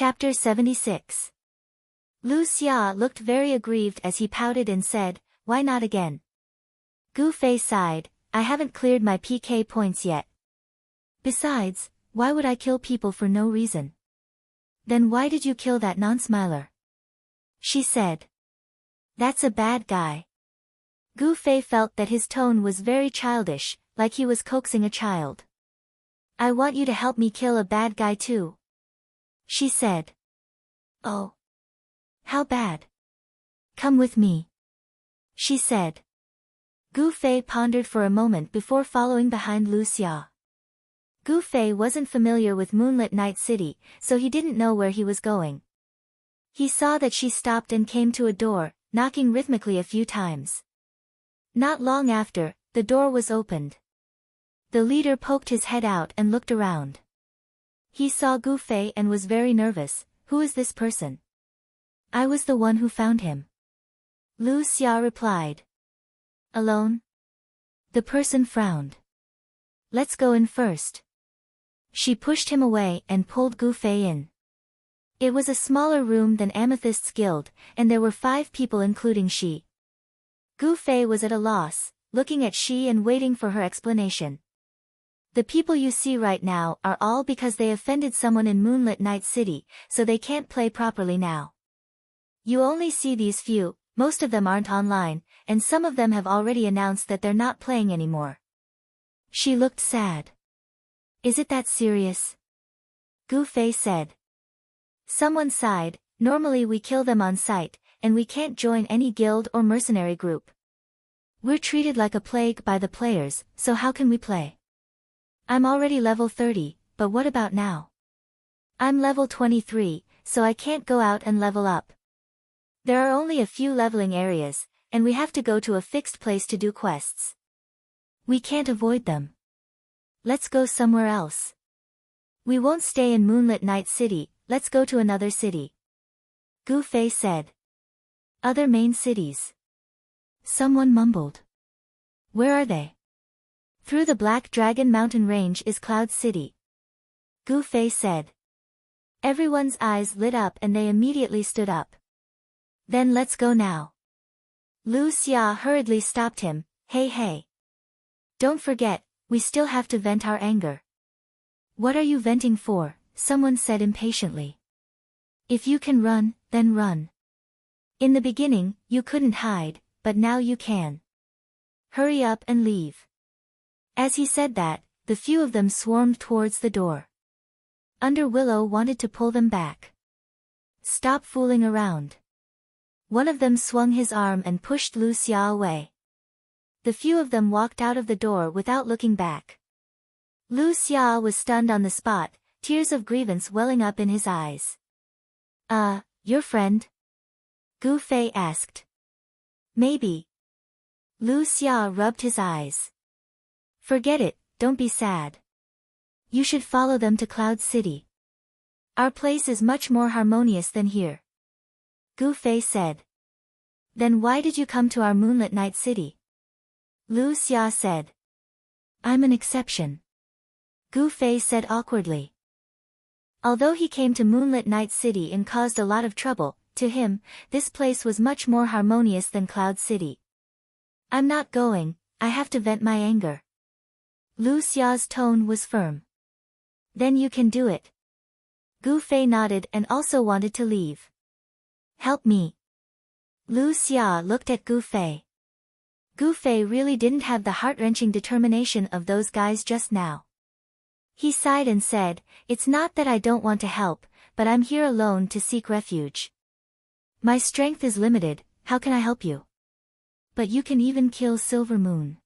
Chapter 76. Lu Xia looked very aggrieved as he pouted and said, "Why not again?" Gu Fei sighed, "I haven't cleared my PK points yet. Besides, why would I kill people for no reason?" "Then why did you kill that non-smiler?" she said. "That's a bad guy." Gu Fei felt that his tone was very childish, like he was coaxing a child. "I want you to help me kill a bad guy too," she said. "Oh. How bad?" "Come with me," she said. Gu Fei pondered for a moment before following behind Lu Xia. Gu Fei wasn't familiar with Moonlit Night City, so he didn't know where he was going. He saw that she stopped and came to a door, knocking rhythmically a few times. Not long after, the door was opened. The leader poked his head out and looked around. He saw Gu Fei and was very nervous. "Who is this person?" "I was the one who found him," Lu Xia replied. "Alone?" The person frowned. "Let's go in first." She pushed him away and pulled Gu Fei in. It was a smaller room than Amethyst's guild, and there were 5 people including she. Gu Fei was at a loss, looking at she and waiting for her explanation. "The people you see right now are all because they offended someone in Moonlit Night City, so they can't play properly now. You only see these few, most of them aren't online, and some of them have already announced that they're not playing anymore." She looked sad. "Is it that serious?" Gu Fei said. Someone sighed, "Normally we kill them on sight, and we can't join any guild or mercenary group. We're treated like a plague by the players, so how can we play? I'm already level 30, but what about now? I'm level 23, so I can't go out and level up. There are only a few leveling areas, and we have to go to a fixed place to do quests. We can't avoid them. Let's go somewhere else. We won't stay in Moonlit Night City, let's go to another city," Gu Fei said. "Other main cities?" someone mumbled. "Where are they?" "Through the Black Dragon Mountain Range is Cloud City," Gu Fei said. Everyone's eyes lit up and they immediately stood up. "Then let's go now." Lu Xia hurriedly stopped him. Hey. Don't forget, we still have to vent our anger." "What are you venting for?" someone said impatiently. "If you can run, then run. In the beginning, you couldn't hide, but now you can. Hurry up and leave." As he said that, the few of them swarmed towards the door. Under Willow wanted to pull them back. "Stop fooling around." One of them swung his arm and pushed Lu Xia away. The few of them walked out of the door without looking back. Lu Xia was stunned on the spot, tears of grievance welling up in his eyes. Your friend?" Gu Fei asked. "Maybe." Lu Xia rubbed his eyes. "Forget it, don't be sad. You should follow them to Cloud City. Our place is much more harmonious than here," Gu Fei said. "Then why did you come to our Moonlit Night City?" Lu Xia said. "I'm an exception," Gu Fei said awkwardly. Although he came to Moonlit Night City and caused a lot of trouble, to him, this place was much more harmonious than Cloud City. "I'm not going, I have to vent my anger." Lu Xia's tone was firm. "Then you can do it." Gu Fei nodded and also wanted to leave. "Help me." Lu Xia looked at Gu Fei. Gu Fei really didn't have the heart-wrenching determination of those guys just now. He sighed and said, "It's not that I don't want to help, but I'm here alone to seek refuge. My strength is limited, how can I help you?" "But you can even kill Silver Moon."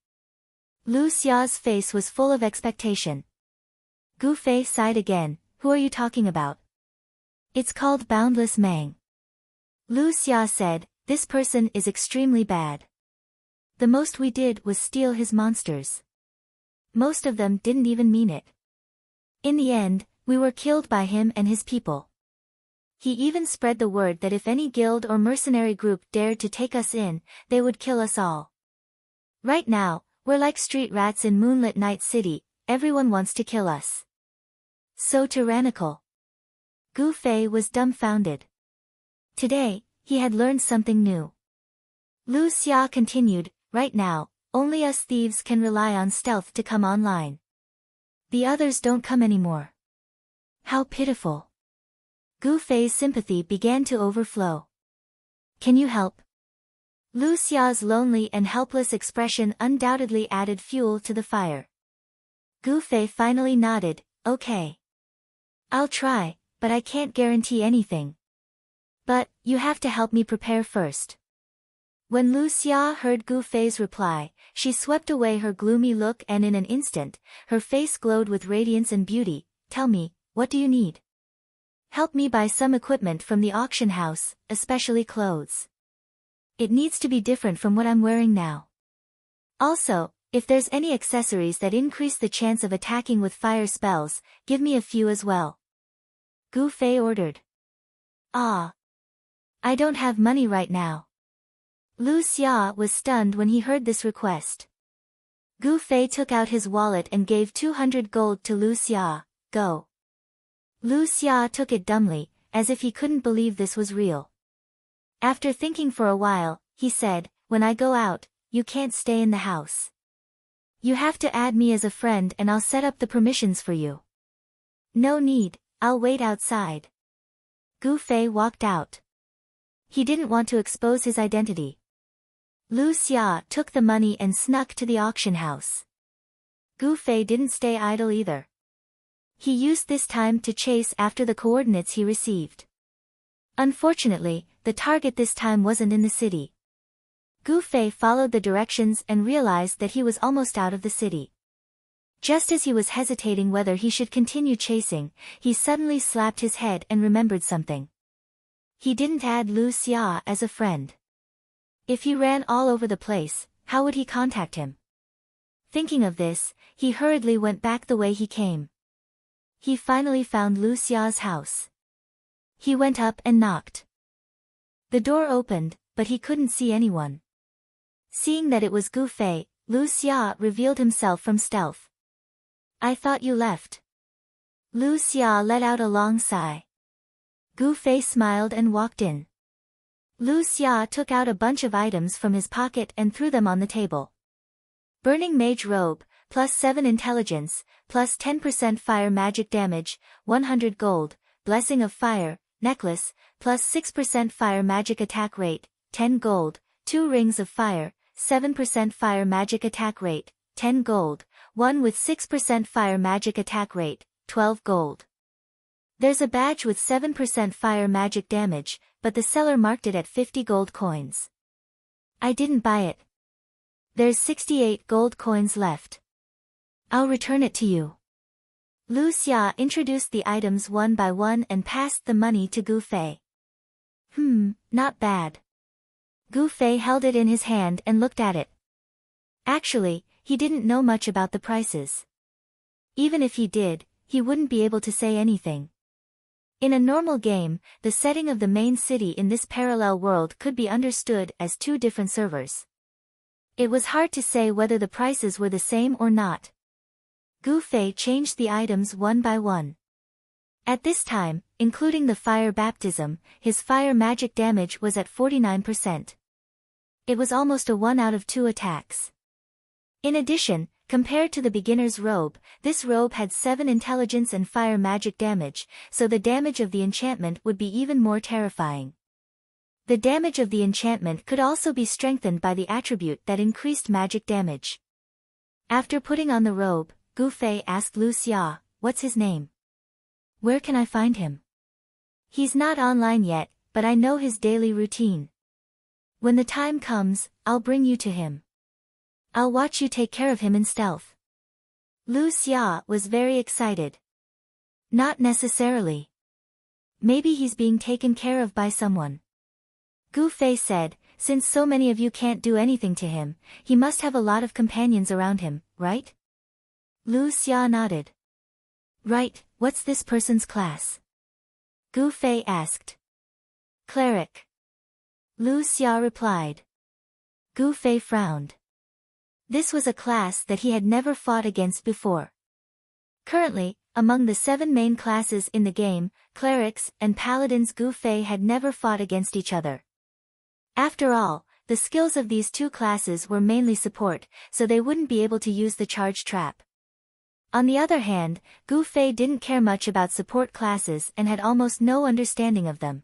Lu Xia's face was full of expectation. Gu Fei sighed again. "Who are you talking about?" "It's called Boundless Mang." Lu Xia said, "This person is extremely bad. The most we did was steal his monsters. Most of them didn't even mean it. In the end, we were killed by him and his people. He even spread the word that if any guild or mercenary group dared to take us in, they would kill us all. Right now, we're like street rats in Moonlit Night City, everyone wants to kill us. So tyrannical." Gu Fei was dumbfounded. Today, he had learned something new. Lu Xia continued, right now, only us thieves can rely on stealth to come online. The others don't come anymore. How pitiful. Gu Fei's sympathy began to overflow. Can you help? Lu Xia's lonely and helpless expression undoubtedly added fuel to the fire. Gu Fei finally nodded, okay. I'll try, but I can't guarantee anything. But, you have to help me prepare first. When Lu Xia heard Gu Fei's reply, she swept away her gloomy look and in an instant, her face glowed with radiance and beauty. Tell me, what do you need? Help me buy some equipment from the auction house, especially clothes. It needs to be different from what I'm wearing now. Also, if there's any accessories that increase the chance of attacking with fire spells, give me a few as well. Gu Fei ordered. Ah. I don't have money right now. Lu Xia was stunned when he heard this request. Gu Fei took out his wallet and gave 200 gold to Lu Xia. Go. Lu Xia took it dumbly, as if he couldn't believe this was real. After thinking for a while, he said, when I go out, you can't stay in the house. You have to add me as a friend and I'll set up the permissions for you. No need, I'll wait outside. Gu Fei walked out. He didn't want to expose his identity. Lu Xia took the money and snuck to the auction house. Gu Fei didn't stay idle either. He used this time to chase after the coordinates he received. Unfortunately, the target this time wasn't in the city. Gu Fei followed the directions and realized that he was almost out of the city. Just as he was hesitating whether he should continue chasing, he suddenly slapped his head and remembered something. He didn't add Lu Xia as a friend. If he ran all over the place, how would he contact him? Thinking of this, he hurriedly went back the way he came. He finally found Lu Xia's house. He went up and knocked. The door opened, but he couldn't see anyone. Seeing that it was Gu Fei, Lu Xia revealed himself from stealth. I thought you left. Lu Xia let out a long sigh. Gu Fei smiled and walked in. Lu Xia took out a bunch of items from his pocket and threw them on the table. Burning Mage Robe, plus 7 intelligence, plus 10% fire magic damage, 100 gold, Blessing of Fire, necklace, plus 6% fire magic attack rate, 10 gold, 2 rings of fire, 7% fire magic attack rate, 10 gold, 1 with 6% fire magic attack rate, 12 gold. There's a badge with 7% fire magic damage, but the seller marked it at 50 gold coins. I didn't buy it. There's 68 gold coins left. I'll return it to you. Lu Xia introduced the items one by one and passed the money to Gu Fei. Not bad. Gu Fei held it in his hand and looked at it. Actually, he didn't know much about the prices. Even if he did, he wouldn't be able to say anything. In a normal game, the setting of the main city in this parallel world could be understood as 2 different servers. It was hard to say whether the prices were the same or not. Gu Fei changed the items one by one. At this time, including the fire baptism, his fire magic damage was at 49%. It was almost a 1 out of 2 attacks. In addition, compared to the beginner's robe, this robe had 7 intelligence and fire magic damage, so the damage of the enchantment would be even more terrifying. The damage of the enchantment could also be strengthened by the attribute that increased magic damage. After putting on the robe, Gu Fei asked Lu Xia, "What's his name? Where can I find him?" "He's not online yet, but I know his daily routine. When the time comes, I'll bring you to him. I'll watch you take care of him in stealth." Lu Xia was very excited. "Not necessarily. Maybe he's being taken care of by someone." Gu Fei said, "Since so many of you can't do anything to him, he must have a lot of companions around him, right?" Lu Xia nodded. "Right, what's this person's class?" Gu Fei asked. "Cleric." Lu Xia replied. Gu Fei frowned. This was a class that he had never fought against before. Currently, among the 7 main classes in the game, clerics and paladins Gu Fei had never fought against each other. After all, the skills of these 2 classes were mainly support, so they wouldn't be able to use the charge trap. On the other hand, Gu Fei didn't care much about support classes and had almost no understanding of them.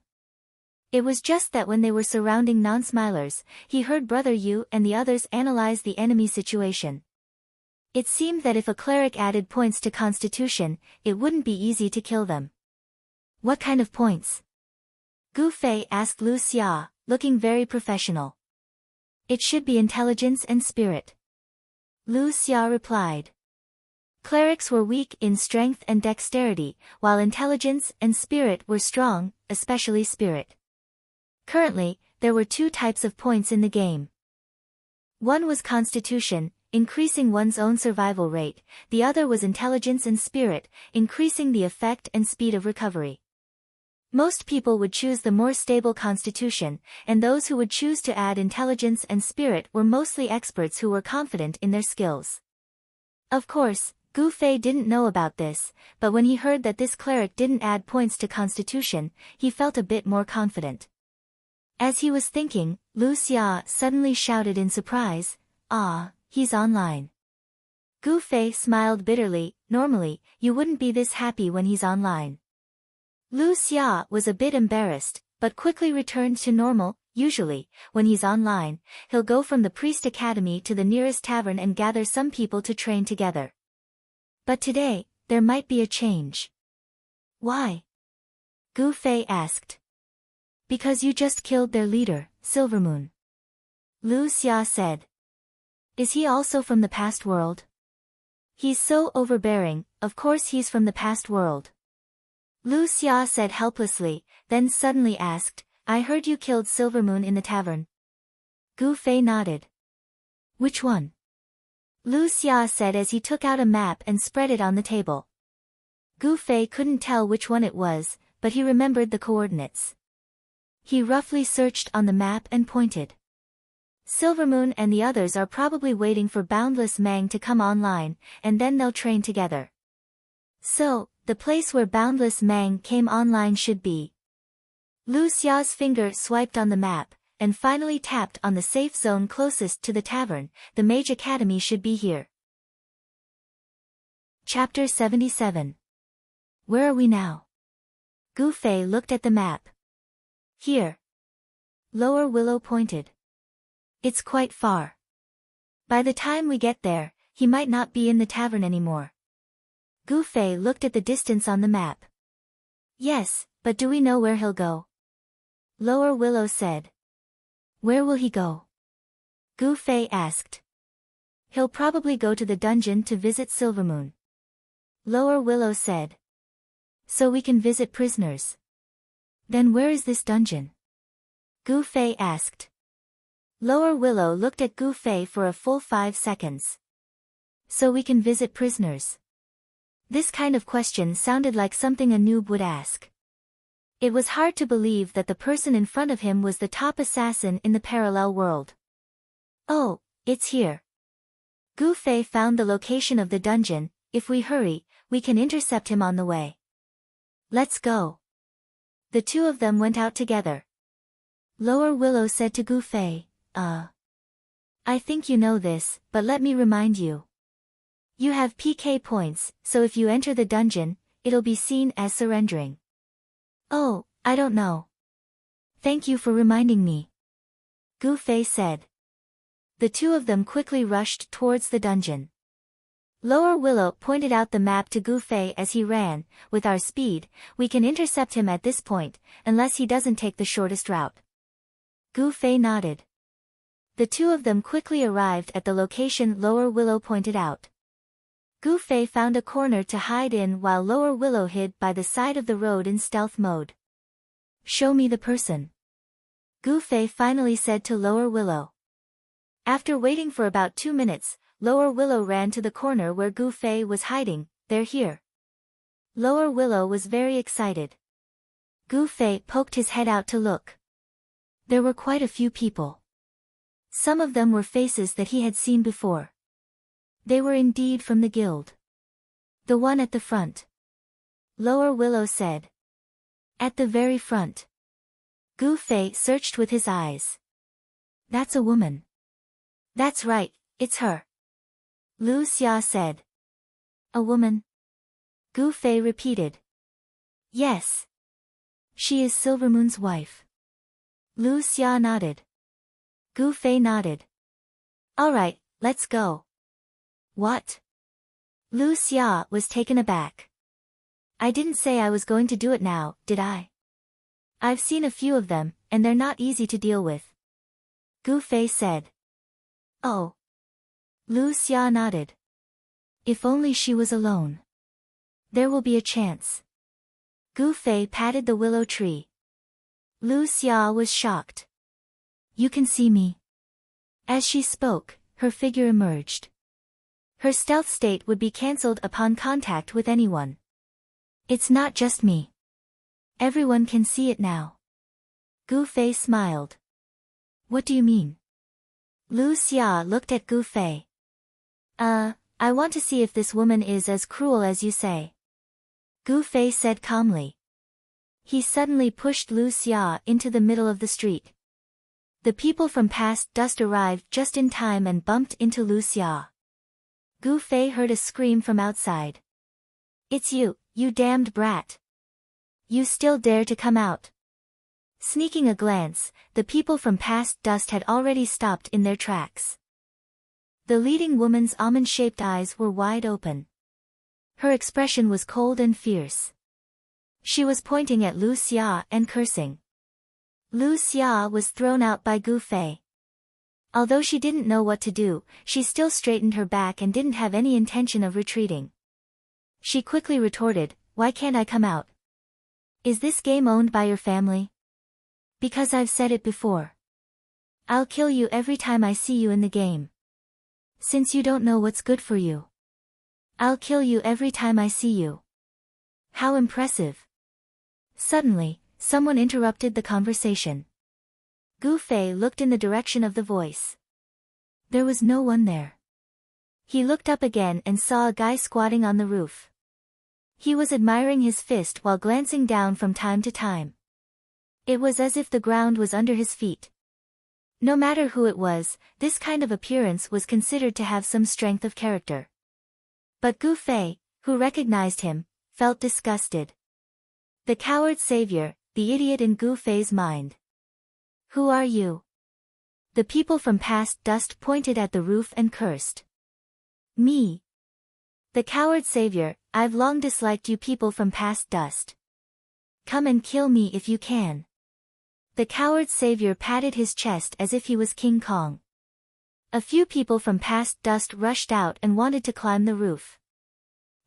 It was just that when they were surrounding non-smilers, he heard Brother Yu and the others analyze the enemy situation. It seemed that if a cleric added points to Constitution, it wouldn't be easy to kill them. What kind of points? Gu Fei asked Lu Xia, looking very professional. It should be intelligence and spirit. Lu Xia replied. Clerics were weak in strength and dexterity, while intelligence and spirit were strong, especially spirit. Currently, there were 2 types of points in the game. One was Constitution, increasing one's own survival rate, the other was Intelligence and Spirit, increasing the effect and speed of recovery. Most people would choose the more stable Constitution, and those who would choose to add Intelligence and Spirit were mostly experts who were confident in their skills. Of course, Gu Fei didn't know about this, but when he heard that this cleric didn't add points to Constitution, he felt a bit more confident. As he was thinking, Lu Xia suddenly shouted in surprise, "Ah, he's online." Gu Fei smiled bitterly. Normally, you wouldn't be this happy when he's online. Lu Xia was a bit embarrassed, but quickly returned to normal. Usually, when he's online, he'll go from the Priest Academy to the nearest tavern and gather some people to train together. But today, there might be a change. Why? Gu Fei asked. Because you just killed their leader, Silvermoon. Lu Xia said. Is he also from the past world? He's so overbearing, of course he's from the past world. Lu Xia said helplessly, then suddenly asked, I heard you killed Silvermoon in the tavern. Gu Fei nodded. Which one? Lu Xia said as he took out a map and spread it on the table. Gu Fei couldn't tell which one it was, but he remembered the coordinates. He roughly searched on the map and pointed. Silvermoon and the others are probably waiting for Boundless Mang to come online, and then they'll train together. So, the place where Boundless Mang came online should be. Lu Xia's finger swiped on the map, and finally tapped on the safe zone closest to the tavern. The Mage Academy should be here. Chapter 77. Where are we now? Gu Fei looked at the map. Here. Lower Willow pointed. It's quite far. By the time we get there, he might not be in the tavern anymore. Gu Fei looked at the distance on the map. Yes, but do we know where he'll go? Lower Willow said. Where will he go? Gu Fei asked. He'll probably go to the dungeon to visit Silvermoon. Lower Willow said. So we can visit prisoners. Then where is this dungeon? Gu Fei asked. Lower Willow looked at Gu Fei for a full 5 seconds. So we can visit prisoners. This kind of question sounded like something a noob would ask. It was hard to believe that the person in front of him was the top assassin in the parallel world. Oh, it's here. Gu Fei found the location of the dungeon. If we hurry, we can intercept him on the way. Let's go. The 2 of them went out together. Lower Willow said to Gu Fei, I think you know this, but let me remind you. You have PK points, so if you enter the dungeon, it'll be seen as surrendering. Oh, I don't know. Thank you for reminding me. Gu Fei said. The 2 of them quickly rushed towards the dungeon. Lower Willow pointed out the map to Gu Fei as he ran. With our speed, we can intercept him at this point, unless he doesn't take the shortest route. Gu Fei nodded. The 2 of them quickly arrived at the location Lower Willow pointed out. Gu Fei found a corner to hide in while Lower Willow hid by the side of the road in stealth mode. Show me the person. Gu Fei finally said to Lower Willow. After waiting for about 2 minutes, Lower Willow ran to the corner where Gu Fei was hiding. They're here. Lower Willow was very excited. Gu Fei poked his head out to look. There were quite a few people. Some of them were faces that he had seen before. They were indeed from the guild. The one at the front. Lower Willow said. At the very front. Gu Fei searched with his eyes. That's a woman. That's right, it's her. Lu Xia said. A woman? Gu Fei repeated. Yes. She is Silvermoon's wife. Lu Xia nodded. Gu Fei nodded. All right, let's go. What? Lu Xia was taken aback. I didn't say I was going to do it now, did I? I've seen a few of them, and they're not easy to deal with. Gu Fei said. Oh. Lu Xia nodded. If only she was alone. There will be a chance. Gu Fei patted the willow tree. Lu Xia was shocked. You can see me. As she spoke, her figure emerged. Her stealth state would be cancelled upon contact with anyone. It's not just me. Everyone can see it now. Gu Fei smiled. What do you mean? Lu Xia looked at Gu Fei. I want to see if this woman is as cruel as you say. Gu Fei said calmly. He suddenly pushed Lu Xia into the middle of the street. The people from past dust arrived just in time and bumped into Lu Xia. Gu Fei heard a scream from outside. It's you, you damned brat. You still dare to come out. Sneaking a glance, the people from past dust had already stopped in their tracks. The leading woman's almond-shaped eyes were wide open. Her expression was cold and fierce. She was pointing at Lu Xia and cursing. Lu Xia was thrown out by Gu Fei. Although she didn't know what to do, she still straightened her back and didn't have any intention of retreating. She quickly retorted, why can't I come out? Is this game owned by your family? Because I've said it before. I'll kill you every time I see you in the game. Since you don't know what's good for you. I'll kill you every time I see you. How impressive. Suddenly, someone interrupted the conversation. Gu Fei looked in the direction of the voice. There was no one there. He looked up again and saw a guy squatting on the roof. He was admiring his fist while glancing down from time to time. It was as if the ground was under his feet. No matter who it was, this kind of appearance was considered to have some strength of character. But Gu Fei, who recognized him, felt disgusted. The coward savior, the idiot in Gu Fei's mind. Who are you? The people from past dust pointed at the roof and cursed. Me. The coward savior, I've long disliked you people from past dust. Come and kill me if you can. The coward savior patted his chest as if he was King Kong. A few people from past dust rushed out and wanted to climb the roof.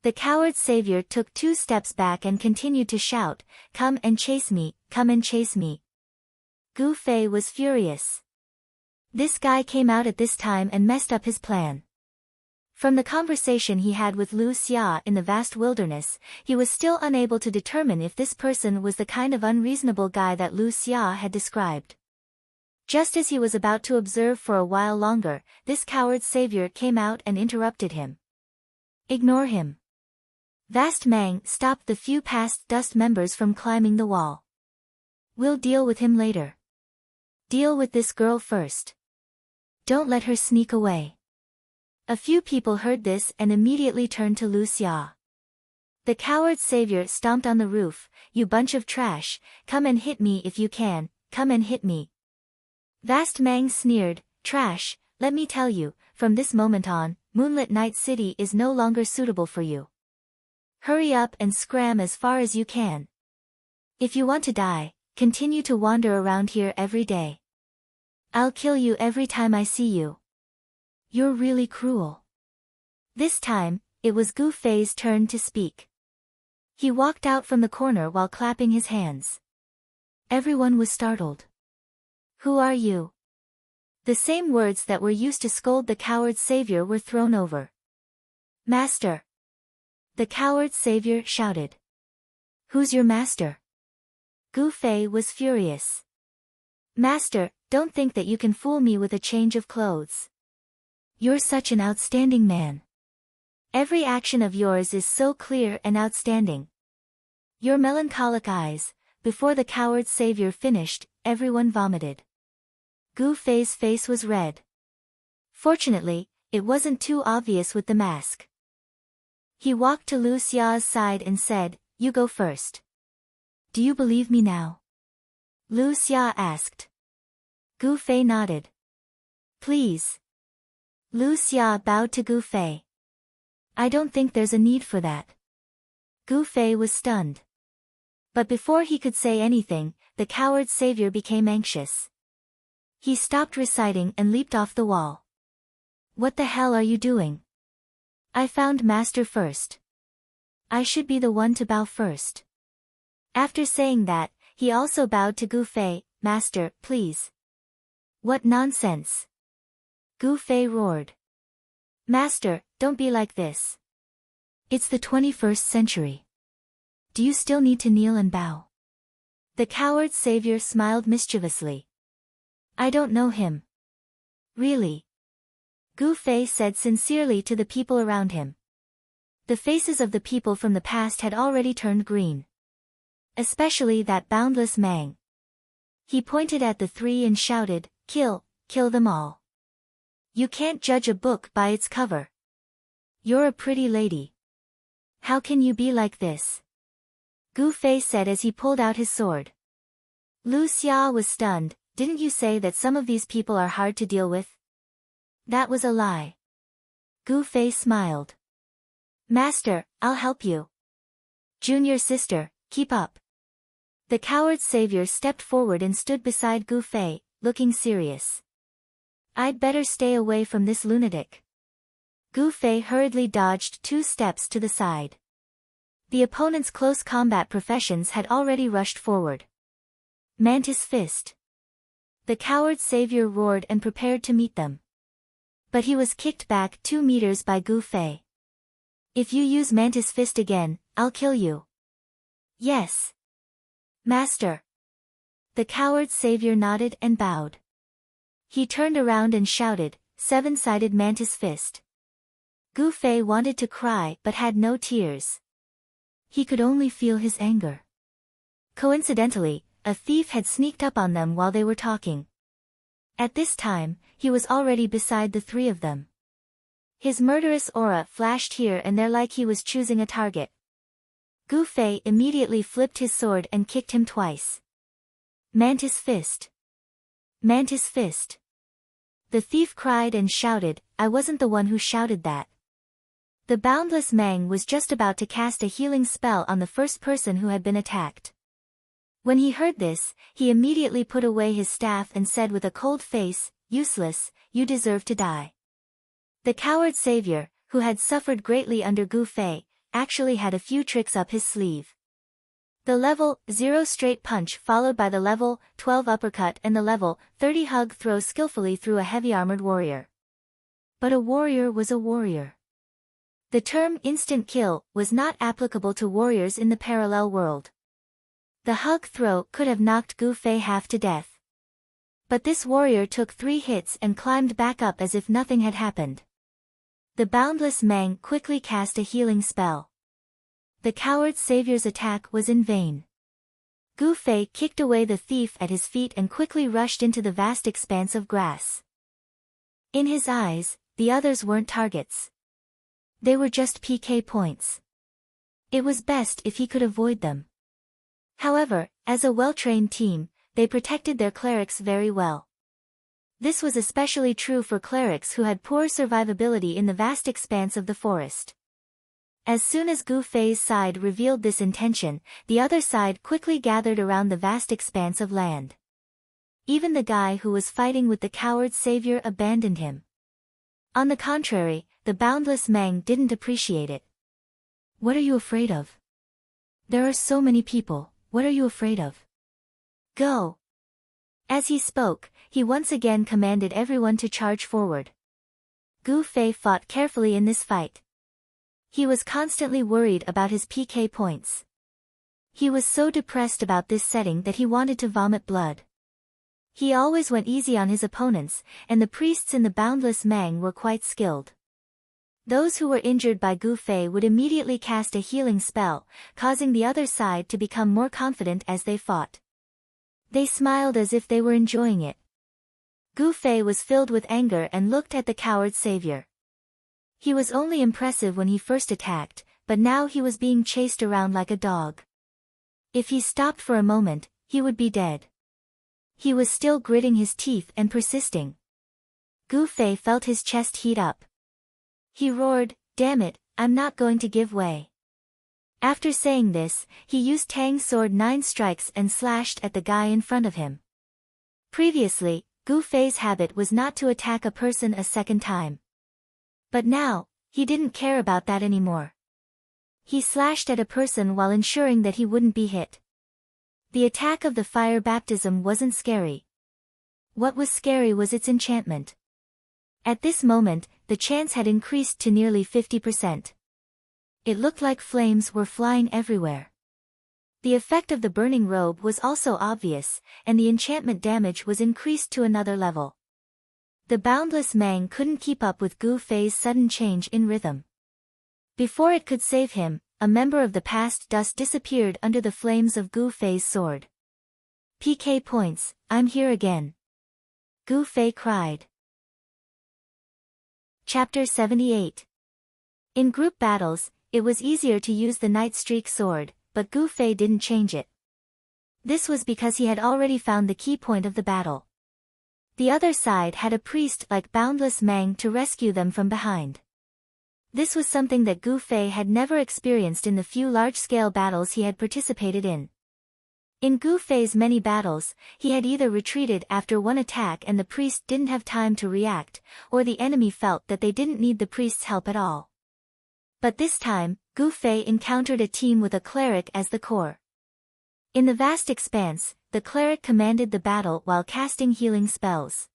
The coward savior took 2 steps back and continued to shout, come and chase me, come and chase me. Gu Fei was furious. This guy came out at this time and messed up his plan. From the conversation he had with Lu Xia in the vast wilderness, he was still unable to determine if this person was the kind of unreasonable guy that Lu Xia had described. Just as he was about to observe for a while longer, this coward savior came out and interrupted him. Ignore him. Vast Mang stopped the few past dust members from climbing the wall. We'll deal with him later. Deal with this girl first. Don't let her sneak away. A few people heard this and immediately turned to Lu Xia. The coward savior stomped on the roof, you bunch of trash, come and hit me if you can, come and hit me. Vast Mang sneered, trash, let me tell you, from this moment on, Moonlit Night City is no longer suitable for you. Hurry up and scram as far as you can. If you want to die, continue to wander around here every day. I'll kill you every time I see you. You're really cruel. This time, it was Gu Fei's turn to speak. He walked out from the corner while clapping his hands. Everyone was startled. Who are you? The same words that were used to scold the coward savior were thrown over. Master! The coward savior shouted. Who's your master? Gu Fei was furious. Master, don't think that you can fool me with a change of clothes. You're such an outstanding man. Every action of yours is so clear and outstanding. Your melancholic eyes." Before the coward's savior finished, everyone vomited. Gu Fei's face was red. Fortunately, it wasn't too obvious with the mask. He walked to Lu Xia's side and said, "You go first." "Do you believe me now?" Lu Xia asked. Gu Fei nodded. "Please." Lu Xia bowed to Gu Fei. "I don't think there's a need for that." Gu Fei was stunned. But before he could say anything, the coward's savior became anxious. He stopped reciting and leaped off the wall. "What the hell are you doing? I found master first. I should be the one to bow first." After saying that, he also bowed to Gu Fei. "Master, please." "What nonsense!" Gu Fei roared. "Master, don't be like this. It's the 21st century. Do you still need to kneel and bow?" The coward's savior smiled mischievously. "I don't know him." "Really?" Gu Fei said sincerely to the people around him. The faces of the people from the past had already turned green. Especially that boundless Mang. He pointed at the three and shouted, kill them all. You can't judge a book by its cover. You're a pretty lady. How can you be like this?" Gu Fei said as he pulled out his sword. Lu Xia was stunned. "Didn't you say that some of these people are hard to deal with?" "That was a lie." Gu Fei smiled. "Master, I'll help you." "Junior sister, keep up." The coward's savior stepped forward and stood beside Gu Fei, looking serious. "I'd better stay away from this lunatic." Gu Fei hurriedly dodged 2 steps to the side. The opponent's close combat professions had already rushed forward. Mantis Fist. The coward's savior roared and prepared to meet them. But he was kicked back 2 meters by Gu Fei. "If you use Mantis Fist again, I'll kill you." "Yes. Master." The coward's savior nodded and bowed. He turned around and shouted, "Seven-sided Mantis Fist." Gu Fei wanted to cry but had no tears. He could only feel his anger. Coincidentally, a thief had sneaked up on them while they were talking. At this time, he was already beside the 3 of them. His murderous aura flashed here and there like he was choosing a target. Gu Fei immediately flipped his sword and kicked him twice. "Mantis Fist! Mantis Fist!" The thief cried and shouted. "I wasn't the one who shouted that." The boundless Mang was just about to cast a healing spell on the first person who had been attacked. When he heard this, he immediately put away his staff and said with a cold face, "Useless, you deserve to die." The coward savior, who had suffered greatly under Gu Fei, actually had a few tricks up his sleeve. The level 0 straight punch followed by the level 12 uppercut and the level 30 hug throw skillfully through a heavy armored warrior. But a warrior was a warrior. The term instant kill was not applicable to warriors in the parallel world. The hug throw could have knocked Gu Fei half to death. But this warrior took 3 hits and climbed back up as if nothing had happened. The boundless Mang quickly cast a healing spell. The coward savior's attack was in vain. Gu Fei kicked away the thief at his feet and quickly rushed into the vast expanse of grass. In his eyes, the others weren't targets. They were just PK points. It was best if he could avoid them. However, as a well-trained team, they protected their clerics very well. This was especially true for clerics who had poor survivability in the vast expanse of the forest. As soon as Gu Fei's side revealed this intention, the other side quickly gathered around the vast expanse of land. Even the guy who was fighting with the coward savior abandoned him. On the contrary, the boundless Mang didn't appreciate it. "What are you afraid of? There are so many people, what are you afraid of? Go!" As he spoke, he once again commanded everyone to charge forward. Gu Fei fought carefully in this fight. He was constantly worried about his PK points. He was so depressed about this setting that he wanted to vomit blood. He always went easy on his opponents, and the priests in the boundless Mang were quite skilled. Those who were injured by Gu Fei would immediately cast a healing spell, causing the other side to become more confident as they fought. They smiled as if they were enjoying it. Gu Fei was filled with anger and looked at the coward savior. He was only impressive when he first attacked, but now he was being chased around like a dog. If he stopped for a moment, he would be dead. He was still gritting his teeth and persisting. Gu Fei felt his chest heat up. He roared, "Damn it, I'm not going to give way." After saying this, he used Tang's sword 9 strikes and slashed at the guy in front of him. Previously, Gu Fei's habit was not to attack a person a second time. But now, he didn't care about that anymore. He slashed at a person while ensuring that he wouldn't be hit. The attack of the fire baptism wasn't scary. What was scary was its enchantment. At this moment, the chance had increased to nearly 50%. It looked like flames were flying everywhere. The effect of the burning robe was also obvious, and the enchantment damage was increased to another level. The boundless Mang couldn't keep up with Gu Fei's sudden change in rhythm. Before it could save him, a member of the past dust disappeared under the flames of Gu Fei's sword. "PK points, I'm here again," Gu Fei cried. Chapter 78. In group battles, it was easier to use the Night Streak sword, but Gu Fei didn't change it. This was because he had already found the key point of the battle. The other side had a priest like Boundless Mang to rescue them from behind. This was something that Gu Fei had never experienced in the few large-scale battles he had participated in. In Gu Fei's many battles, he had either retreated after one attack and the priest didn't have time to react, or the enemy felt that they didn't need the priest's help at all. But this time, Gu Fei encountered a team with a cleric as the core. In the vast expanse, the cleric commanded the battle while casting healing spells.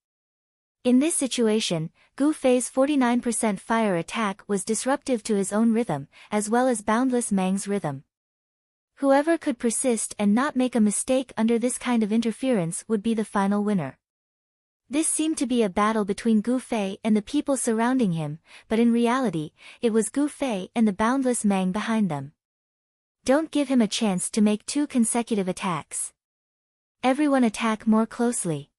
In this situation, Gu Fei's 49% fire attack was disruptive to his own rhythm, as well as Boundless Mang's rhythm. Whoever could persist and not make a mistake under this kind of interference would be the final winner. This seemed to be a battle between Gu Fei and the people surrounding him, but in reality, it was Gu Fei and the Boundless Mang behind them. Don't give him a chance to make 2 consecutive attacks. Everyone attack more closely.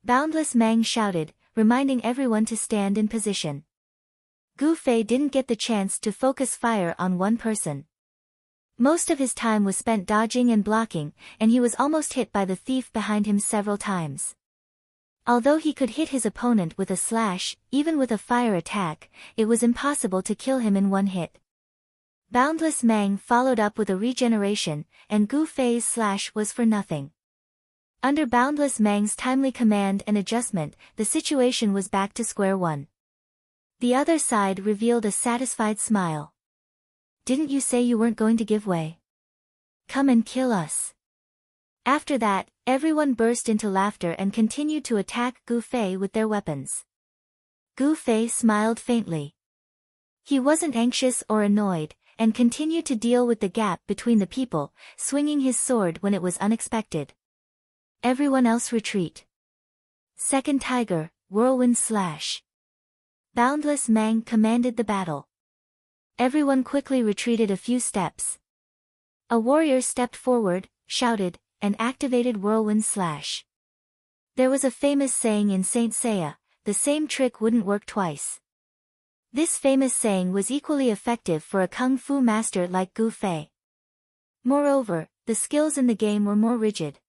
Boundless Mang shouted, reminding everyone to stand in position. Gu Fei didn't get the chance to focus fire on one person. Most of his time was spent dodging and blocking, and he was almost hit by the thief behind him several times. Although he could hit his opponent with a slash, even with a fire attack, it was impossible to kill him in one hit. Boundless Mang followed up with a regeneration, and Gu Fei's slash was for nothing. Under Boundless Mang's timely command and adjustment, the situation was back to square one. The other side revealed a satisfied smile. "Didn't you say you weren't going to give way? Come and kill us." After that, everyone burst into laughter and continued to attack Gu Fei with their weapons. Gu Fei smiled faintly. He wasn't anxious or annoyed, and continued to deal with the gap between the people, swinging his sword when it was unexpected. Everyone else retreat. Second Tiger, Whirlwind Slash. Boundless Mang commanded the battle. Everyone quickly retreated a few steps. A warrior stepped forward, shouted, and activated Whirlwind Slash. There was a famous saying in Saint Seiya, "The same trick wouldn't work twice." This famous saying was equally effective for a kung fu master like Gu Fei. Moreover, the skills in the game were more rigid.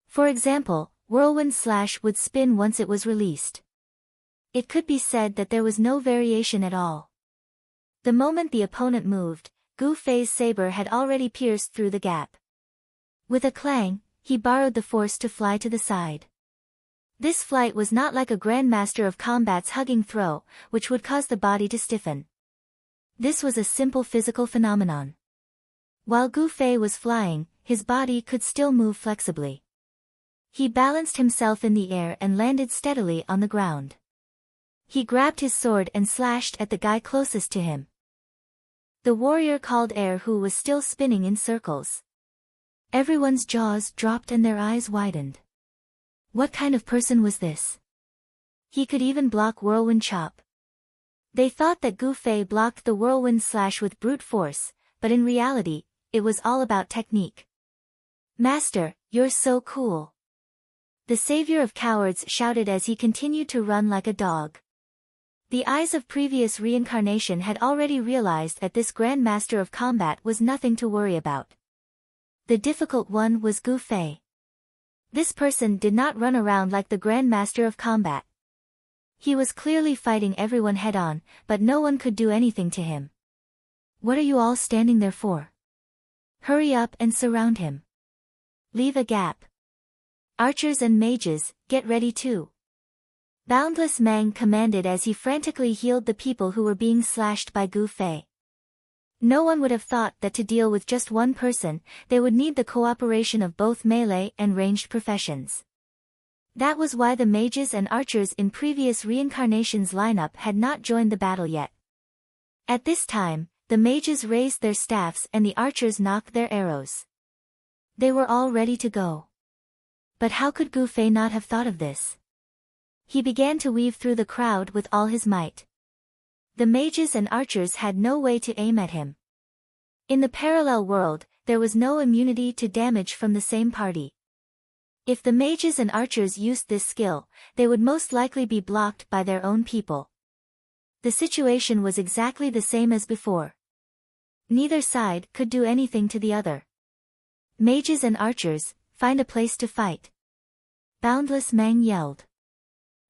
For example, Whirlwind Slash would spin once it was released. It could be said that there was no variation at all. The moment the opponent moved, Gu Fei's saber had already pierced through the gap. With a clang, he borrowed the force to fly to the side. This flight was not like a grandmaster of combat's hugging throw, which would cause the body to stiffen. This was a simple physical phenomenon. While Gu Fei was flying, his body could still move flexibly. He balanced himself in the air and landed steadily on the ground. He grabbed his sword and slashed at the guy closest to him. The warrior called air who was still spinning in circles. Everyone's jaws dropped and their eyes widened. What kind of person was this? He could even block Whirlwind Chop. They thought that Gu Fei blocked the whirlwind slash with brute force, but in reality, it was all about technique. Master, you're so cool. The savior of cowards shouted as he continued to run like a dog. The eyes of previous reincarnation had already realized that this Grand Master of Combat was nothing to worry about. The difficult one was Gu Fei. This person did not run around like the Grand Master of Combat. He was clearly fighting everyone head-on, but no one could do anything to him. What are you all standing there for? Hurry up and surround him. Leave a gap. Archers and mages, get ready too. Boundless Mang commanded as he frantically healed the people who were being slashed by Gu Fei. No one would have thought that to deal with just one person, they would need the cooperation of both melee and ranged professions. That was why the mages and archers in previous reincarnations lineup had not joined the battle yet. At this time, the mages raised their staffs and the archers knocked their arrows. They were all ready to go. But how could Gu Fei not have thought of this? He began to weave through the crowd with all his might. The mages and archers had no way to aim at him. In the parallel world, there was no immunity to damage from the same party. If the mages and archers used this skill, they would most likely be blocked by their own people. The situation was exactly the same as before. Neither side could do anything to the other. Mages and archers, find a place to fight. Boundless Mang yelled.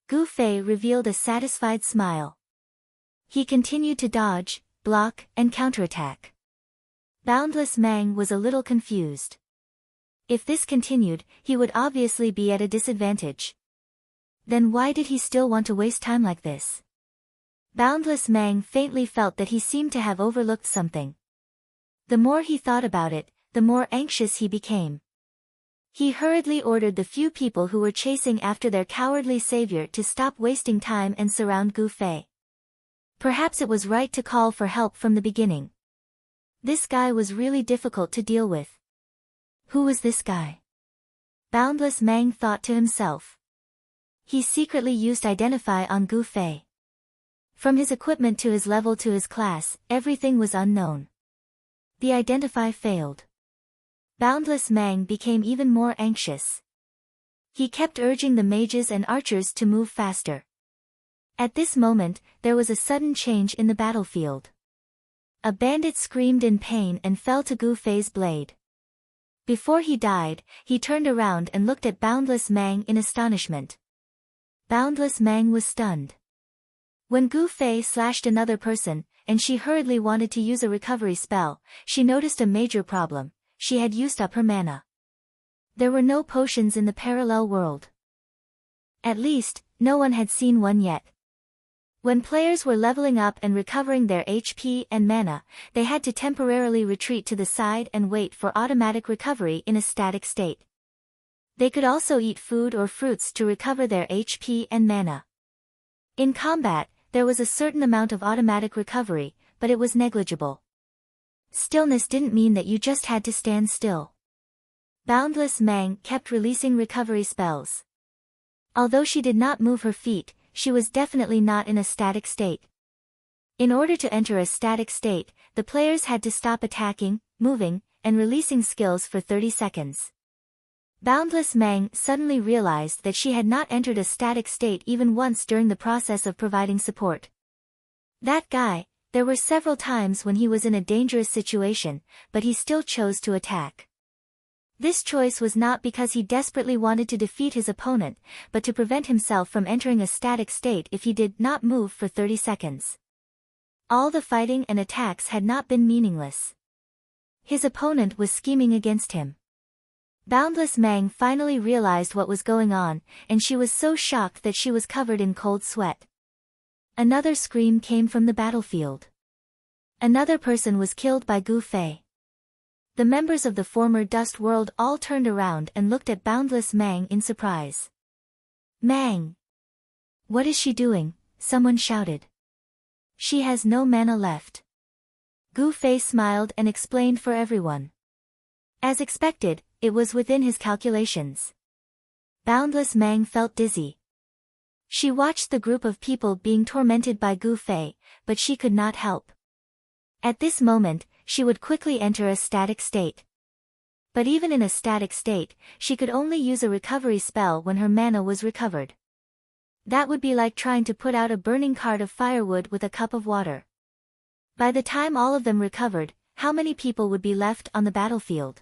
Gu Fei revealed a satisfied smile. He continued to dodge, block, and counterattack. Boundless Mang was a little confused. If this continued, he would obviously be at a disadvantage. Then why did he still want to waste time like this? Boundless Mang faintly felt that he seemed to have overlooked something. The more he thought about it, the more anxious he became. He hurriedly ordered the few people who were chasing after their cowardly savior to stop wasting time and surround Gu Fei. Perhaps it was right to call for help from the beginning. This guy was really difficult to deal with. Who was this guy? Boundless Mang thought to himself. He secretly used Identify on Gu Fei. From his equipment to his level to his class, everything was unknown. The Identify failed. Boundless Mang became even more anxious. He kept urging the mages and archers to move faster. At this moment, there was a sudden change in the battlefield. A bandit screamed in pain and fell to Gu Fei's blade. Before he died, he turned around and looked at Boundless Mang in astonishment. Boundless Mang was stunned. When Gu Fei slashed another person, and she hurriedly wanted to use a recovery spell, she noticed a major problem. She had used up her mana. There were no potions in the parallel world. At least, no one had seen one yet. When players were leveling up and recovering their HP and mana, they had to temporarily retreat to the side and wait for automatic recovery in a static state. They could also eat food or fruits to recover their HP and mana. In combat, there was a certain amount of automatic recovery, but it was negligible. Stillness didn't mean that you just had to stand still. Boundless Mang kept releasing recovery spells. Although she did not move her feet, she was definitely not in a static state. In order to enter a static state, the players had to stop attacking, moving, and releasing skills for 30 seconds. Boundless Mang suddenly realized that she had not entered a static state even once during the process of providing support. That guy, there were several times when he was in a dangerous situation, but he still chose to attack. This choice was not because he desperately wanted to defeat his opponent, but to prevent himself from entering a static state if he did not move for 30 seconds. All the fighting and attacks had not been meaningless. His opponent was scheming against him. Boundless Mang finally realized what was going on, and she was so shocked that she was covered in cold sweat. Another scream came from the battlefield. Another person was killed by Gu Fei. The members of the former Dust World all turned around and looked at Boundless Mang in surprise. Mang! What is she doing? Someone shouted. She has no mana left. Gu Fei smiled and explained for everyone. As expected, it was within his calculations. Boundless Mang felt dizzy. She watched the group of people being tormented by Gu Fei, but she could not help. At this moment, she would quickly enter a static state. But even in a static state, she could only use a recovery spell when her mana was recovered. That would be like trying to put out a burning cart of firewood with a cup of water. By the time all of them recovered, how many people would be left on the battlefield?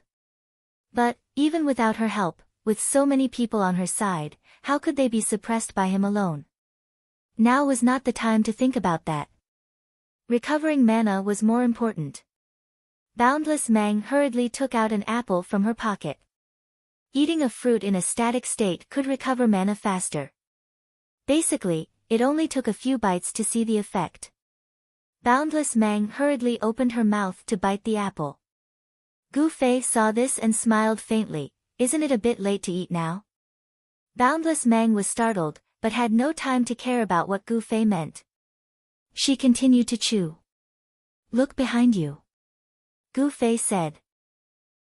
But, even without her help, with so many people on her side, how could they be suppressed by him alone? Now was not the time to think about that. Recovering mana was more important. Boundless Mang hurriedly took out an apple from her pocket. Eating a fruit in a static state could recover mana faster. Basically, it only took a few bites to see the effect. Boundless Mang hurriedly opened her mouth to bite the apple. Gu Fei saw this and smiled faintly. Isn't it a bit late to eat now? Boundless Mang was startled, but had no time to care about what Gu Fei meant. She continued to chew. Look behind you, Gu Fei said.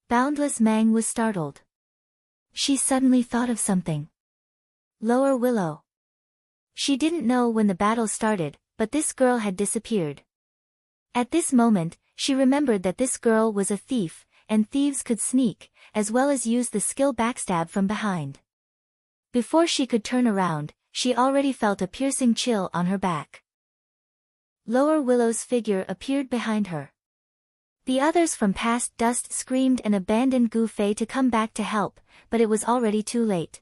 Boundless Mang was startled. She suddenly thought of something. Lower Willow. She didn't know when the battle started, but this girl had disappeared. At this moment, she remembered that this girl was a thief, and thieves could sneak, as well as use the skill backstab from behind. Before she could turn around, she already felt a piercing chill on her back. Lower Willow's figure appeared behind her. The others from past dust screamed and abandoned Gu Fei to come back to help, but it was already too late.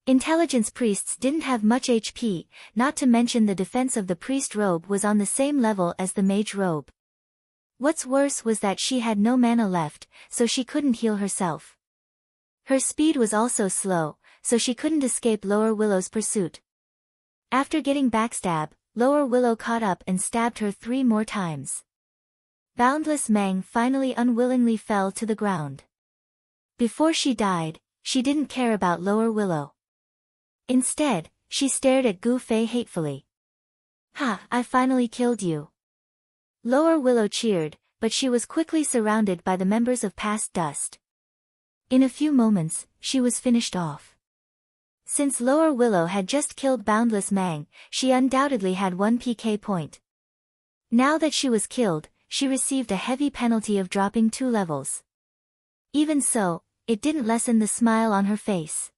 Intelligence priests didn't have much HP, not to mention the defense of the priest robe was on the same level as the mage robe. What's worse was that she had no mana left, so she couldn't heal herself. Her speed was also slow, so she couldn't escape Lower Willow's pursuit. After getting backstab, Lower Willow caught up and stabbed her 3 more times. Boundless Mang finally unwillingly fell to the ground. Before she died, she didn't care about Lower Willow. Instead, she stared at Gu Fei hatefully. Ha, I finally killed you. Lower Willow cheered, but she was quickly surrounded by the members of Past Dust. In a few moments, she was finished off. Since Lower Willow had just killed Boundless Mang, she undoubtedly had 1 PK point. Now that she was killed, she received a heavy penalty of dropping 2 levels. Even so, it didn't lessen the smile on her face.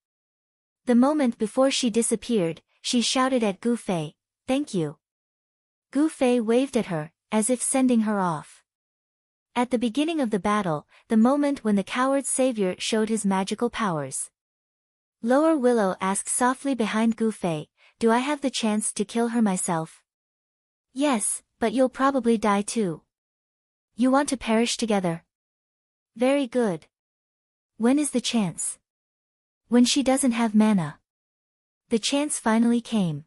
The moment before she disappeared, she shouted at Gu Fei, "Thank you." Gu Fei waved at her, as if sending her off. At the beginning of the battle, the moment when the coward savior showed his magical powers. Lower Willow asked softly behind Gu Fei, "Do I have the chance to kill her myself?" "Yes, but you'll probably die too. You want to perish together?" "Very good. When is the chance?" "When she doesn't have mana." The chance finally came.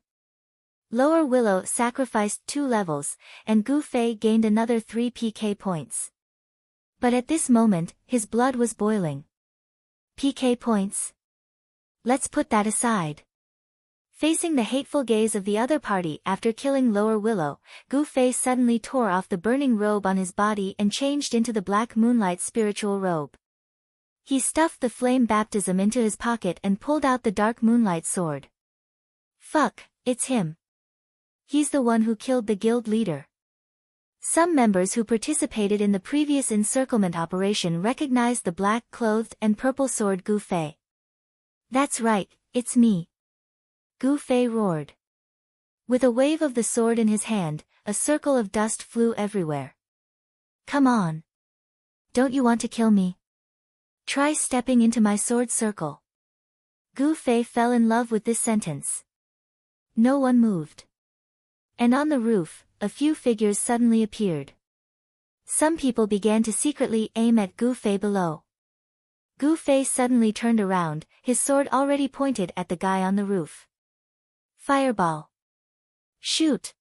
Lower Willow sacrificed 2 levels, and Gu Fei gained another 3 PK points. But at this moment, his blood was boiling. PK points? Let's put that aside. Facing the hateful gaze of the other party after killing Lower Willow, Gu Fei suddenly tore off the burning robe on his body and changed into the Black Moonlight spiritual robe. He stuffed the flame baptism into his pocket and pulled out the Dark Moonlight sword. Fuck, it's him. He's the one who killed the guild leader. Some members who participated in the previous encirclement operation recognized the black-clothed and purple sword Gu Fei. That's right, it's me. Gu Fei roared. With a wave of the sword in his hand, a circle of dust flew everywhere. Come on. Don't you want to kill me? Try stepping into my sword circle. Gu Fei fell in love with this sentence. No one moved. And on the roof, a few figures suddenly appeared. Some people began to secretly aim at Gu Fei below. Gu Fei suddenly turned around, his sword already pointed at the guy on the roof. Fireball. Shoot!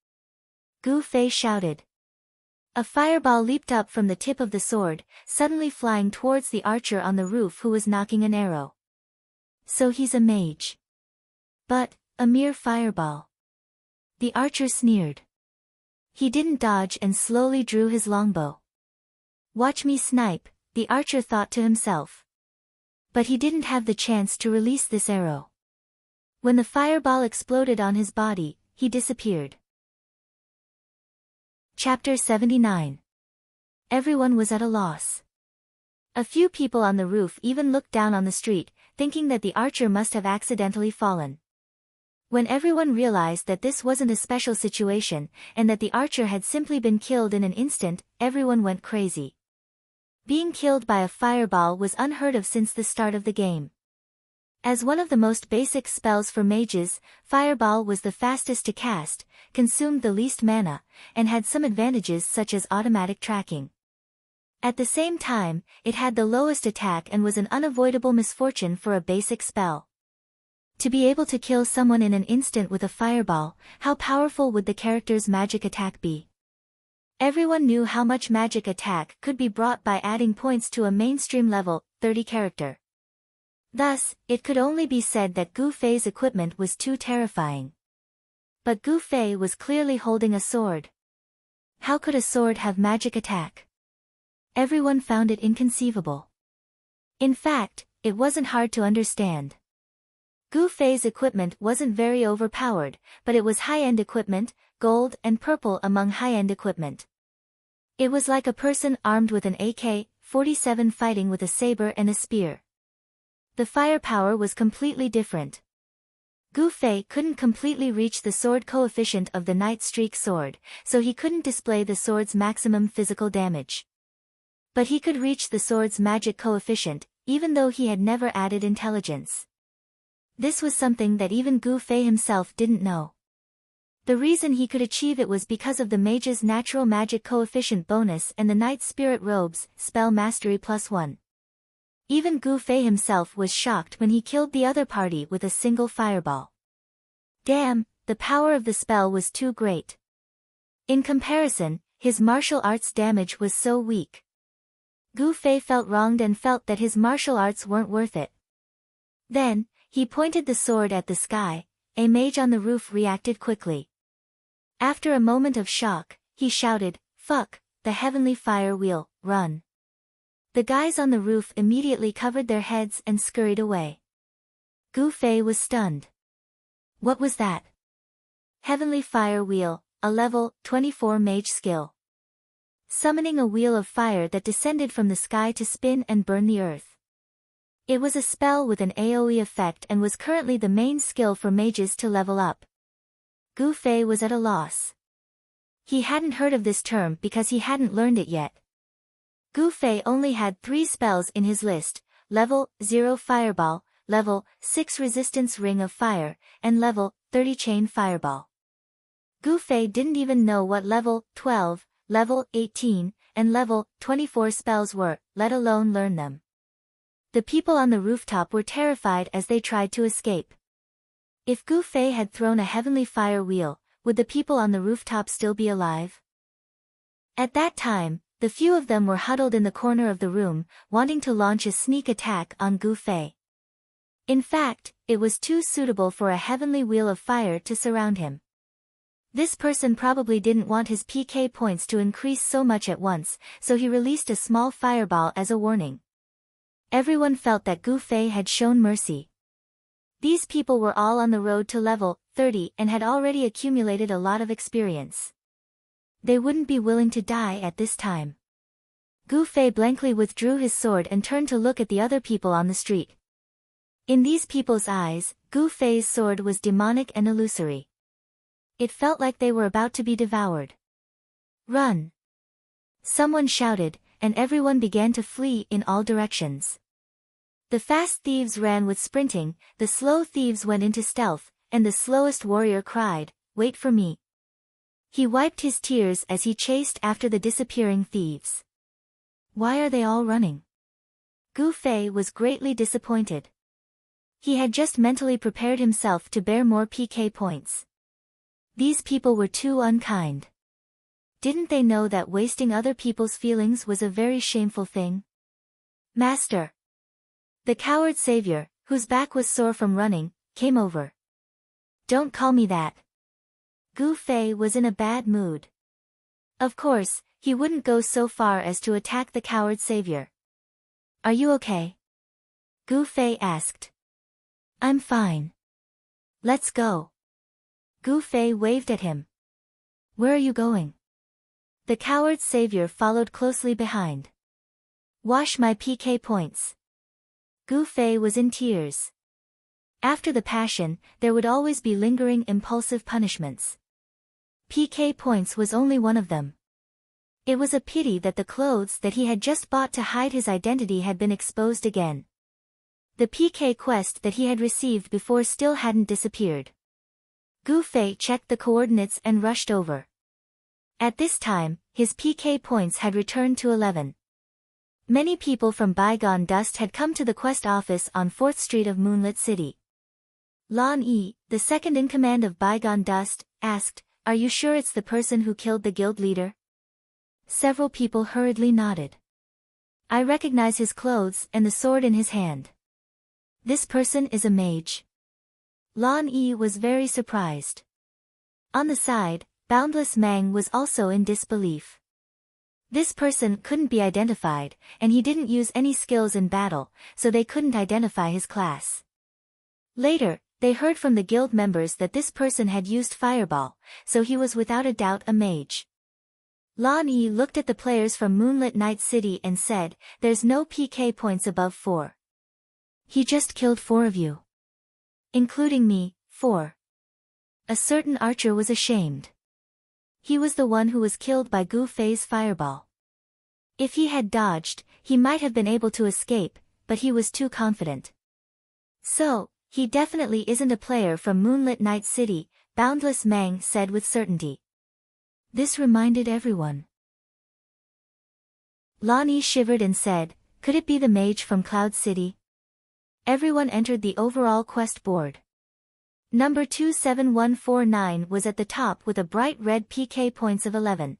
Gu Fei shouted. A fireball leaped up from the tip of the sword, suddenly flying towards the archer on the roof who was knocking an arrow. So he's a mage. But, a mere fireball. The archer sneered. He didn't dodge and slowly drew his longbow. Watch me snipe, the archer thought to himself. But he didn't have the chance to release this arrow. When the fireball exploded on his body, he disappeared. Chapter 79. Everyone was at a loss. A few people on the roof even looked down on the street, thinking that the archer must have accidentally fallen. When everyone realized that this wasn't a special situation, and that the archer had simply been killed in an instant, everyone went crazy. Being killed by a fireball was unheard of since the start of the game. As one of the most basic spells for mages, Fireball was the fastest to cast, consumed the least mana, and had some advantages such as automatic tracking. At the same time, it had the lowest attack and was an unavoidable misfortune for a basic spell. To be able to kill someone in an instant with a fireball, how powerful would the character's magic attack be? Everyone knew how much magic attack could be brought by adding points to a mainstream level 30 character. Thus, it could only be said that Gu Fei's equipment was too terrifying. But Gu Fei was clearly holding a sword. How could a sword have magic attack? Everyone found it inconceivable. In fact, it wasn't hard to understand. Gu Fei's equipment wasn't very overpowered, but it was high-end equipment, gold and purple among high-end equipment. It was like a person armed with an AK-47 fighting with a saber and a spear. The firepower was completely different. Gu Fei couldn't completely reach the sword coefficient of the Night Streak sword, so he couldn't display the sword's maximum physical damage. But he could reach the sword's magic coefficient, even though he had never added intelligence. This was something that even Gu Fei himself didn't know. The reason he could achieve it was because of the mage's natural magic coefficient bonus and the Night Spirit Robe's spell mastery +1. Even Gu Fei himself was shocked when he killed the other party with a single fireball. Damn, the power of the spell was too great. In comparison, his martial arts damage was so weak. Gu Fei felt wronged and felt that his martial arts weren't worth it. Then, he pointed the sword at the sky. A mage on the roof reacted quickly. After a moment of shock, he shouted, "Fuck, the heavenly fire wheel, run." The guys on the roof immediately covered their heads and scurried away. Gu Fei was stunned. What was that? Heavenly Fire Wheel, a level 24 mage skill. Summoning a wheel of fire that descended from the sky to spin and burn the earth. It was a spell with an AoE effect and was currently the main skill for mages to level up. Gu Fei was at a loss. He hadn't heard of this term because he hadn't learned it yet. Gu Fei only had 3 spells in his list: level 0 Fireball, level 6 Resistance Ring of Fire, and level 30 Chain Fireball. Gu Fei didn't even know what level 12, level 18, and level 24 spells were, let alone learn them. The people on the rooftop were terrified as they tried to escape. If Gu Fei had thrown a heavenly fire wheel, would the people on the rooftop still be alive? At that time, the few of them were huddled in the corner of the room, wanting to launch a sneak attack on Gu Fei. In fact, it was too suitable for a heavenly wheel of fire to surround him. This person probably didn't want his PK points to increase so much at once, so he released a small fireball as a warning. Everyone felt that Gu Fei had shown mercy. These people were all on the road to level 30 and had already accumulated a lot of experience. They wouldn't be willing to die at this time. Gu Fei blankly withdrew his sword and turned to look at the other people on the street. In these people's eyes, Gu Fei's sword was demonic and illusory. It felt like they were about to be devoured. Run! Someone shouted, and everyone began to flee in all directions. The fast thieves ran with sprinting, the slow thieves went into stealth, and the slowest warrior cried, "Wait for me." He wiped his tears as he chased after the disappearing thieves. Why are they all running? Gu Fei was greatly disappointed. He had just mentally prepared himself to bear more PK points. These people were too unkind. Didn't they know that wasting other people's feelings was a very shameful thing? Master! The coward savior, whose back was sore from running, came over. Don't call me that. Gu Fei was in a bad mood. Of course, he wouldn't go so far as to attack the coward savior. Are you okay? Gu Fei asked. I'm fine. Let's go. Gu Fei waved at him. Where are you going? The coward's savior followed closely behind. Wash my PK points. Gu Fei was in tears. After the passion, there would always be lingering impulsive punishments. PK points was only one of them. It was a pity that the clothes that he had just bought to hide his identity had been exposed again. The PK quest that he had received before still hadn't disappeared. Gu Fei checked the coordinates and rushed over. At this time, his PK points had returned to 11. Many people from Bygone Dust had come to the quest office on 4th Street of Moonlit City. Lan Yi, the second in command of Bygone Dust, asked, "Are you sure it's the person who killed the guild leader?" Several people hurriedly nodded. "I recognize his clothes and the sword in his hand. This person is a mage." Lan Yi was very surprised. On the side, Boundless Mang was also in disbelief. This person couldn't be identified, and he didn't use any skills in battle, so they couldn't identify his class. Later, they heard from the guild members that this person had used Fireball, so he was without a doubt a mage. Lan Yi looked at the players from Moonlit Night City and said, "There's no PK points above 4. He just killed 4 of you. Including me, 4. A certain archer was ashamed. He was the one who was killed by Gu Fei's fireball. If he had dodged, he might have been able to escape, but he was too confident. So, he definitely isn't a player from Moonlit Night City, Boundless Mang said with certainty. This reminded everyone. Lan Yi shivered and said, "Could it be the mage from Cloud City?" Everyone entered the overall quest board. Number 27149 was at the top with a bright red PK points of 11.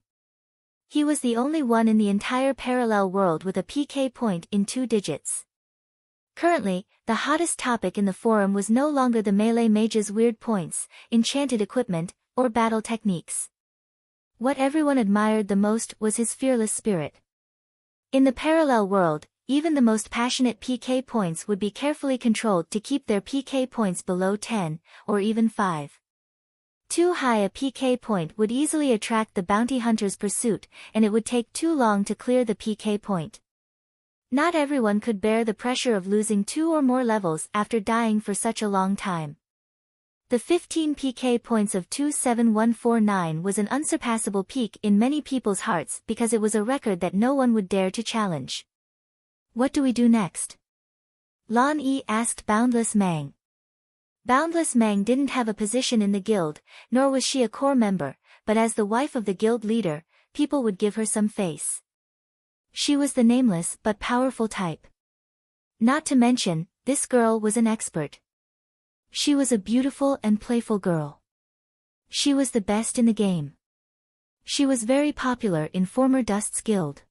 He was the only one in the entire parallel world with a PK point in 2 digits. Currently, the hottest topic in the forum was no longer the melee mage's weird points, enchanted equipment, or battle techniques. What everyone admired the most was his fearless spirit. In the parallel world, even the most passionate PK points would be carefully controlled to keep their PK points below 10, or even 5. Too high a PK point would easily attract the bounty hunter's pursuit, and it would take too long to clear the PK point. Not everyone could bear the pressure of losing 2 or more levels after dying for such a long time. The 15 PK points of 27149 was an unsurpassable peak in many people's hearts because it was a record that no one would dare to challenge. What do we do next? Lan Yi asked Boundless Mang. Boundless Mang didn't have a position in the guild, nor was she a core member, but as the wife of the guild leader, people would give her some face. She was the nameless but powerful type. Not to mention, this girl was an expert. She was a beautiful and playful girl. She was the best in the game. She was very popular in former Dust's guild.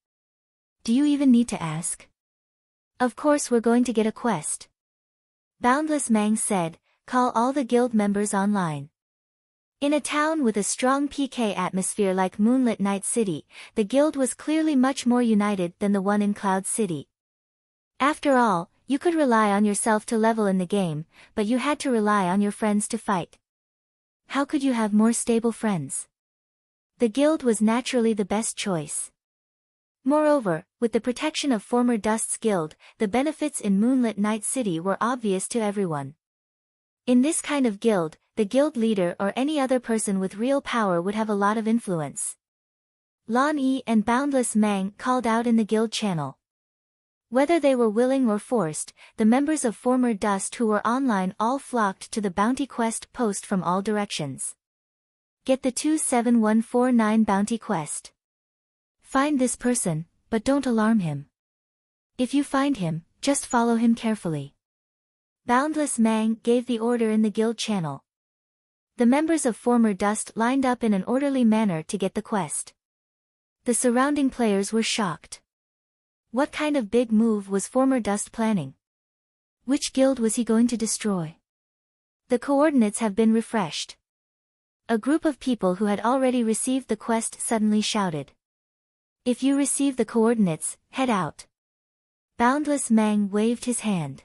Do you even need to ask? Of course we're going to get a quest. Boundless Mang said, "Call all the guild members online." In a town with a strong PK atmosphere like Moonlit Night City, the guild was clearly much more united than the one in Cloud City. After all, you could rely on yourself to level in the game, but you had to rely on your friends to fight. How could you have more stable friends? The guild was naturally the best choice. Moreover, with the protection of former Dust's guild, the benefits in Moonlit Night City were obvious to everyone. In this kind of guild, the guild leader or any other person with real power would have a lot of influence. Lan Yi and Boundless Mang called out in the guild channel. Whether they were willing or forced, the members of former Dust who were online all flocked to the bounty quest post from all directions. Get the 27149 bounty quest. Find this person, but don't alarm him. If you find him, just follow him carefully. Boundless Mang gave the order in the guild channel. The members of former Dust lined up in an orderly manner to get the quest. The surrounding players were shocked. What kind of big move was former Dust planning? Which guild was he going to destroy? The coordinates have been refreshed. A group of people who had already received the quest suddenly shouted. If you receive the coordinates, head out. Boundless Mang waved his hand.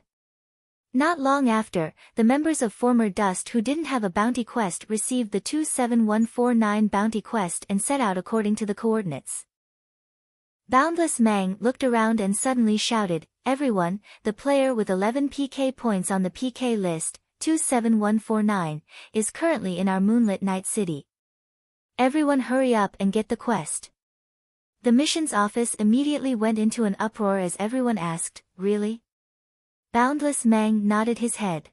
Not long after, the members of former Dust who didn't have a bounty quest received the 27149 bounty quest and set out according to the coordinates. Boundless Mang looked around and suddenly shouted, "Everyone, the player with 11 PK points on the PK list, 27149, is currently in our moonlit night city. Everyone hurry up and get the quest." The missions office immediately went into an uproar as everyone asked, "Really?" Boundless Mang nodded his head.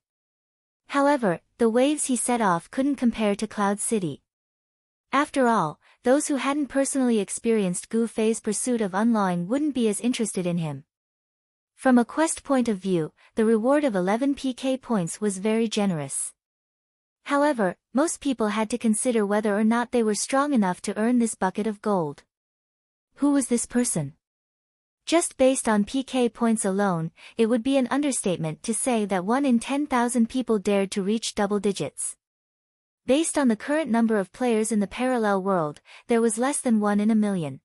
However, the waves he set off couldn't compare to Cloud City. After all, those who hadn't personally experienced Gu Fei's pursuit of unlawing wouldn't be as interested in him. From a quest point of view, the reward of 11 PK points was very generous. However, most people had to consider whether or not they were strong enough to earn this bucket of gold. Who was this person? Just based on PK points alone, it would be an understatement to say that 1 in 10,000 people dared to reach double digits. Based on the current number of players in the parallel world, there was less than 1 in a million.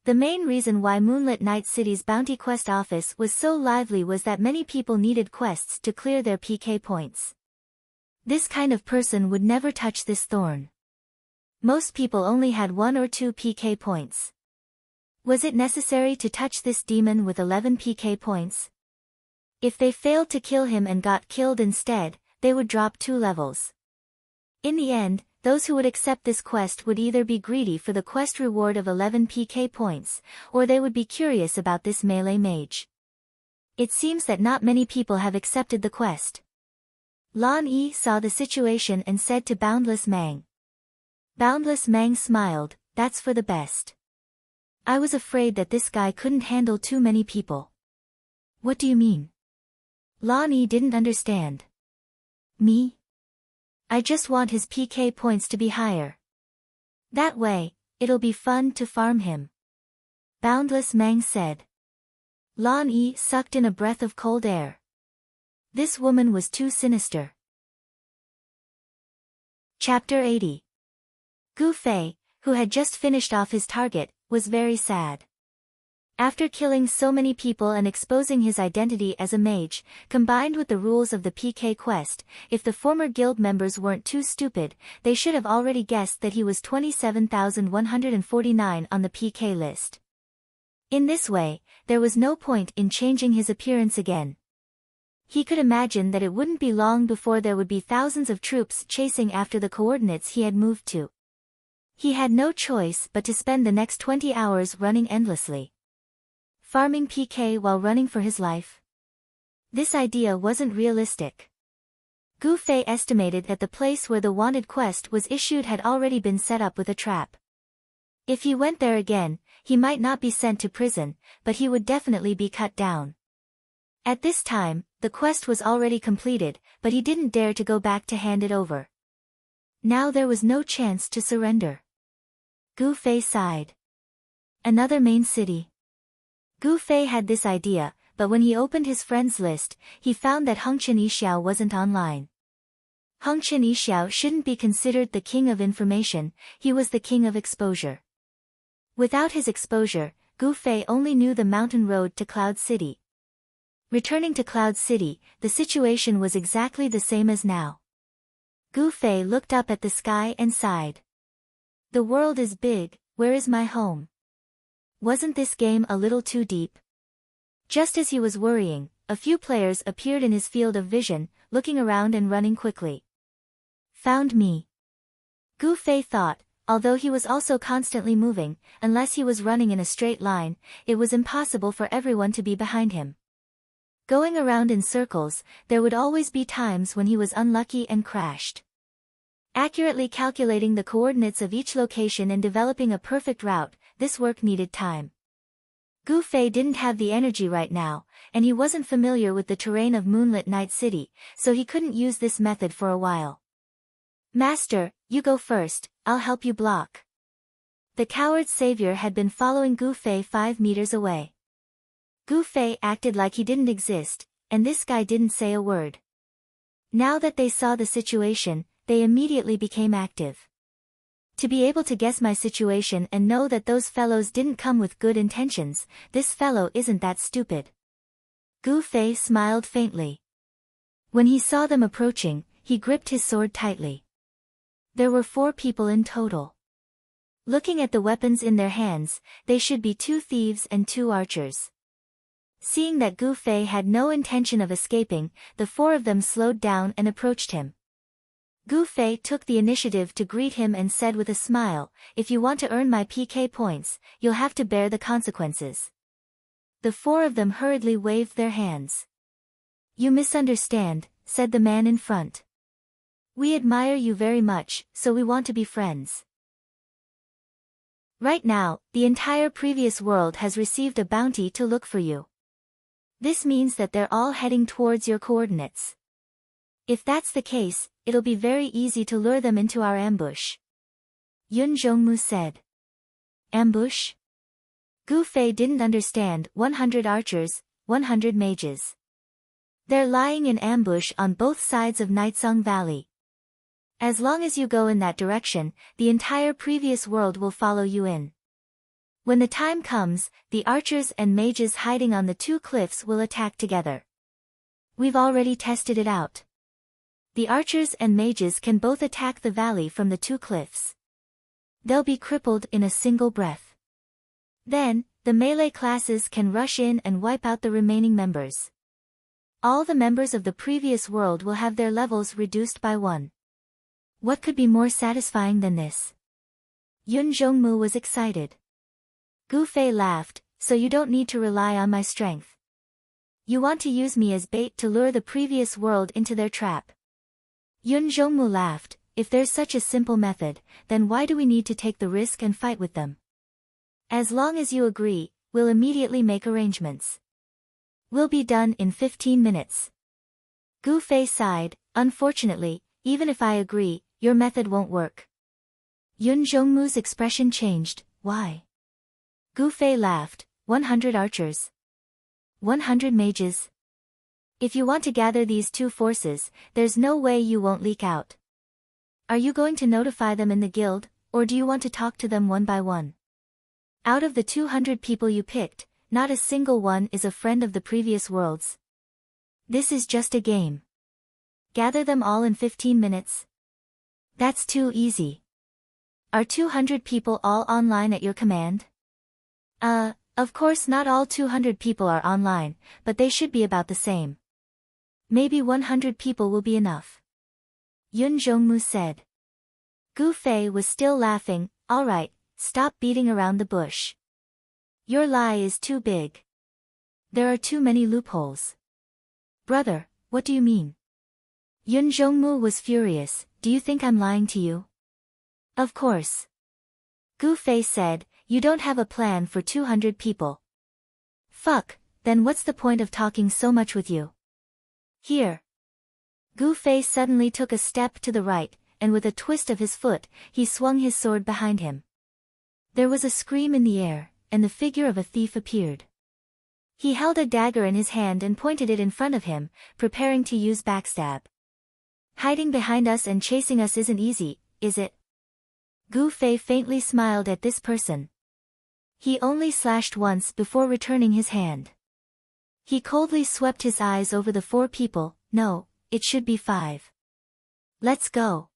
The main reason why Moonlit Night City's bounty quest office was so lively was that many people needed quests to clear their PK points. This kind of person would never touch this thorn. Most people only had 1 or 2 PK points. Was it necessary to touch this demon with 11 PK points? If they failed to kill him and got killed instead, they would drop 2 levels. In the end, those who would accept this quest would either be greedy for the quest reward of 11 PK points, or they would be curious about this melee mage. It seems that not many people have accepted the quest. Lan Yi saw the situation and said to Boundless Mang. Boundless Mang smiled, "That's for the best. I was afraid that this guy couldn't handle too many people." "What do you mean?" Lan Yi didn't understand. "Me? I just want his PK points to be higher. That way, it'll be fun to farm him," Boundless Mang said. Lan Yi sucked in a breath of cold air. This woman was too sinister. Chapter 80. Gu Fei, who had just finished off his target, was very sad. After killing so many people and exposing his identity as a mage, combined with the rules of the PK quest, if the former guild members weren't too stupid, they should have already guessed that he was 27,149 on the PK list. In this way, there was no point in changing his appearance again. He could imagine that it wouldn't be long before there would be thousands of troops chasing after the coordinates he had moved to. He had no choice but to spend the next 20 hours running endlessly. Farming PK while running for his life? This idea wasn't realistic. Gu Fei estimated that the place where the wanted quest was issued had already been set up with a trap. If he went there again, he might not be sent to prison, but he would definitely be cut down. At this time, the quest was already completed, but he didn't dare to go back to hand it over. Now there was no chance to surrender. Gu Fei sighed. Another main city. Gu Fei had this idea, but when he opened his friends list, he found that Hengchen Yixiao wasn't online. Hengchen Yixiao shouldn't be considered the king of information, he was the king of exposure. Without his exposure, Gu Fei only knew the mountain road to Cloud City. Returning to Cloud City, the situation was exactly the same as now. Gu Fei looked up at the sky and sighed. The world is big, where is my home? Wasn't this game a little too deep? Just as he was worrying, a few players appeared in his field of vision, looking around and running quickly. Found me. Gu Fei thought, although he was also constantly moving, unless he was running in a straight line, it was impossible for everyone to be behind him. Going around in circles, there would always be times when he was unlucky and crashed. Accurately calculating the coordinates of each location and developing a perfect route, this work needed time. Gu Fei didn't have the energy right now, and he wasn't familiar with the terrain of Moonlit Night City, so he couldn't use this method for a while. "Master, you go first, I'll help you block." The coward savior had been following Gu Fei 5 meters away. Gu Fei acted like he didn't exist, and this guy didn't say a word. Now that they saw the situation, they immediately became active. To be able to guess my situation and know that those fellows didn't come with good intentions, this fellow isn't that stupid. Gu Fei smiled faintly. When he saw them approaching, he gripped his sword tightly. There were 4 people in total. Looking at the weapons in their hands, they should be 2 thieves and 2 archers. Seeing that Gu Fei had no intention of escaping, the 4 of them slowed down and approached him. Gu Fei took the initiative to greet him and said with a smile, "If you want to earn my PK points, you'll have to bear the consequences." The 4 of them hurriedly waved their hands. "You misunderstand," said the man in front. "We admire you very much, so we want to be friends. Right now, the entire previous world has received a bounty to look for you. This means that they're all heading towards your coordinates. If that's the case, it'll be very easy to lure them into our ambush," Yun Zhongmu said. Ambush? Gu Fei didn't understand. 100 archers, 100 mages. They're lying in ambush on both sides of Nightsong Valley. As long as you go in that direction, the entire previous world will follow you in. When the time comes, the archers and mages hiding on the 2 cliffs will attack together. We've already tested it out. The archers and mages can both attack the valley from the 2 cliffs. They'll be crippled in a single breath. Then, the melee classes can rush in and wipe out the remaining members. All the members of the previous world will have their levels reduced by 1. What could be more satisfying than this? Yun Zhongmu was excited. Gu Fei laughed, "So you don't need to rely on my strength. You want to use me as bait to lure the previous world into their trap." Yun Zhongmu laughed, "If there's such a simple method, then why do we need to take the risk and fight with them? As long as you agree, we'll immediately make arrangements. We'll be done in 15 minutes. Gu Fei sighed, "Unfortunately, even if I agree, your method won't work." Yun Zhongmu's expression changed. "Why?" Gu Fei laughed. 100 archers. 100 mages. If you want to gather these 2 forces, there's no way you won't leak out. Are you going to notify them in the guild, or do you want to talk to them one by one? Out of the 200 people you picked, not a single one is a friend of the previous worlds. This is just a game. Gather them all in 15 minutes. That's too easy. Are 200 people all online at your command? Of course not all 200 people are online, but they should be about the same. Maybe 100 people will be enough," Yun Zhongmu said. Gu Fei was still laughing. "All right, stop beating around the bush. Your lie is too big. There are too many loopholes." "Brother, what do you mean?" Yun Zhongmu was furious. "Do you think I'm lying to you?" "Of course." Gu Fei said, "You don't have a plan for 200 people. Fuck, then what's the point of talking so much with you? Here." Gu Fei suddenly took a step to the right, and with a twist of his foot, he swung his sword behind him. There was a scream in the air, and the figure of a thief appeared. He held a dagger in his hand and pointed it in front of him, preparing to use backstab. "Hiding behind us and chasing us isn't easy, is it?" Gu Fei faintly smiled at this person. He only slashed once before returning his hand. He coldly swept his eyes over the 4 people. "No, it should be 5. Let's go.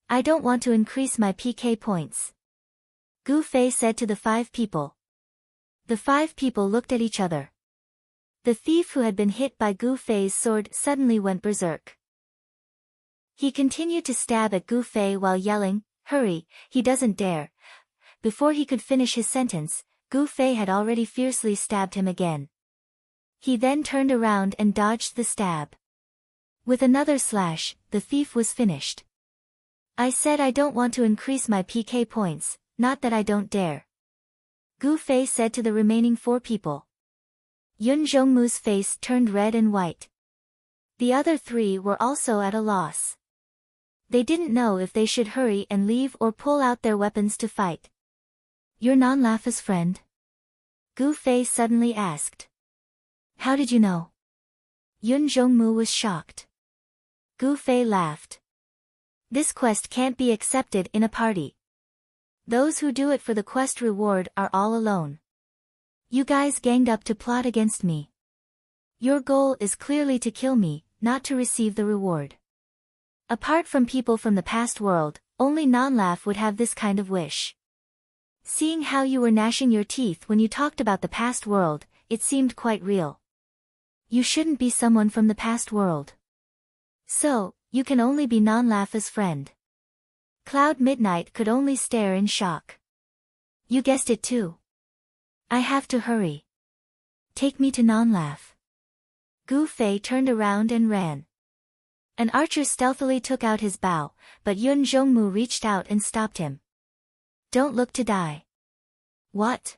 I don't want to increase my PK points," Gu Fei said to the 5 people. The 5 people looked at each other. The thief who had been hit by Gu Fei's sword suddenly went berserk. He continued to stab at Gu Fei while yelling, "Hurry, he doesn't dare." Before he could finish his sentence, Gu Fei had already fiercely stabbed him again. He then turned around and dodged the stab. With another slash, the thief was finished. "I said I don't want to increase my PK points, not that I don't dare," Gu Fei said to the remaining 4 people. Yun Zhongmu's face turned red and white. The other 3 were also at a loss. They didn't know if they should hurry and leave or pull out their weapons to fight. "You're Non-Lafa's friend?" Gu Fei suddenly asked. "How did you know?" Yun Zhongmu was shocked. Gu Fei laughed. "This quest can't be accepted in a party. Those who do it for the quest reward are all alone. You guys ganged up to plot against me. Your goal is clearly to kill me, not to receive the reward. Apart from people from the past world, only non-laugh would have this kind of wish. Seeing how you were gnashing your teeth when you talked about the past world, it seemed quite real. You shouldn't be someone from the past world. So, you can only be non-laugh's friend. Cloud Midnight could only stare in shock. You guessed it too. I have to hurry. Take me to non-laugh. Gu Fei turned around and ran. An archer stealthily took out his bow, but Yun Zhongmu reached out and stopped him. Don't look to die. What?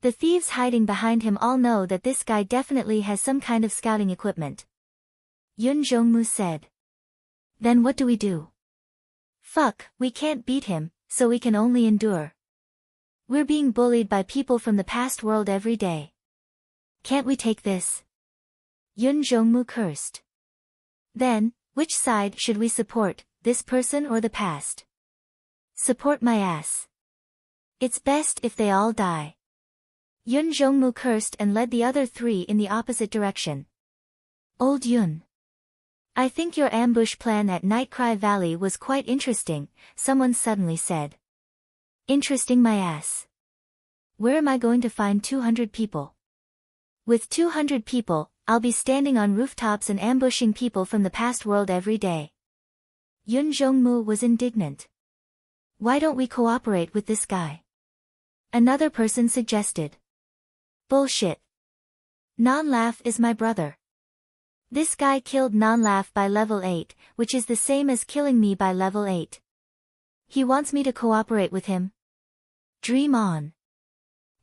The thieves hiding behind him all know that this guy definitely has some kind of scouting equipment. Yun Zhongmu said. Then what do we do? Fuck, we can't beat him, so we can only endure. We're being bullied by people from the past world every day. Can't we take this? Yun Zhongmu cursed. Then, which side should we support, this person or the past? Support my ass. It's best if they all die. Yun Zhongmu cursed and led the other three in the opposite direction. Old Yun. I think your ambush plan at Nightcry Valley was quite interesting, someone suddenly said. Interesting my ass. Where am I going to find 200 people? With 200 people, I'll be standing on rooftops and ambushing people from the past world every day. Yun Zhongmu was indignant. Why don't we cooperate with this guy? Another person suggested. Bullshit. Non-Laugh is my brother. This guy killed Non-Laugh by level 8, which is the same as killing me by level 8. He wants me to cooperate with him. Dream on.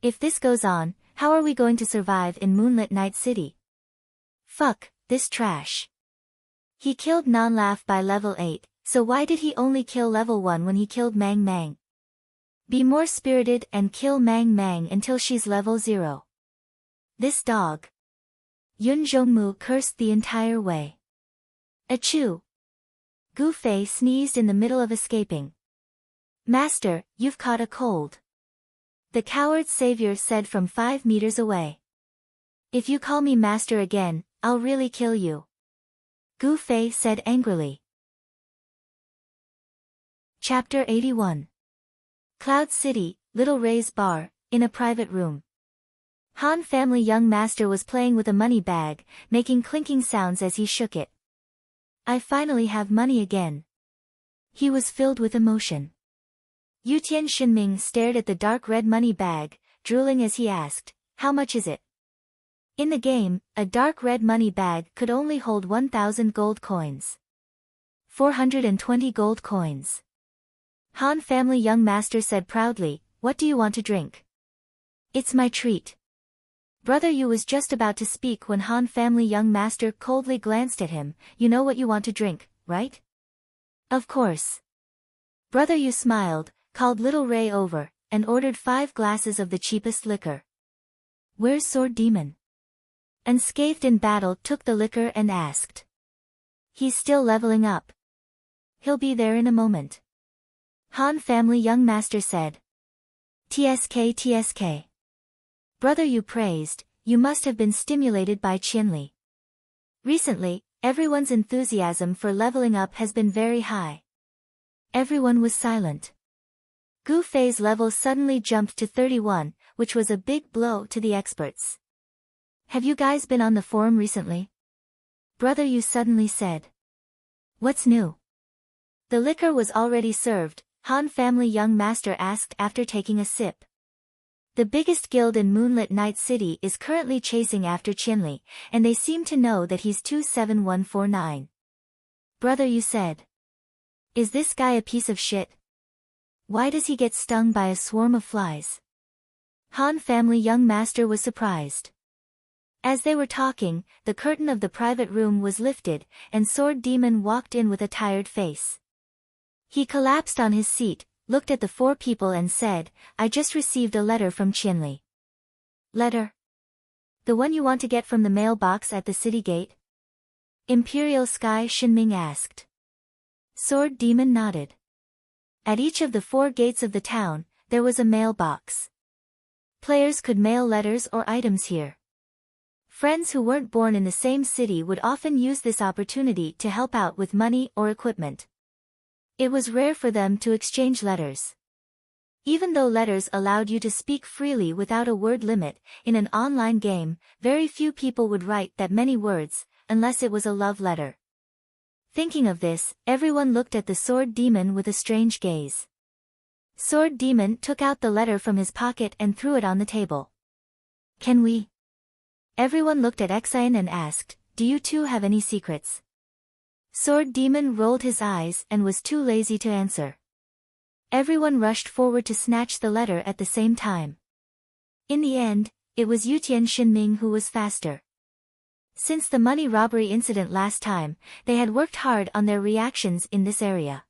If this goes on, how are we going to survive in Moonlit Night City? Fuck, this trash. He killed Non-Laugh by level 8, so why did he only kill level 1 when he killed Mang Mang? Be more spirited and kill Mang Mang until she's level 0. This dog. Yun Zhongmu cursed the entire way. Achoo! Gu Fei sneezed in the middle of escaping. Master, you've caught a cold. The coward's savior said from 5 meters away. If you call me master again, I'll really kill you. Gu Fei said angrily. Chapter 81. Cloud City, Little Ray's bar, in a private room. Han family young master was playing with a money bag, making clinking sounds as he shook it. I finally have money again. He was filled with emotion. Yutian Shinming stared at the dark red money bag, drooling as he asked, how much is it? In the game, a dark red money bag could only hold 1,000 gold coins. 420 gold coins. Han family young master said proudly, what do you want to drink? It's my treat. Brother Yu was just about to speak when Han family young master coldly glanced at him, you know what you want to drink, right? Of course. Brother Yu smiled, called Little Ray over, and ordered 5 glasses of the cheapest liquor. Where's Sword Demon? Unscathed in battle took the liquor and asked. He's still leveling up. He'll be there in a moment. Han family young master said. TSK. Brother Yu praised, you must have been stimulated by Qianli. Recently, everyone's enthusiasm for leveling up has been very high. Everyone was silent. Gu Fei's level suddenly jumped to 31, which was a big blow to the experts. Have you guys been on the forum recently? Brother Yu suddenly said. What's new? The liquor was already served, Han family young master asked after taking a sip. The biggest guild in Moonlit Night City is currently chasing after Qianli, and they seem to know that he's 27149. Brother Yu said. Is this guy a piece of shit? Why does he get stung by a swarm of flies? Han family young master was surprised. As they were talking, the curtain of the private room was lifted, and Sword Demon walked in with a tired face. He collapsed on his seat, looked at the 4 people and said, I just received a letter from Qianli. Letter? The one you want to get from the mailbox at the city gate? Imperial Sky Shinming asked. Sword Demon nodded. At each of the 4 gates of the town, there was a mailbox. Players could mail letters or items here. Friends who weren't born in the same city would often use this opportunity to help out with money or equipment. It was rare for them to exchange letters. Even though letters allowed you to speak freely without a word limit, in an online game, very few people would write that many words, unless it was a love letter. Thinking of this, everyone looked at the Sword Demon with a strange gaze. Sword Demon took out the letter from his pocket and threw it on the table. Can we? Everyone looked at Xian and asked, do you two have any secrets? Sword Demon rolled his eyes and was too lazy to answer. Everyone rushed forward to snatch the letter at the same time. In the end, it was Yutian Xinming who was faster. Since the money robbery incident last time, they had worked hard on their reactions in this area.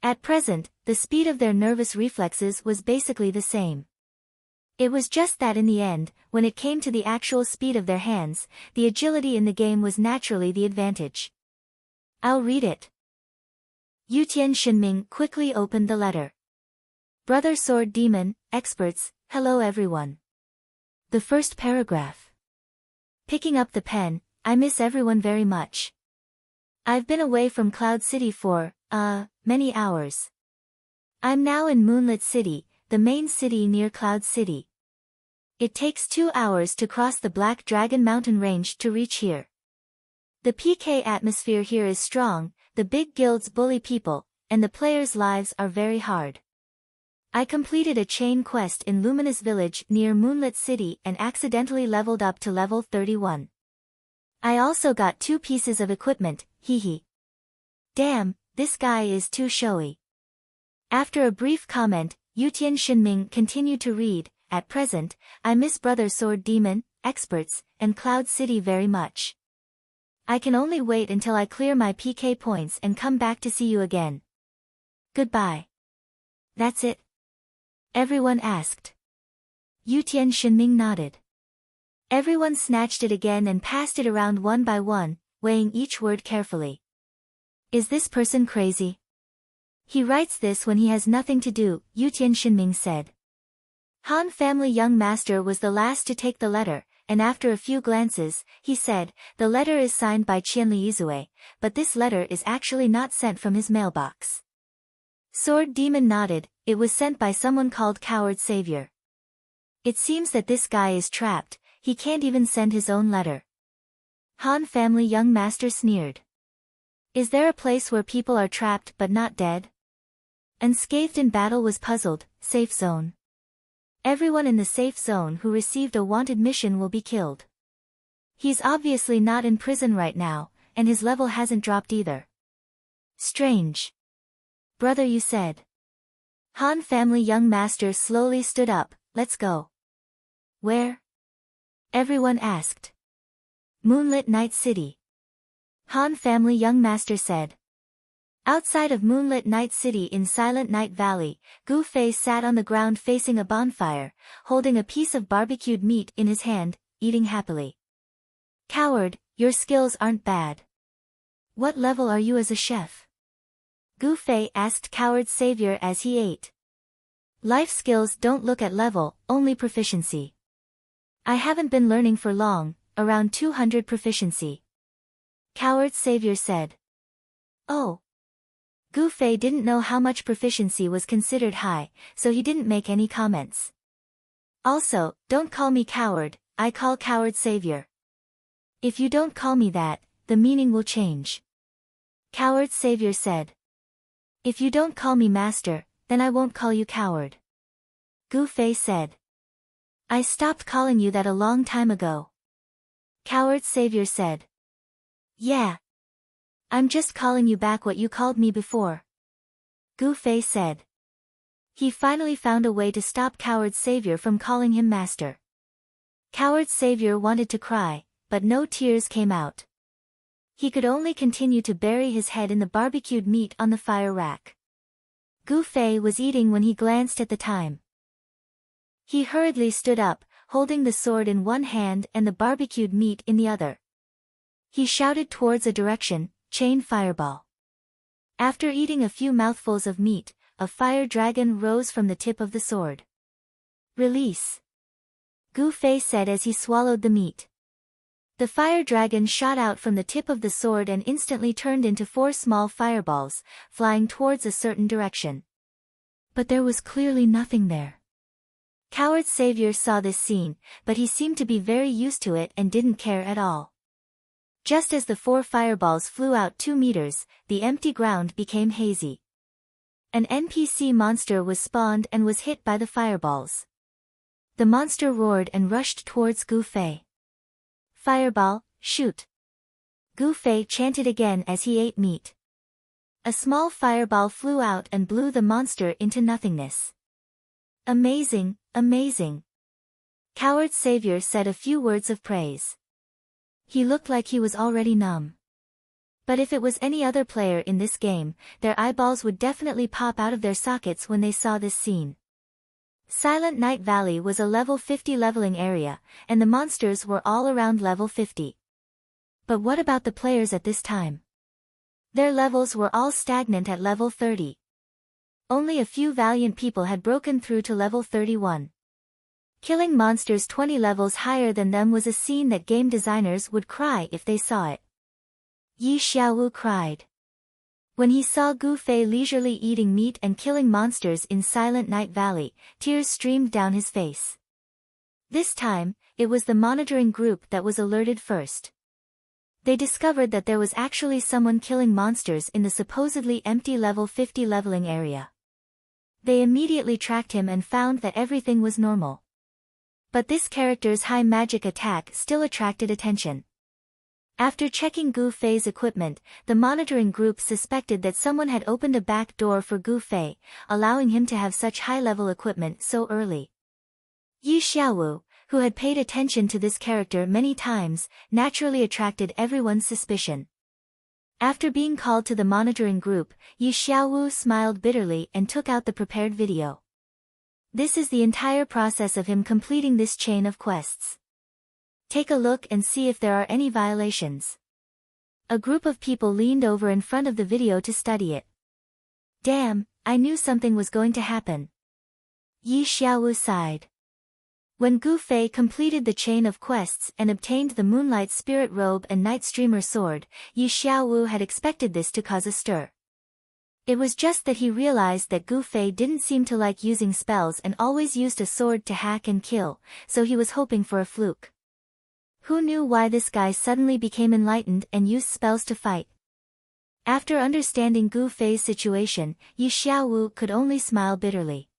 At present, the speed of their nervous reflexes was basically the same. It was just that in the end, when it came to the actual speed of their hands, the agility in the game was naturally the advantage. I'll read it. Yutian Xinming quickly opened the letter. Brother Sword Demon, experts, hello everyone. The first paragraph. Picking up the pen, I miss everyone very much. I've been away from Cloud City for, many hours. I'm now in Moonlit City, the main city near Cloud City. It takes 2 hours to cross the Black Dragon Mountain Range to reach here. The PK atmosphere here is strong, the big guilds bully people, and the players' lives are very hard. I completed a chain quest in Luminous Village near Moonlit City and accidentally leveled up to level 31. I also got 2 pieces of equipment, hehe. Damn, this guy is too showy. After a brief comment, Yutian Xinming continued to read, at present, I miss Brother Sword Demon, experts, and Cloud City very much. I can only wait until I clear my PK points and come back to see you again. Goodbye. That's it? Everyone asked. Yutian Xinming nodded. Everyone snatched it again and passed it around one by one, weighing each word carefully. Is this person crazy? He writes this when he has nothing to do, Yutian Xinming said. Han family young master was the last to take the letter, and after a few glances, he said, the letter is signed by Qianli Yizue, but this letter is actually not sent from his mailbox. Sword Demon nodded, it was sent by someone called Coward Savior. It seems that this guy is trapped, he can't even send his own letter. Han family young master sneered. Is there a place where people are trapped but not dead? Unscathed in battle was puzzled, safe zone. Everyone in the safe zone who received a wanted mission will be killed. He's obviously not in prison right now, and his level hasn't dropped either. Strange. Brother, you said. Han family young master slowly stood up, let's go. Where? Everyone asked. Moonlit Night City. Han family young master said. Outside of Moonlit Night City in Silent Night Valley, Gu Fei sat on the ground facing a bonfire, holding a piece of barbecued meat in his hand, eating happily. Coward, your skills aren't bad. What level are you as a chef? Gu Fei asked Coward Savior as he ate. Life skills don't look at level, only proficiency. I haven't been learning for long, around 200 proficiency. Coward Savior said. Oh. Gu Fei didn't know how much proficiency was considered high, so he didn't make any comments. Also, don't call me coward, I call Coward Savior. If you don't call me that, the meaning will change. Coward Savior said. If you don't call me master, then I won't call you coward. Gu Fei said. I stopped calling you that a long time ago. Coward Savior said. Yeah. I'm just calling you back what you called me before. Gu Fei said. He finally found a way to stop Coward Savior from calling him master. Coward Savior wanted to cry, but no tears came out. He could only continue to bury his head in the barbecued meat on the fire rack. Gu Fei was eating when he glanced at the time. He hurriedly stood up, holding the sword in one hand and the barbecued meat in the other. He shouted towards a direction, chain fireball. After eating a few mouthfuls of meat, a fire dragon rose from the tip of the sword. Release. Gu Fei said as he swallowed the meat. The fire dragon shot out from the tip of the sword and instantly turned into 4 small fireballs, flying towards a certain direction. But there was clearly nothing there. Coward's savior saw this scene, but he seemed to be very used to it and didn't care at all. Just as the 4 fireballs flew out 2 meters, the empty ground became hazy. An NPC monster was spawned and was hit by the fireballs. The monster roared and rushed towards Gu Fei. Fireball, shoot! Gu Fei chanted again as he ate meat. A small fireball flew out and blew the monster into nothingness. Amazing, amazing! Coward's savior said a few words of praise. He looked like he was already numb. But if it was any other player in this game, their eyeballs would definitely pop out of their sockets when they saw this scene. Silent Night Valley was a level 50 leveling area, and the monsters were all around level 50. But what about the players at this time? Their levels were all stagnant at level 30. Only a few valiant people had broken through to level 31. Killing monsters 20 levels higher than them was a scene that game designers would cry if they saw it. Yi Xiaowu cried. When he saw Gu Fei leisurely eating meat and killing monsters in Silent Night Valley, tears streamed down his face. This time, it was the monitoring group that was alerted first. They discovered that there was actually someone killing monsters in the supposedly empty level 50 leveling area. They immediately tracked him and found that everything was normal. But this character's high magic attack still attracted attention. After checking Gu Fei's equipment, the monitoring group suspected that someone had opened a back door for Gu Fei, allowing him to have such high-level equipment so early. Yi Xiaowu, who had paid attention to this character many times, naturally attracted everyone's suspicion. After being called to the monitoring group, Yi Xiaowu smiled bitterly and took out the prepared video. This is the entire process of him completing this chain of quests. Take a look and see if there are any violations. A group of people leaned over in front of the video to study it. Damn, I knew something was going to happen. Yi Xiaowu sighed. When Gu Fei completed the chain of quests and obtained the Moonlight Spirit Robe and Night Streamer Sword, Yi Xiaowu had expected this to cause a stir. It was just that he realized that Gu Fei didn't seem to like using spells and always used a sword to hack and kill, so he was hoping for a fluke. Who knew why this guy suddenly became enlightened and used spells to fight? After understanding Gu Fei's situation, Yi Xiaowu could only smile bitterly.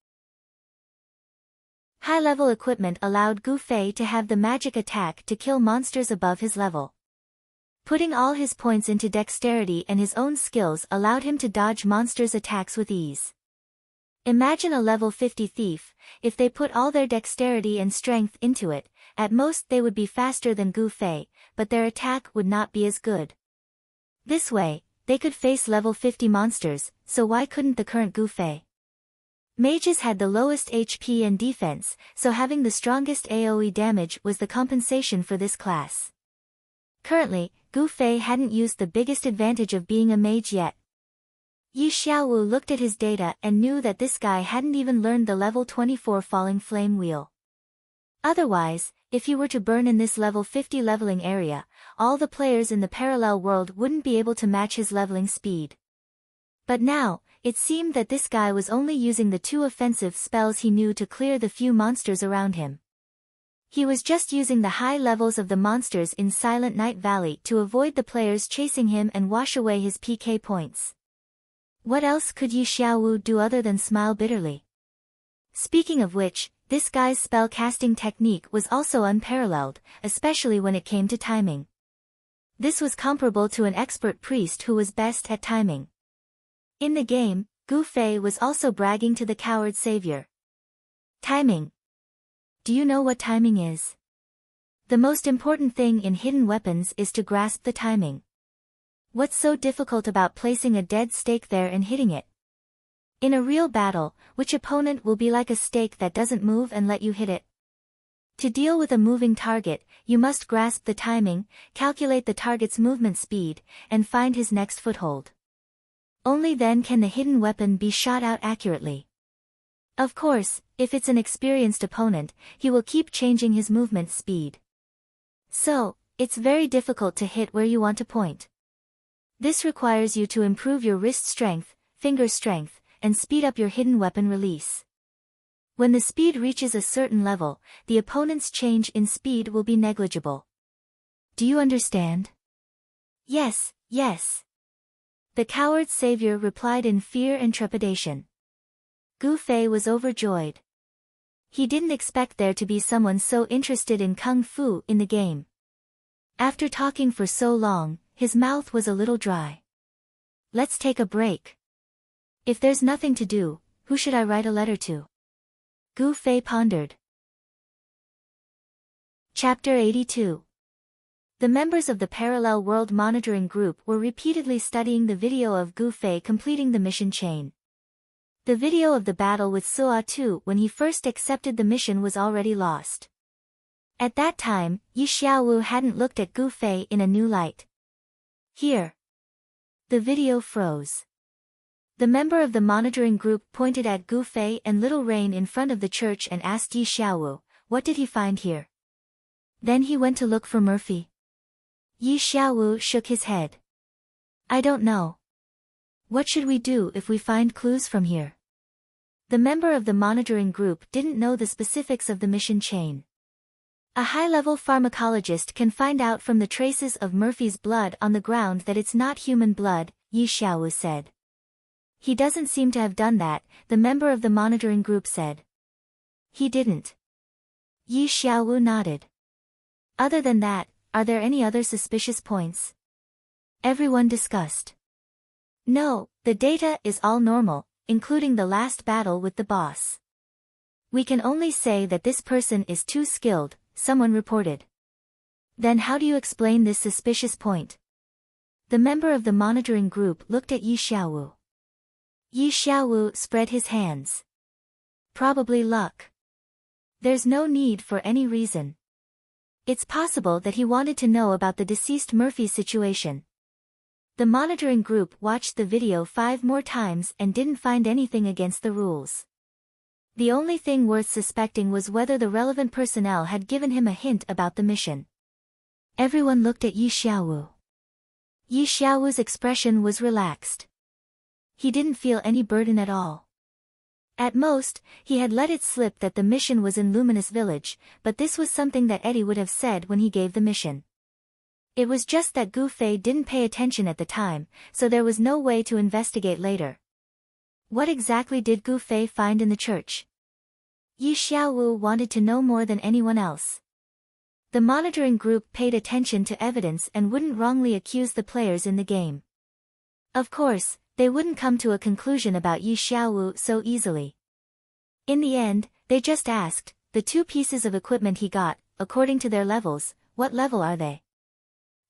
High-level equipment allowed Gu Fei to have the magic attack to kill monsters above his level. Putting all his points into dexterity and his own skills allowed him to dodge monsters' attacks with ease. Imagine a level 50 thief. If they put all their dexterity and strength into it, at most they would be faster than Gu Fei, but their attack would not be as good. This way, they could face level 50 monsters, so why couldn't the current Gu Fei? Mages had the lowest HP and defense, so having the strongest AoE damage was the compensation for this class. Currently, Gu Fei hadn't used the biggest advantage of being a mage yet. Yi Xiaowu looked at his data and knew that this guy hadn't even learned the level 24 Falling Flame Wheel. Otherwise, if he were to burn in this level 50 leveling area, all the players in the parallel world wouldn't be able to match his leveling speed. But now, it seemed that this guy was only using the 2 offensive spells he knew to clear the few monsters around him. He was just using the high levels of the monsters in Silent Night Valley to avoid the players chasing him and wash away his PK points. What else could Yi Xiaowu do other than smile bitterly? Speaking of which, this guy's spell casting technique was also unparalleled, especially when it came to timing. This was comparable to an expert priest who was best at timing. In the game, Gu Fei was also bragging to the coward savior. Timing. Do you know what timing is? The most important thing in hidden weapons is to grasp the timing. What's so difficult about placing a dead stake there and hitting it? In a real battle, which opponent will be like a stake that doesn't move and let you hit it? To deal with a moving target, you must grasp the timing, calculate the target's movement speed, and find his next foothold. Only then can the hidden weapon be shot out accurately. Of course, if it's an experienced opponent, he will keep changing his movement speed. So, It's very difficult to hit where you want to point. This requires you to improve your wrist strength, finger strength, and speed up your hidden weapon release. When the speed reaches a certain level, the opponent's change in speed will be negligible. Do you understand? Yes, yes. The coward's savior replied in fear and trepidation. Gu Fei was overjoyed. He didn't expect there to be someone so interested in kung fu in the game. After talking for so long, his mouth was a little dry. Let's take a break. If there's nothing to do, who should I write a letter to? Gu Fei pondered. Chapter 82. The members of the Parallel World Monitoring Group were repeatedly studying the video of Gu Fei completing the mission chain. The video of the battle with Sua Tu when he first accepted the mission was already lost. At that time, Yi Xiaowu hadn't looked at Gu Fei in a new light. Here. The video froze. The member of the monitoring group pointed at Gu Fei and Little Rain in front of the church and asked Yi Xiaowu, what did he find here? Then he went to look for Murphy. Yi Xiaowu shook his head. I don't know. What should we do if we find clues from here? The member of the monitoring group didn't know the specifics of the mission chain. A high-level pharmacologist can find out from the traces of Murphy's blood on the ground that it's not human blood, Yi Xiaowu said. He doesn't seem to have done that, the member of the monitoring group said. He didn't. Yi Xiaowu nodded. Other than that, are there any other suspicious points? Everyone discussed. No, the data is all normal, including the last battle with the boss. We can only say that this person is too skilled, someone reported. Then how do you explain this suspicious point? The member of the monitoring group looked at Yi Xiaowu. Yi Xiaowu spread his hands. Probably luck. There's no need for any reason. It's possible that he wanted to know about the deceased Murphy's situation. The monitoring group watched the video 5 more times and didn't find anything against the rules. The only thing worth suspecting was whether the relevant personnel had given him a hint about the mission. Everyone looked at Yi Xiaowu. Yi Xiaowu's expression was relaxed. He didn't feel any burden at all. At most, he had let it slip that the mission was in Luminous Village, but this was something that Eddie would have said when he gave the mission. It was just that Gu Fei didn't pay attention at the time, so there was no way to investigate later. What exactly did Gu Fei find in the church? Yi Xiaowu wanted to know more than anyone else. The monitoring group paid attention to evidence and wouldn't wrongly accuse the players in the game. Of course, they wouldn't come to a conclusion about Yi Xiaowu so easily. In the end, they just asked, the 2 pieces of equipment he got, according to their levels, what level are they?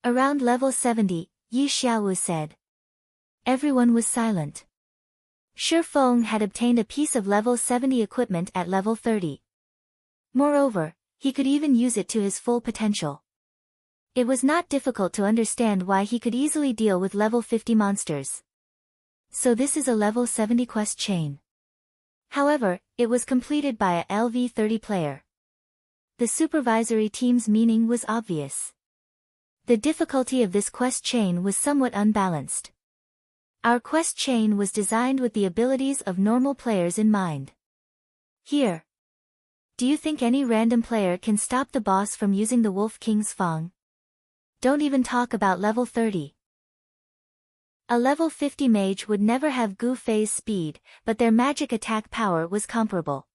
Around level 70, Yi Xiaowu said. Everyone was silent. Shi Feng had obtained a piece of level 70 equipment at level 30. Moreover, he could even use it to his full potential. It was not difficult to understand why he could easily deal with level 50 monsters. So this is a level 70 quest chain. However, it was completed by a LV30 player. The supervisory team's meaning was obvious. The difficulty of this quest chain was somewhat unbalanced. Our quest chain was designed with the abilities of normal players in mind. Here. Do you think any random player can stop the boss from using the Wolf King's Fang? Don't even talk about level 30. A level 50 mage would never have Gu Fei's speed, but their magic attack power was comparable.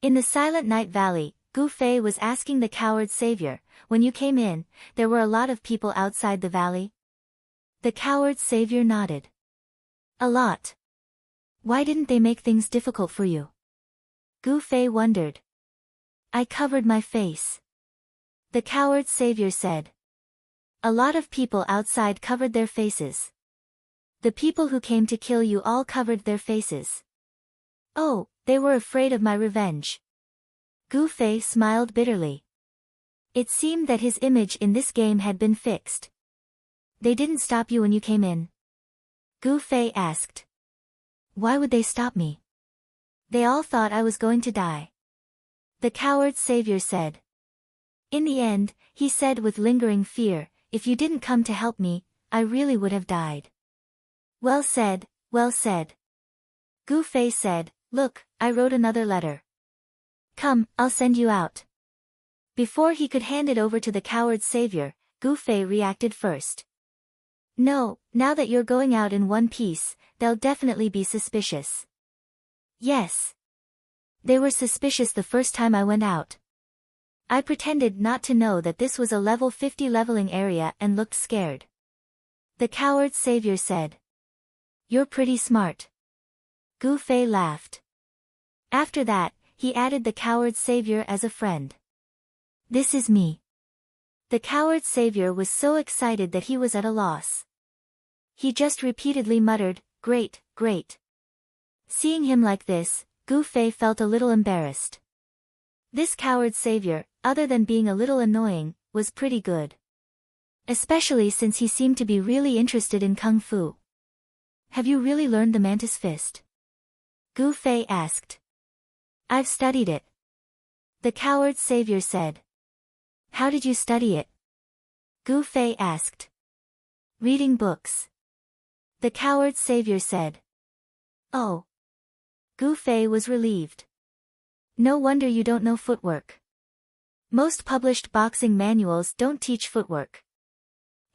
In the Silent Night Valley, Gu Fei was asking the coward savior, when you came in, there were a lot of people outside the valley? The coward savior nodded. A lot. Why didn't they make things difficult for you? Gu Fei wondered. I covered my face. The coward savior said. A lot of people outside covered their faces. The people who came to kill you all covered their faces. Oh, they were afraid of my revenge. Gu Fei smiled bitterly. It seemed that his image in this game had been fixed. They didn't stop you when you came in? Gu Fei asked. Why would they stop me? They all thought I was going to die. The coward savior said. In the end, he said with lingering fear, if you didn't come to help me, I really would have died. Well said, well said. Gu Fei said, look, I wrote another letter. Come, I'll send you out. Before he could hand it over to the coward's savior, Gu Fei reacted first. No, now that you're going out in one piece, they'll definitely be suspicious. Yes. They were suspicious the first time I went out. I pretended not to know that this was a level 50 leveling area and looked scared. The coward's savior said. You're pretty smart. Gu Fei laughed. After that, he added the coward's savior as a friend. This is me. The coward's savior was so excited that he was at a loss. He just repeatedly muttered, great, great. Seeing him like this, Gu Fei felt a little embarrassed. This coward's savior, other than being a little annoying, was pretty good. Especially since he seemed to be really interested in Kung Fu. Have you really learned the Mantis Fist? Gu Fei asked. I've studied it. The coward's savior said. How did you study it? Gu Fei asked. Reading books. The coward's savior said. Oh. Gu Fei was relieved. No wonder you don't know footwork. Most published boxing manuals don't teach footwork.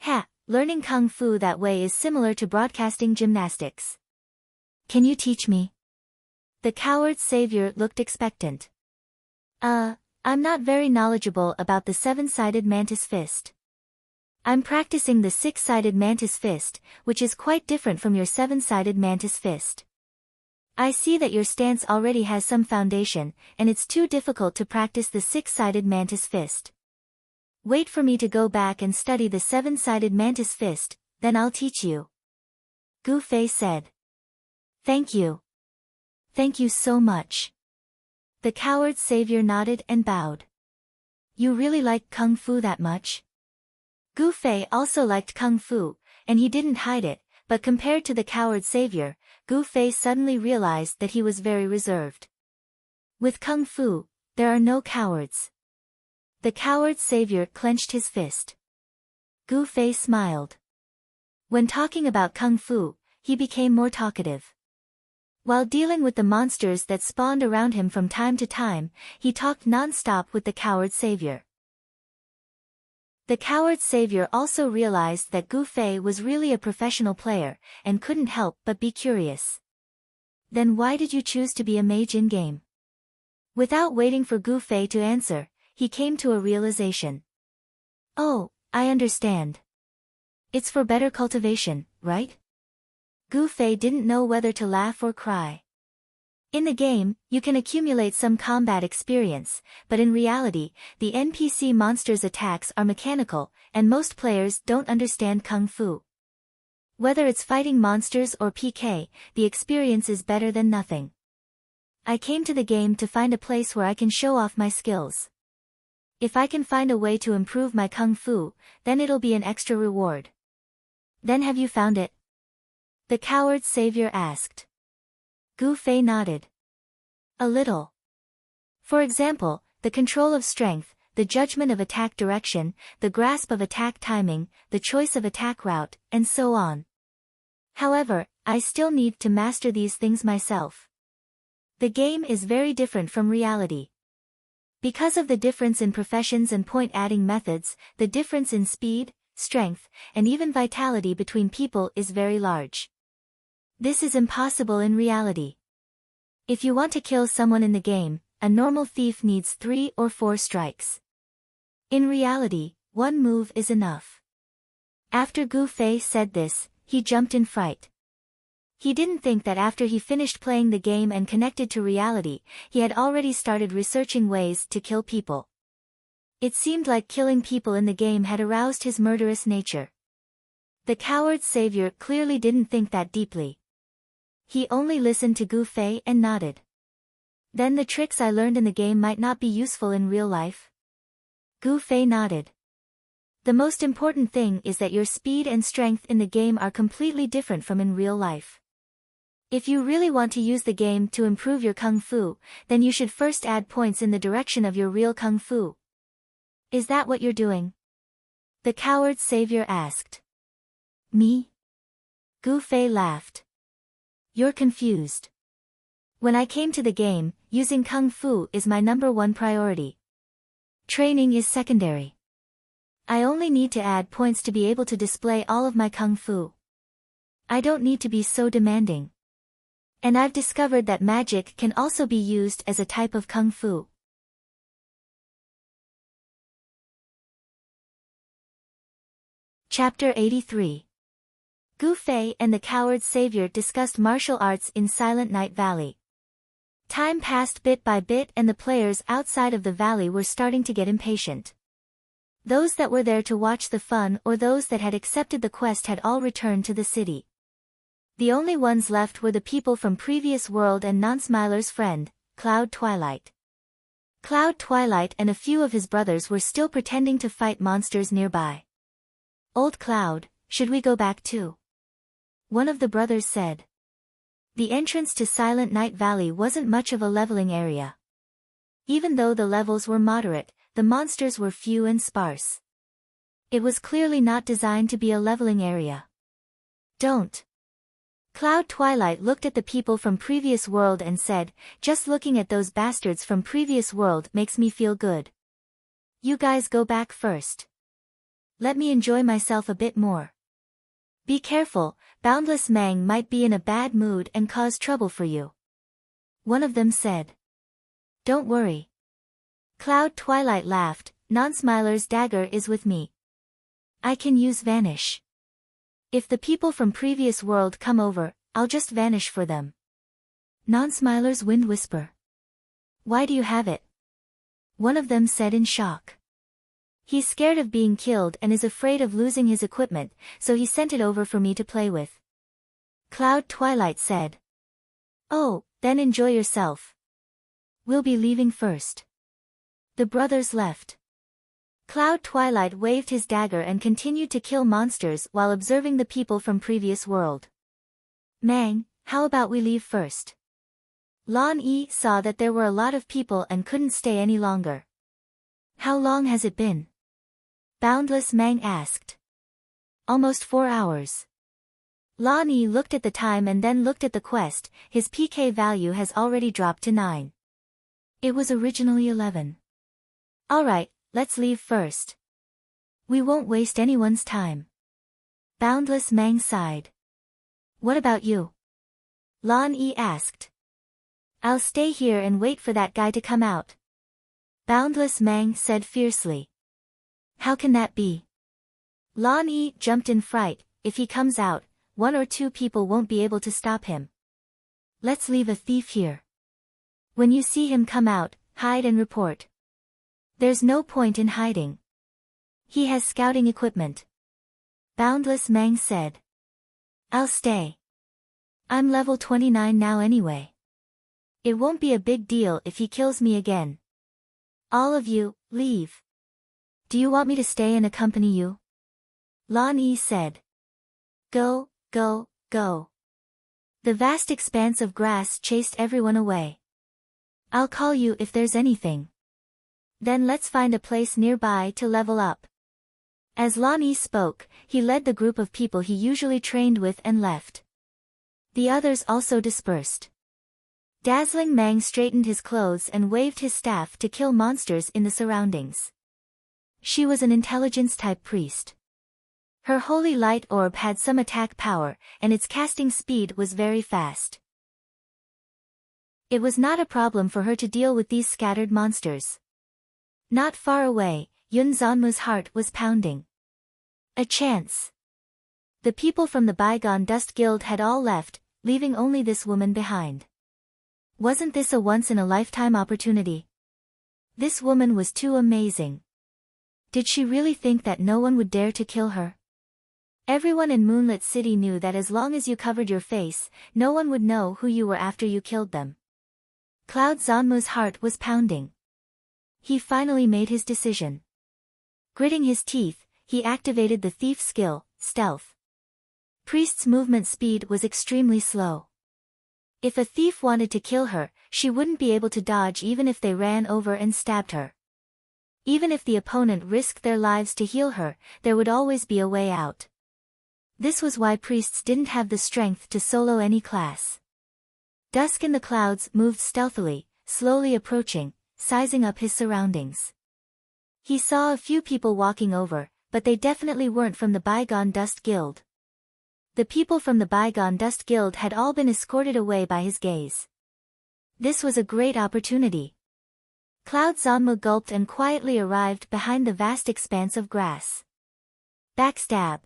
Ha, learning Kung Fu that way is similar to broadcasting gymnastics. Can you teach me? The coward's savior looked expectant. I'm not very knowledgeable about the 7-sided Mantis Fist. I'm practicing the 6-sided Mantis Fist, which is quite different from your 7-sided Mantis Fist. I see that your stance already has some foundation, and it's too difficult to practice the 6-sided Mantis Fist. Wait for me to go back and study the 7-sided Mantis Fist, then I'll teach you. Gu Fei said. Thank you. Thank you so much. The coward's savior nodded and bowed. You really like Kung Fu that much? Gu Fei also liked Kung Fu, and he didn't hide it, but compared to the coward's savior, Gu Fei suddenly realized that he was very reserved. With Kung Fu, there are no cowards. The coward's savior clenched his fist. Gu Fei smiled. When talking about Kung Fu, he became more talkative. While dealing with the monsters that spawned around him from time to time, he talked non-stop with the coward's savior. The coward's savior also realized that Gu Fei was really a professional player, and couldn't help but be curious. Then why did you choose to be a mage in-game? Without waiting for Gu Fei to answer, he came to a realization. Oh, I understand. It's for better cultivation, right? Gu Fei didn't know whether to laugh or cry. In the game, you can accumulate some combat experience, but in reality, the NPC monsters' attacks are mechanical, and most players don't understand Kung Fu. Whether it's fighting monsters or PK, the experience is better than nothing. I came to the game to find a place where I can show off my skills. If I can find a way to improve my Kung Fu, then it'll be an extra reward. Then have you found it? The coward's savior asked. Gu Fei nodded. A little. For example, the control of strength, the judgment of attack direction, the grasp of attack timing, the choice of attack route, and so on. However, I still need to master these things myself. The game is very different from reality. Because of the difference in professions and point-adding methods, the difference in speed, strength, and even vitality between people is very large. This is impossible in reality. If you want to kill someone in the game, a normal thief needs 3 or 4 strikes. In reality, 1 move is enough. After Gu Fei said this, he jumped in fright. He didn't think that after he finished playing the game and connected to reality, he had already started researching ways to kill people. It seemed like killing people in the game had aroused his murderous nature. The coward's savior clearly didn't think that deeply. He only listened to Gu Fei and nodded. Then the tricks I learned in the game might not be useful in real life? Gu Fei nodded. The most important thing is that your speed and strength in the game are completely different from in real life. If you really want to use the game to improve your Kung Fu, then you should first add points in the direction of your real Kung Fu. Is that what you're doing? The coward's savior asked. Me? Gu Fei laughed. You're confused. When I came to the game, using Kung Fu is my #1 priority. Training is secondary. I only need to add points to be able to display all of my Kung Fu. I don't need to be so demanding. And I've discovered that magic can also be used as a type of Kung Fu. Chapter 83. Gu Fei and the coward's savior discussed martial arts in Silent Night Valley. Time passed bit by bit and the players outside of the valley were starting to get impatient. Those that were there to watch the fun or those that had accepted the quest had all returned to the city. The only ones left were the people from previous world and Non-Smiler's friend, Cloud Twilight. Cloud Twilight and a few of his brothers were still pretending to fight monsters nearby. Old Cloud, should we go back too? One of the brothers said. The entrance to Silent Night Valley wasn't much of a leveling area. Even though the levels were moderate, the monsters were few and sparse. It was clearly not designed to be a leveling area. Don't. Cloud Twilight looked at the people from previous world and said, just looking at those bastards from previous world makes me feel good. You guys go back first. Let me enjoy myself a bit more. Be careful, Boundless Mang might be in a bad mood and cause trouble for you. One of them said. Don't worry. Cloud Twilight laughed, Non-Smiler's dagger is with me. I can use Vanish. If the people from previous world come over, I'll just vanish for them. Non-Smiler's Wind Whisper. Why do you have it? One of them said in shock. He's scared of being killed and is afraid of losing his equipment, so he sent it over for me to play with. Cloud Twilight said. Oh, then enjoy yourself. We'll be leaving first. The brothers left. Cloud Twilight waved his dagger and continued to kill monsters while observing the people from previous world. Mang, how about we leave first? Lan Yi saw that there were a lot of people and couldn't stay any longer. How long has it been? Boundless Mang asked. Almost 4 hours. Lan Yi looked at the time and then looked at the quest. His PK value has already dropped to 9. It was originally 11. Alright, let's leave first. We won't waste anyone's time. Boundless Mang sighed. What about you? Lan Yi asked. I'll stay here and wait for that guy to come out. Boundless Mang said fiercely. How can that be? Lan Yi jumped in fright. If he comes out, 1 or 2 people won't be able to stop him. Let's leave a thief here. When you see him come out, hide and report. There's no point in hiding. He has scouting equipment. Boundless Mang said. I'll stay. I'm level 29 now anyway. It won't be a big deal if he kills me again. All of you, leave. Do you want me to stay and accompany you? Lan Yi said. Go, go, go. The vast expanse of grass chased everyone away. I'll call you if there's anything. Then let's find a place nearby to level up. As Lan Yi spoke, he led the group of people he usually trained with and left. The others also dispersed. Dazzling Mang straightened his clothes and waved his staff to kill monsters in the surroundings. She was an intelligence-type priest. Her holy light orb had some attack power, and its casting speed was very fast. It was not a problem for her to deal with these scattered monsters. Not far away, Yun Zanmu's heart was pounding. A chance. The people from the bygone Dust Guild had all left, leaving only this woman behind. Wasn't this a once-in-a-lifetime opportunity? This woman was too amazing. Did she really think that no one would dare to kill her? Everyone in Moonlit City knew that as long as you covered your face, no one would know who you were after you killed them. Cloud Zanmu's heart was pounding. He finally made his decision. Gritting his teeth, he activated the thief skill, Stealth. Priest's movement speed was extremely slow. If a thief wanted to kill her, she wouldn't be able to dodge even if they ran over and stabbed her. Even if the opponent risked their lives to heal her, there would always be a way out. This was why priests didn't have the strength to solo any class. Dusk in the clouds moved stealthily, slowly approaching, sizing up his surroundings. He saw a few people walking over, but they definitely weren't from the Bygone Dust Guild. The people from the Bygone Dust Guild had all been escorted away by his gaze. This was a great opportunity. Cloud Zanmu gulped and quietly arrived behind the vast expanse of grass. Backstab.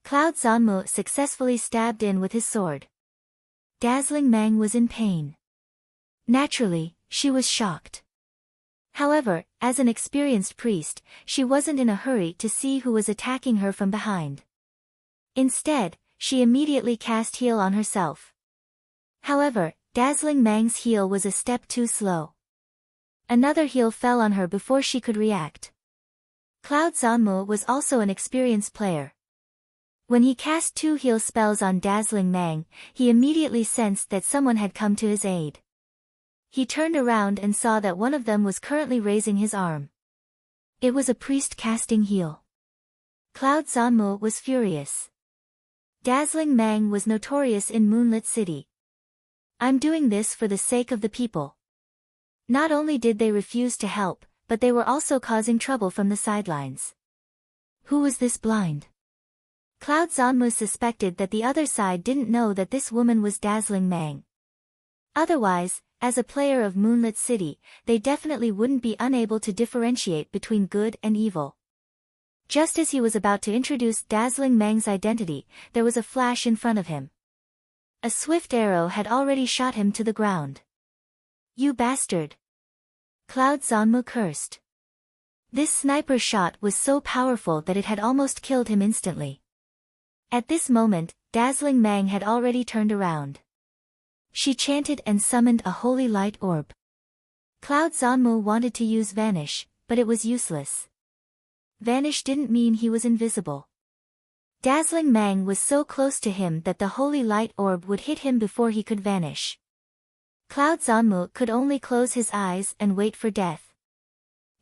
Cloud Zanmu successfully stabbed in with his sword. Dazzling Mang was in pain. Naturally, she was shocked. However, as an experienced priest, she wasn't in a hurry to see who was attacking her from behind. Instead, she immediately cast heal on herself. However, Dazzling Mang's heal was a step too slow. Another heal fell on her before she could react. Cloud Zanmu was also an experienced player. When he cast 2 heal spells on Dazzling Mang, he immediately sensed that someone had come to his aid. He turned around and saw that one of them was currently raising his arm. It was a priest casting heal. Cloud Zanmu was furious. Dazzling Mang was notorious in Moonlit City. I'm doing this for the sake of the people. Not only did they refuse to help, but they were also causing trouble from the sidelines. Who was this blind? Cloud Zanmu suspected that the other side didn't know that this woman was Dazzling Mang. Otherwise, as a player of Moonlit City, they definitely wouldn't be unable to differentiate between good and evil. Just as he was about to introduce Dazzling Mang's identity, there was a flash in front of him. A swift arrow had already shot him to the ground. You bastard! Cloud Zanmu cursed. This sniper shot was so powerful that it had almost killed him instantly. At this moment, Dazzling Mang had already turned around. She chanted and summoned a holy light orb. Cloud Zanmu wanted to use Vanish, but it was useless. Vanish didn't mean he was invisible. Dazzling Mang was so close to him that the holy light orb would hit him before he could vanish. Cloud Zanmu could only close his eyes and wait for death.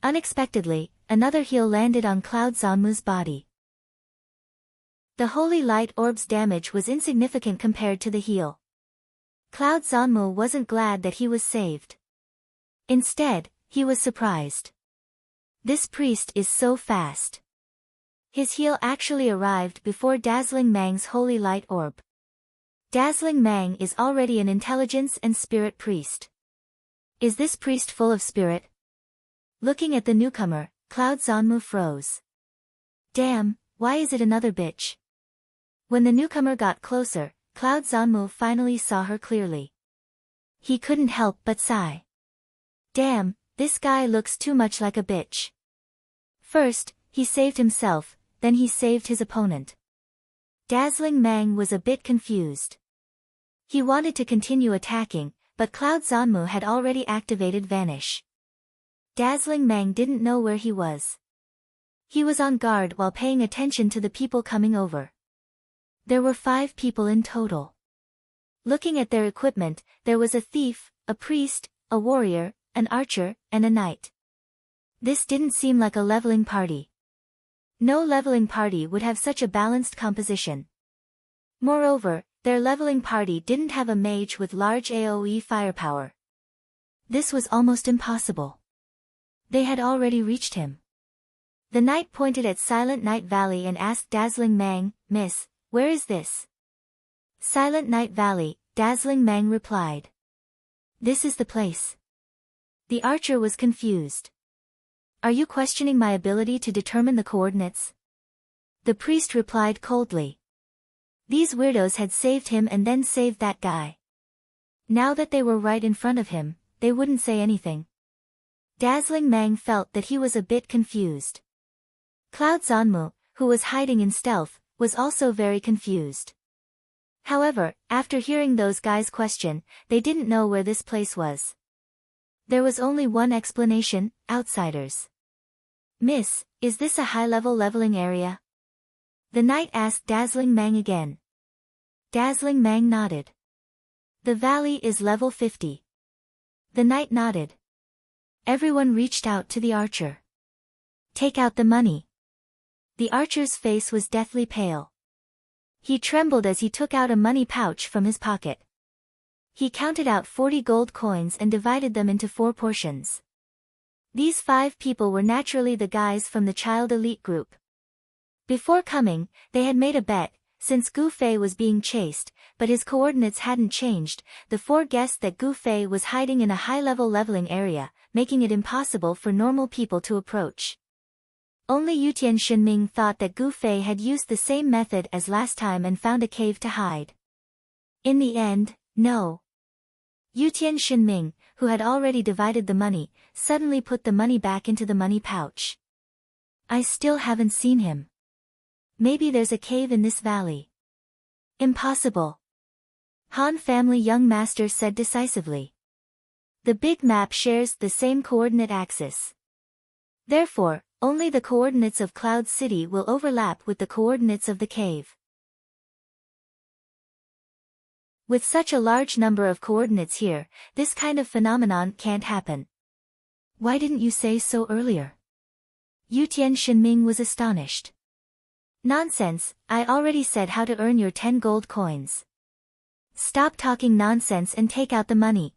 Unexpectedly, another heal landed on Cloud Zanmu's body. The holy light orb's damage was insignificant compared to the heal. Cloud Zanmu wasn't glad that he was saved. Instead, he was surprised. This priest is so fast. His heal actually arrived before Dazzling Mang's holy light orb. Dazzling Mang is already an intelligence and spirit priest. Is this priest full of spirit? Looking at the newcomer, Cloud Zanmu froze. Damn, why is it another bitch? When the newcomer got closer, Cloud Zanmu finally saw her clearly. He couldn't help but sigh. Damn, this guy looks too much like a bitch. First, he saved himself, then he saved his opponent. Dazzling Mang was a bit confused. He wanted to continue attacking, but Cloud Zanmu had already activated Vanish. Dazzling Mang didn't know where he was. He was on guard while paying attention to the people coming over. There were 5 people in total. Looking at their equipment, there was a thief, a priest, a warrior, an archer, and a knight. This didn't seem like a leveling party. No leveling party would have such a balanced composition. Moreover, their leveling party didn't have a mage with large AoE firepower. This was almost impossible. They had already reached him. The knight pointed at Silent Night Valley and asked Dazzling Mang, "Miss, where is this?" Silent Night Valley, Dazzling Mang replied. This is the place. The archer was confused. Are you questioning my ability to determine the coordinates? The priest replied coldly. These weirdos had saved him and then saved that guy. Now that they were right in front of him, they wouldn't say anything. Dazzling Mang felt that he was a bit confused. Cloud Zanmu, who was hiding in stealth, was also very confused. However, after hearing those guys question, they didn't know where this place was. There was only one explanation: outsiders. Miss, is this a high-level leveling area? The knight asked Dazzling Mang again. Dazzling Mang nodded. The valley is level 50. The knight nodded. Everyone reached out to the archer. Take out the money. The archer's face was deathly pale. He trembled as he took out a money pouch from his pocket. He counted out 40 gold coins and divided them into 4 portions. These 5 people were naturally the guys from the child elite group. Before coming, they had made a bet, since Gu Fei was being chased, but his coordinates hadn't changed. The 4 guessed that Gu Fei was hiding in a high-level leveling area, making it impossible for normal people to approach. Only Yutian Shenming thought that Gu Fei had used the same method as last time and found a cave to hide. In the end, no. Yutian Shenming, who had already divided the money, suddenly put the money back into the money pouch. I still haven't seen him. Maybe there's a cave in this valley. Impossible. Han family young master said decisively. The big map shares the same coordinate axis. Therefore, only the coordinates of Cloud City will overlap with the coordinates of the cave. With such a large number of coordinates here, this kind of phenomenon can't happen. Why didn't you say so earlier? Yutian Shenming was astonished. Nonsense, I already said how to earn your 10 gold coins. Stop talking nonsense and take out the money.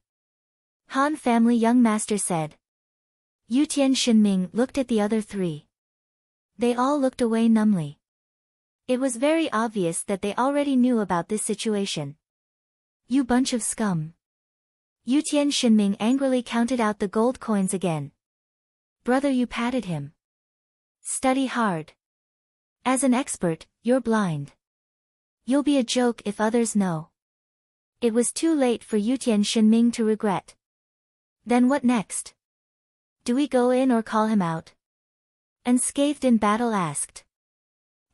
Han family young master said. Yutian Shenming looked at the other 3. They all looked away numbly. It was very obvious that they already knew about this situation. You bunch of scum. Yutian Shenming angrily counted out the gold coins again. Brother, you patted him. Study hard. As an expert, you're blind. You'll be a joke if others know. It was too late for Yutian Shenming to regret. Then what next? Do we go in or call him out? Unscathed in battle asked.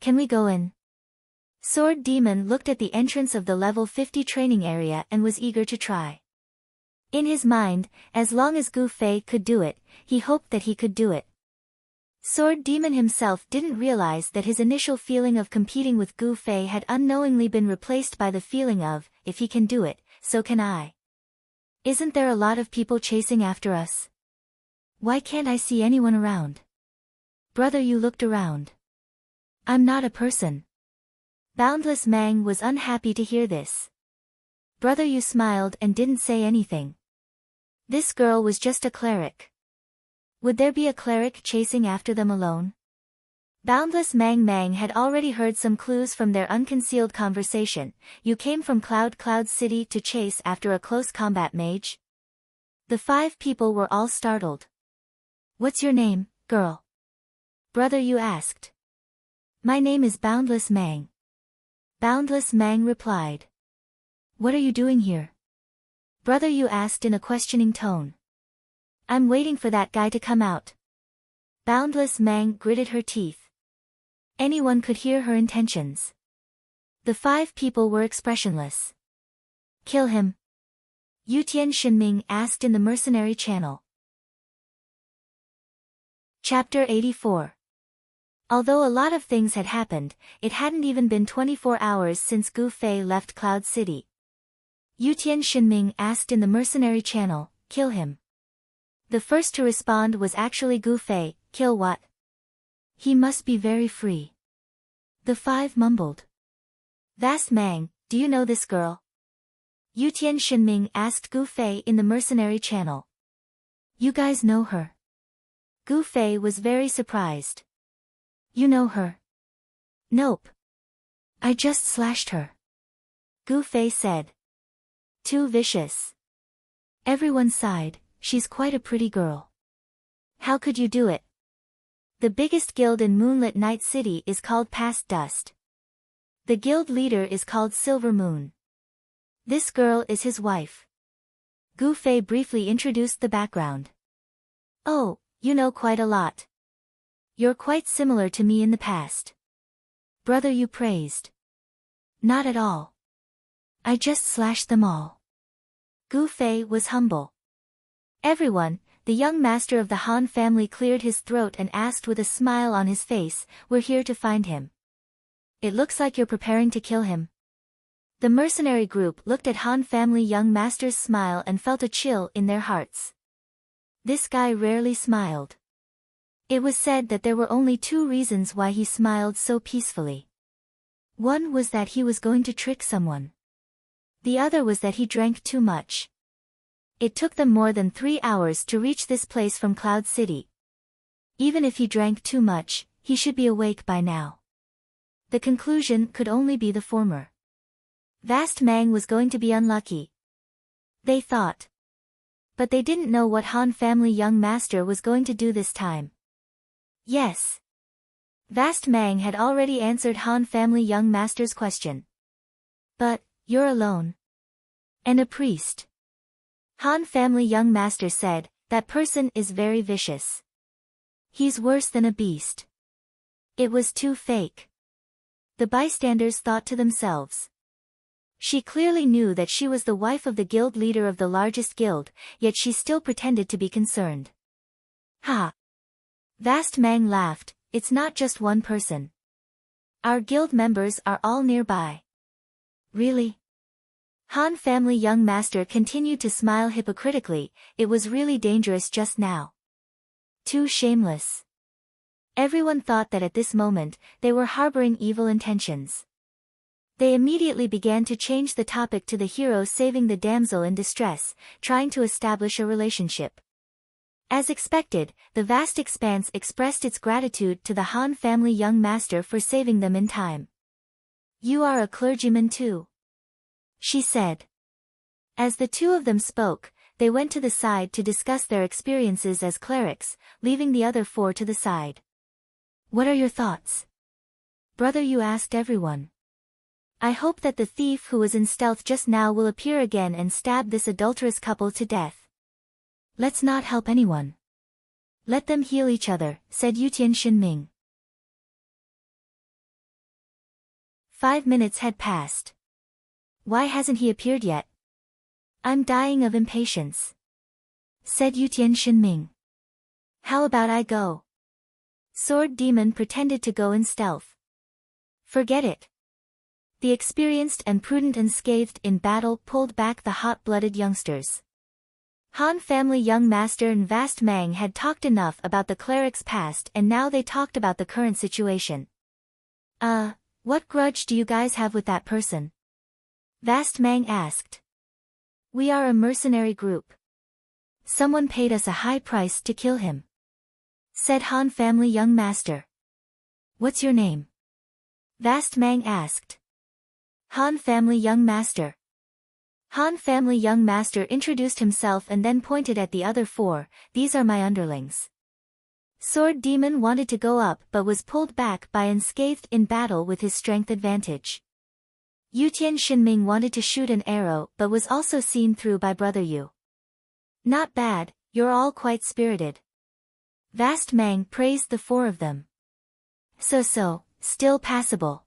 Can we go in? Sword Demon looked at the entrance of the level 50 training area and was eager to try. In his mind, as long as Gu Fei could do it, he hoped that he could do it. Sword Demon himself didn't realize that his initial feeling of competing with Gu Fei had unknowingly been replaced by the feeling of, if he can do it, so can I. Isn't there a lot of people chasing after us? Why can't I see anyone around? Brother, you looked around. I'm not a person. Boundless Mang was unhappy to hear this. Brother, you smiled and didn't say anything. This girl was just a cleric. Would there be a cleric chasing after them alone? Boundless Mang had already heard some clues from their unconcealed conversation. You came from Cloud City to chase after a close combat mage? The 5 people were all startled. What's your name, girl? Brother, you asked. My name is Boundless Mang. Boundless Mang replied. What are you doing here? Brother, you asked in a questioning tone. I'm waiting for that guy to come out. Boundless Mang gritted her teeth. Anyone could hear her intentions. The 5 people were expressionless. Kill him. Yutian Shenming asked in the mercenary channel. Chapter 84. Although a lot of things had happened, it hadn't even been 24 hours since Gu Fei left Cloud City. Yutian Shenming asked in the mercenary channel, kill him. The first to respond was actually Gu Fei. Kill what? He must be very free. The 5 mumbled. Vast Mang, do you know this girl? Yutian Shenming asked Gu Fei in the mercenary channel. You guys know her? Gu Fei was very surprised. You know her? Nope. I just slashed her. Gu Fei said. Too vicious. Everyone sighed. She's quite a pretty girl. How could you do it? The biggest guild in Moonlit Night City is called Past Dust. The guild leader is called Silver Moon. This girl is his wife. Gu Fei briefly introduced the background. Oh, you know quite a lot. You're quite similar to me in the past. Brother, you praised. Not at all. I just slashed them all. Gu Fei was humble. Everyone, the young master of the Han family cleared his throat and asked with a smile on his face, we're here to find him. It looks like you're preparing to kill him. The mercenary group looked at Han family young master's smile and felt a chill in their hearts. This guy rarely smiled. It was said that there were only two reasons why he smiled so peacefully. One was that he was going to trick someone. The other was that he drank too much. It took them more than 3 hours to reach this place from Cloud City. Even if he drank too much, he should be awake by now. The conclusion could only be the former. Vast Mang was going to be unlucky, they thought. But they didn't know what Han family young master was going to do this time. Yes. Vast Mang had already answered Han family young master's question. But, you're alone. And a priest. Han family young master said, that person is very vicious. He's worse than a beast. It was too fake. The bystanders thought to themselves. She clearly knew that she was the wife of the guild leader of the largest guild, yet she still pretended to be concerned. Ha! Vast Mang laughed, it's not just one person. Our guild members are all nearby. Really? Han family young master continued to smile hypocritically, it was really dangerous just now. Too shameless. Everyone thought that at this moment, they were harboring evil intentions. They immediately began to change the topic to the hero saving the damsel in distress, trying to establish a relationship. As expected, the vast expanse expressed its gratitude to the Han family young master for saving them in time. You are a clergyman too, she said. As the two of them spoke, they went to the side to discuss their experiences as clerics, leaving the other four to the side. What are your thoughts? Brother, you asked everyone. I hope that the thief who was in stealth just now will appear again and stab this adulterous couple to death. Let's not help anyone. Let them heal each other, said Yutian Shinming. 5 minutes had passed. Why hasn't he appeared yet? I'm dying of impatience, said Yutian Shinming. How about I go? Sword Demon pretended to go in stealth. Forget it. The experienced and prudent unscathed in battle pulled back the hot-blooded youngsters. Han family young master and Vast Mang had talked enough about the cleric's past and now they talked about the current situation. What grudge do you guys have with that person? Vast Mang asked. We are a mercenary group. Someone paid us a high price to kill him, said Han family young master. What's your name? Vast Mang asked. Han family young master. Han family young master introduced himself and then pointed at the other four, these are my underlings. Sword Demon wanted to go up but was pulled back by unscathed in battle with his strength advantage. Yutian Shinming wanted to shoot an arrow but was also seen through by Brother Yu. Not bad, you're all quite spirited. Vast Mang praised the four of them. So, still passable.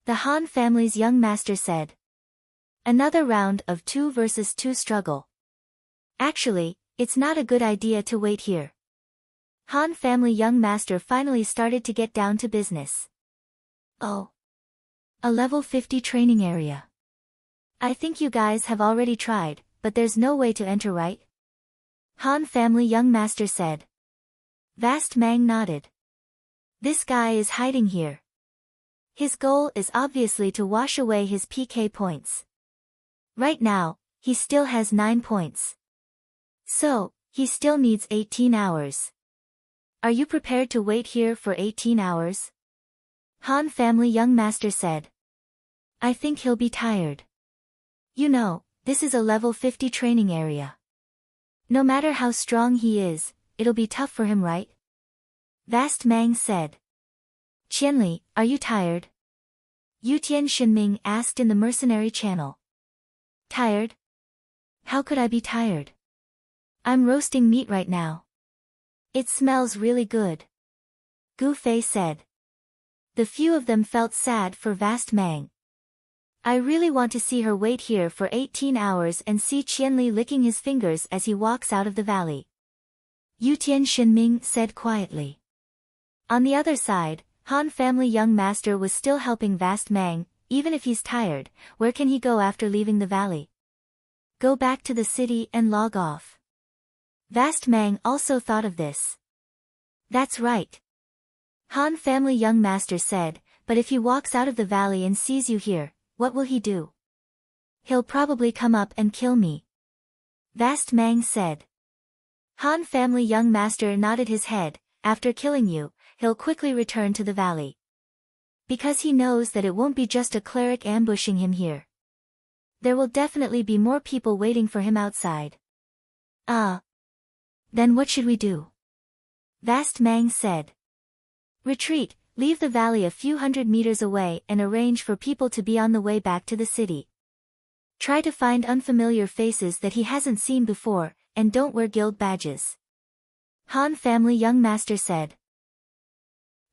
The Han family's young master said. Another round of 2 versus 2 struggle. Actually, it's not a good idea to wait here. Han family young master finally started to get down to business. Oh. A level 50 training area. I think you guys have already tried, but there's no way to enter, right? Han family young master said. Vast Mang nodded. This guy is hiding here. His goal is obviously to wash away his PK points. Right now, he still has 9 points. So, he still needs 18 hours. Are you prepared to wait here for 18 hours? Han family young master said. I think he'll be tired. You know, this is a level 50 training area. No matter how strong he is, it'll be tough for him, right? Vast Mang said. Qianli, are you tired? Yutian Shinming asked in the mercenary channel. Tired? How could I be tired? I'm roasting meat right now. It smells really good. Gu Fei said. The few of them felt sad for Vast Mang. I really want to see her wait here for 18 hours and see Qianli licking his fingers as he walks out of the valley. Yutian Shinming said quietly. On the other side, Han family young master was still helping Vast Mang. Even if he's tired, where can he go after leaving the valley? Go back to the city and log off. Vast Mang also thought of this. That's right. Han family young master said, but if he walks out of the valley and sees you here, what will he do? He'll probably come up and kill me. Vast Mang said. Han family young master nodded his head, after killing you, he'll quickly return to the valley. Because he knows that it won't be just a cleric ambushing him here. There will definitely be more people waiting for him outside. Then what should we do? Vast Mang said. Retreat, leave the valley a few hundred meters away and arrange for people to be on the way back to the city. Try to find unfamiliar faces that he hasn't seen before, and don't wear guild badges. Han family young master said.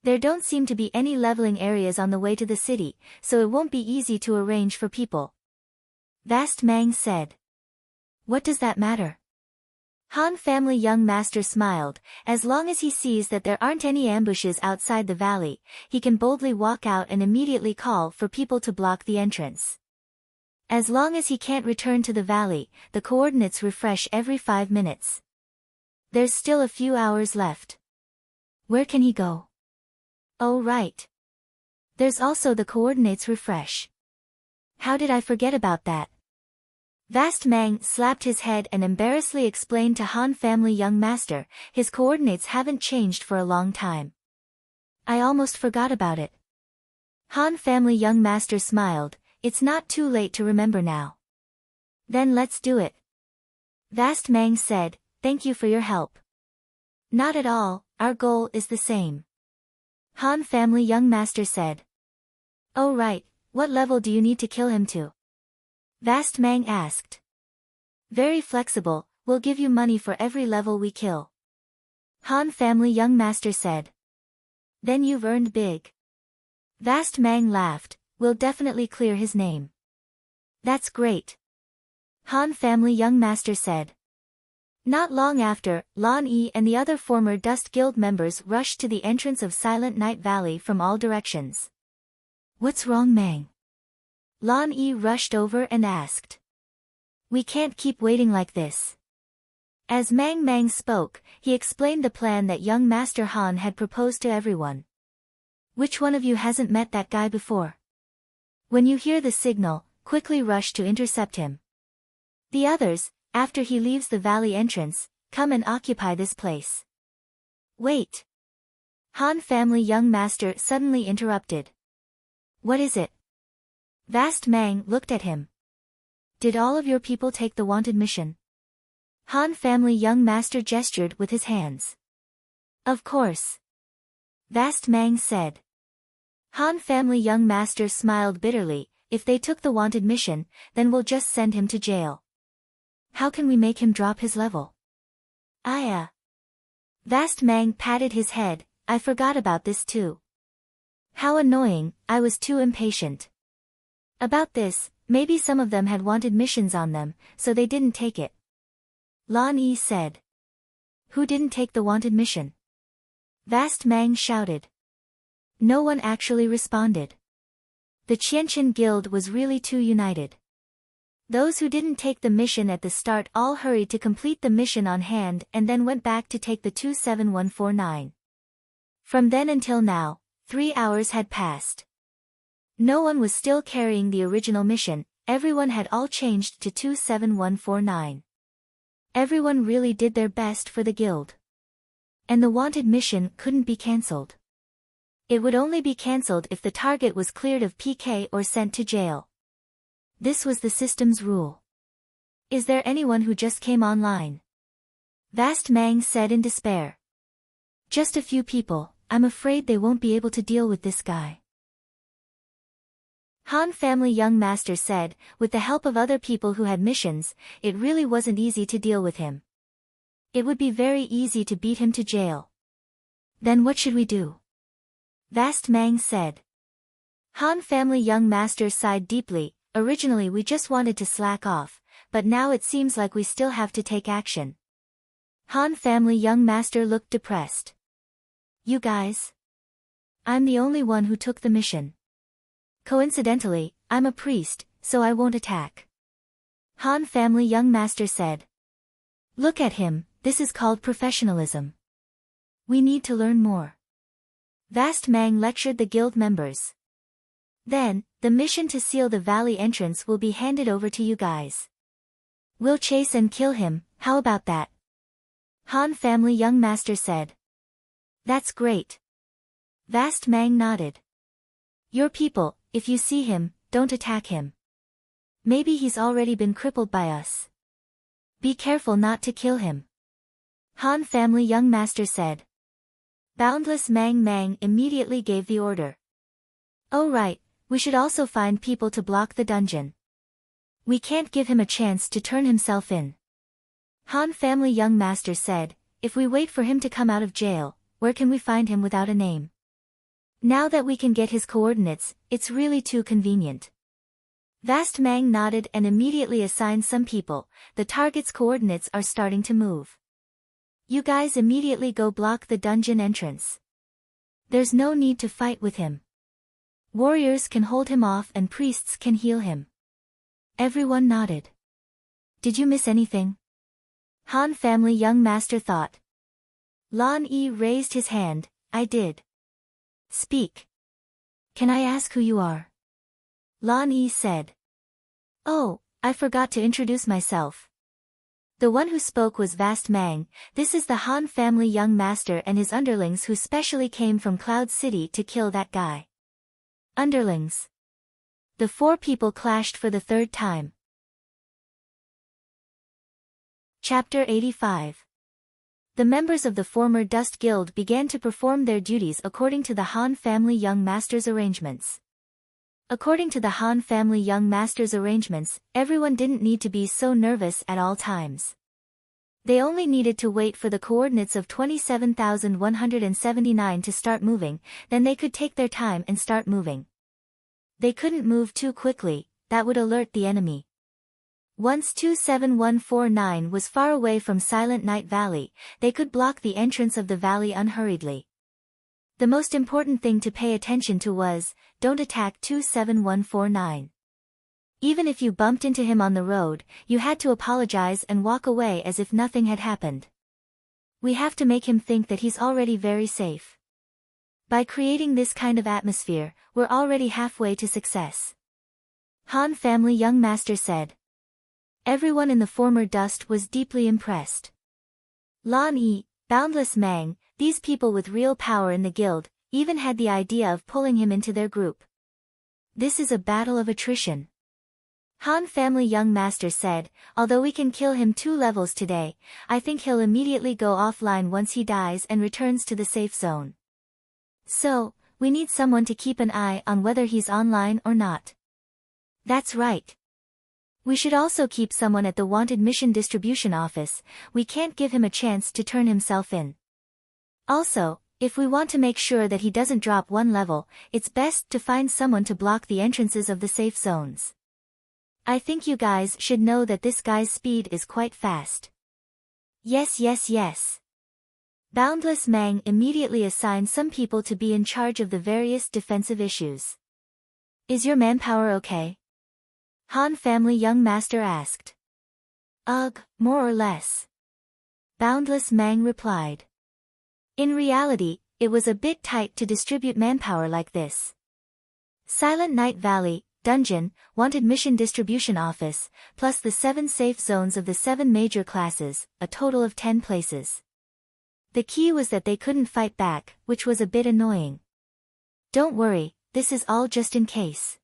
There don't seem to be any leveling areas on the way to the city, so it won't be easy to arrange for people. Vast Mang said. What does that matter? Han family young master smiled, as long as he sees that there aren't any ambushes outside the valley, he can boldly walk out and immediately call for people to block the entrance. As long as he can't return to the valley, the coordinates refresh every 5 minutes. There's still a few hours left. Where can he go? Oh right. There's also the coordinates refresh. How did I forget about that? Vast Mang slapped his head and embarrassedly explained to Han family young master, his coordinates haven't changed for a long time. I almost forgot about it. Han family young master smiled, it's not too late to remember now. Then let's do it. Vast Mang said, thank you for your help. Not at all, our goal is the same. Han family young master said. Oh right, what level do you need to kill him to? Vast Mang asked. Very flexible, we'll give you money for every level we kill. Han family young master said. Then you've earned big. Vast Mang laughed, we'll definitely clear his name. That's great. Han family young master said. Not long after, Lan Yi and the other former Dust Guild members rushed to the entrance of Silent Night Valley from all directions. What's wrong, Mang? Lan Yi rushed over and asked. We can't keep waiting like this. As Mang spoke, he explained the plan that young Master Han had proposed to everyone. Which one of you hasn't met that guy before? When you hear the signal, quickly rush to intercept him. The others, after he leaves the valley entrance, come and occupy this place. Wait. Han family young master suddenly interrupted. What is it? Vast Mang looked at him. Did all of your people take the wanted mission? Han family young master gestured with his hands. Of course. Vast Mang said. Han family young master smiled bitterly, if they took the wanted mission, then we'll just send him to jail. How can we make him drop his level? Vast Mang patted his head, I forgot about this too. How annoying, I was too impatient. About this, maybe some of them had wanted missions on them, so they didn't take it. Lan Yi said. Who didn't take the wanted mission? Vast Mang shouted. No one actually responded. The Qianqian Guild was really too united. Those who didn't take the mission at the start all hurried to complete the mission on hand and then went back to take the 27149. From then until now, 3 hours had passed. No one was still carrying the original mission, everyone had all changed to 27149. Everyone really did their best for the guild. And the wanted mission couldn't be cancelled. It would only be cancelled if the target was cleared of PK or sent to jail. This was the system's rule. Is there anyone who just came online? Vast Mang said in despair. Just a few people, I'm afraid they won't be able to deal with this guy. Han family young master said, with the help of other people who had missions, it really wasn't easy to deal with him. It would be very easy to beat him to jail. Then what should we do? Vast Mang said. Han family young master sighed deeply, originally we just wanted to slack off, but now it seems like we still have to take action. Han family young master looked depressed. You guys? I'm the only one who took the mission. Coincidentally, I'm a priest, so I won't attack. Han family young master said. Look at him, this is called professionalism. We need to learn more. Vast Mang lectured the guild members. Then, the mission to seal the valley entrance will be handed over to you guys. We'll chase and kill him, how about that? Han family young master said. That's great. Vast Mang nodded. Your people, if you see him, don't attack him. Maybe he's already been crippled by us. Be careful not to kill him. Han family young master said. Boundless Mang immediately gave the order. Oh right, we should also find people to block the dungeon. We can't give him a chance to turn himself in. Han family young master said, if we wait for him to come out of jail, where can we find him without a name? Now that we can get his coordinates, it's really too convenient. Vast Mang nodded and immediately assigned some people. The target's coordinates are starting to move. You guys immediately go block the dungeon entrance. There's no need to fight with him. Warriors can hold him off and priests can heal him. Everyone nodded. Did you miss anything? Han family young master thought. Lan Yi raised his hand. I did. Speak. Can I ask who you are? Lan Yi said. Oh, I forgot to introduce myself. The one who spoke was Vast Mang. This is the Han family young master and his underlings who specially came from Cloud City to kill that guy. Underlings. The four people clashed for the third time. Chapter 85. The members of the former Dust Guild began to perform their duties according to the Han family young master's arrangements. According to the Han family young master's arrangements, everyone didn't need to be so nervous at all times. They only needed to wait for the coordinates of 27,179 to start moving, then they could take their time and start moving. They couldn't move too quickly, that would alert the enemy. Once 27149 was far away from Silent Night Valley, they could block the entrance of the valley unhurriedly. The most important thing to pay attention to was, don't attack 27149. Even if you bumped into him on the road, you had to apologize and walk away as if nothing had happened. We have to make him think that he's already very safe. By creating this kind of atmosphere, we're already halfway to success. Han family young master said. Everyone in the former Dust was deeply impressed. Lan Yi, Boundless Mang, these people with real power in the guild, even had the idea of pulling him into their group. This is a battle of attrition. Han family young master said, although we can kill him 2 levels today, I think he'll immediately go offline once he dies and returns to the safe zone. So, we need someone to keep an eye on whether he's online or not. That's right. We should also keep someone at the wanted mission distribution office. We can't give him a chance to turn himself in. Also, if we want to make sure that he doesn't drop 1 level, it's best to find someone to block the entrances of the safe zones. I think you guys should know that this guy's speed is quite fast. Yes. Boundless Mang immediately assigned some people to be in charge of the various defensive issues. Is your manpower okay? Han family young master asked. Ugh, more or less. Boundless Mang replied. In reality, it was a bit tight to distribute manpower like this. Silent Night Valley, Dungeon, Wanted Mission Distribution Office, plus the 7 safe zones of the 7 major classes, a total of 10 places. The key was that they couldn't fight back, which was a bit annoying. Don't worry, this is all just in case.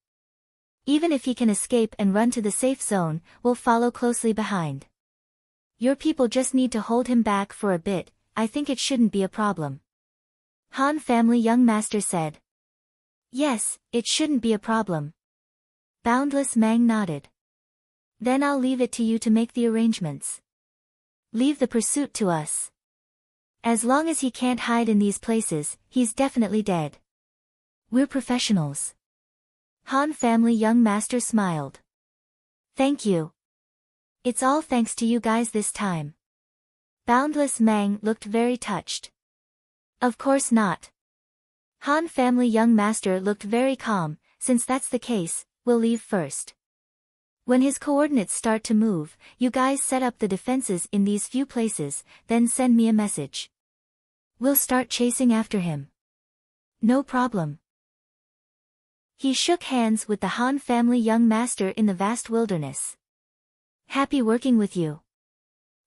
Even if he can escape and run to the safe zone, we'll follow closely behind. Your people just need to hold him back for a bit. I think it shouldn't be a problem. Han family young master said. Yes, it shouldn't be a problem. Boundless Mang nodded. Then I'll leave it to you to make the arrangements. Leave the pursuit to us. As long as he can't hide in these places, he's definitely dead. We're professionals. Han family young master smiled. Thank you. It's all thanks to you guys this time. Boundless Mang looked very touched. Of course not. Han family young master looked very calm. Since that's the case, we'll leave first. When his coordinates start to move, you guys set up the defenses in these few places, then send me a message. We'll start chasing after him. No problem. He shook hands with the Han family young master in the vast wilderness. Happy working with you.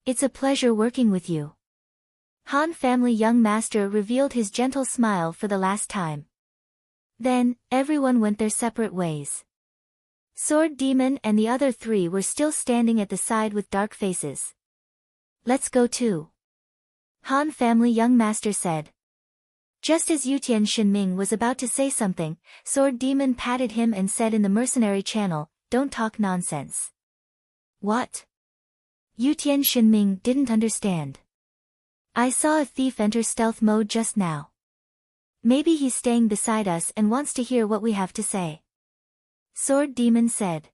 It's a pleasure working with you. Han family young master revealed his gentle smile for the last time. Then, everyone went their separate ways. Sword Demon and the other three were still standing at the side with dark faces. Let's go too. Han family young master said. Just as Yutian Shinming was about to say something, Sword Demon patted him and said in the mercenary channel, "Don't talk nonsense." What? Yutian Shinming didn't understand. I saw a thief enter stealth mode just now. Maybe he's staying beside us and wants to hear what we have to say. Sword Demon said.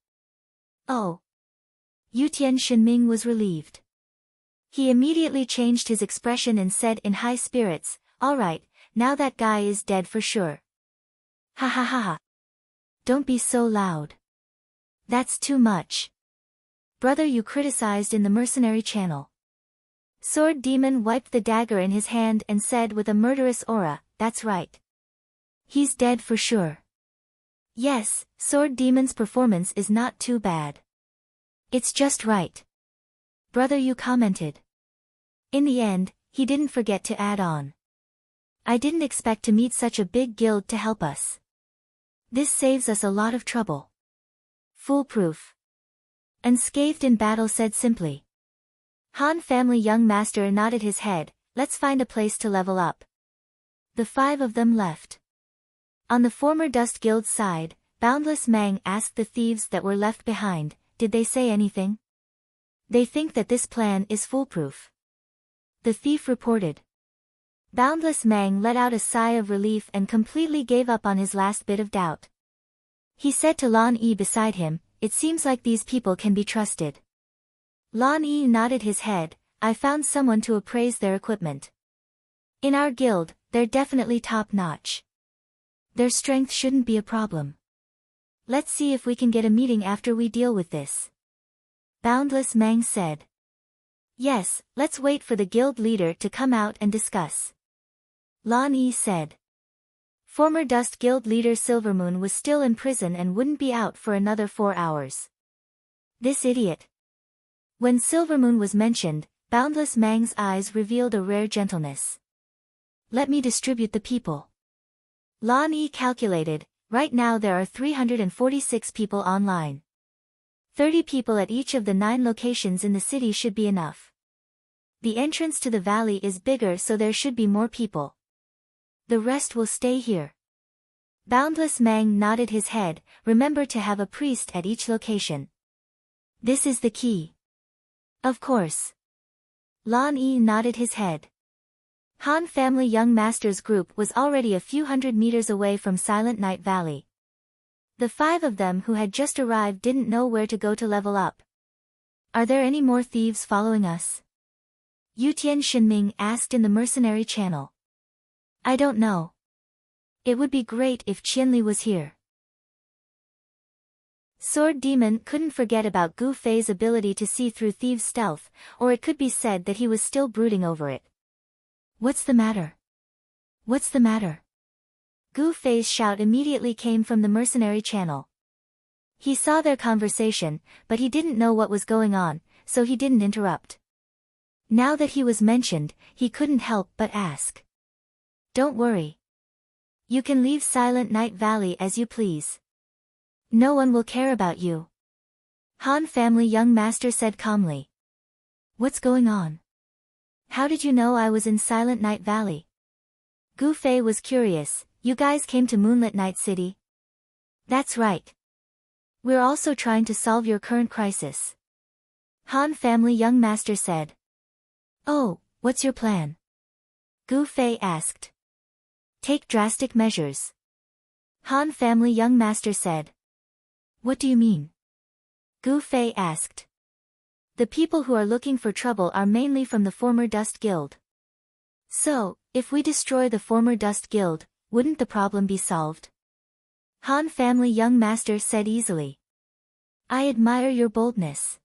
Oh. Yutian Shinming was relieved. He immediately changed his expression and said in high spirits, "All right, now that guy is dead for sure." Ha ha ha ha. Don't be so loud. That's too much. Brother, you criticized in the mercenary channel. Sword Demon wiped the dagger in his hand and said with a murderous aura, "That's right. He's dead for sure." Yes, Sword Demon's performance is not too bad. It's just right. Brother, you commented. In the end, he didn't forget to add on. I didn't expect to meet such a big guild to help us. This saves us a lot of trouble. Foolproof. Unscathed in battle said simply. Han family young master nodded his head, "Let's find a place to level up." The five of them left. On the former Dust Guild's side, Boundless Mang asked the thieves that were left behind, "Did they say anything?" "They think that this plan is foolproof," the thief reported. Boundless Mang let out a sigh of relief and completely gave up on his last bit of doubt. He said to Lan Yi beside him, "It seems like these people can be trusted." Lan Yi nodded his head, "I found someone to appraise their equipment. In our guild, they're definitely top-notch. Their strength shouldn't be a problem. Let's see if we can get a meeting after we deal with this." Boundless Mang said. "Yes, let's wait for the guild leader to come out and discuss." Lan Yi said. Former Dust Guild leader Silvermoon was still in prison and wouldn't be out for another 4 hours. This idiot. When Silvermoon was mentioned, Boundless Mang's eyes revealed a rare gentleness. "Let me distribute the people." Lan Yi calculated, right now there are 346 people online. 30 people at each of the 9 locations in the city should be enough. The entrance to the valley is bigger, so there should be more people. The rest will stay here. Boundless Mang nodded his head, "Remember to have a priest at each location. This is the key." Of course. Lan Yi nodded his head. Han family young master's group was already a few hundred meters away from Silent Night Valley. The 5 of them who had just arrived didn't know where to go to level up. "Are there any more thieves following us?" Yutian Shinming asked in the mercenary channel. "I don't know. It would be great if Qianli was here." Sword Demon couldn't forget about Gu Fei's ability to see through thieves' stealth, or it could be said that he was still brooding over it. "What's the matter? What's the matter?" Gu Fei's shout immediately came from the mercenary channel. He saw their conversation, but he didn't know what was going on, so he didn't interrupt. Now that he was mentioned, he couldn't help but ask. "Don't worry. You can leave Silent Night Valley as you please. No one will care about you." Han family young master said calmly. "What's going on? How did you know I was in Silent Night Valley?" Gu Fei was curious. "You guys came to Moonlit Night City?" "That's right. We're also trying to solve your current crisis." Han family young master said. "Oh, what's your plan?" Gu Fei asked. "Take drastic measures." Han family young master said. "What do you mean?" Gu Fei asked. "The people who are looking for trouble are mainly from the former Dust Guild. So, if we destroy the former Dust Guild, wouldn't the problem be solved?" Han family young master said easily. "I admire your boldness.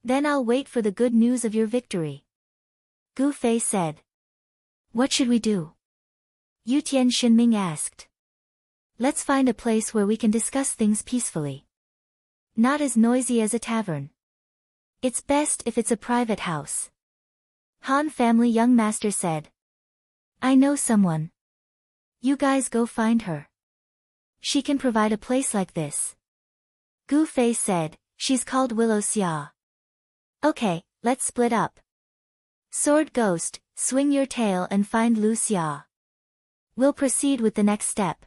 Then I'll wait for the good news of your victory." Gu Fei said. What should we do? Yutian Shinming asked. Let's find a place where we can discuss things peacefully. Not as noisy as a tavern. It's best if it's a private house. Han family young master said. I know someone. You guys go find her. She can provide a place like this. Gu Fei said, she's called Willow Xia. Okay, let's split up. Sword Ghost, swing your tail and find Lu Xia. We'll proceed with the next step.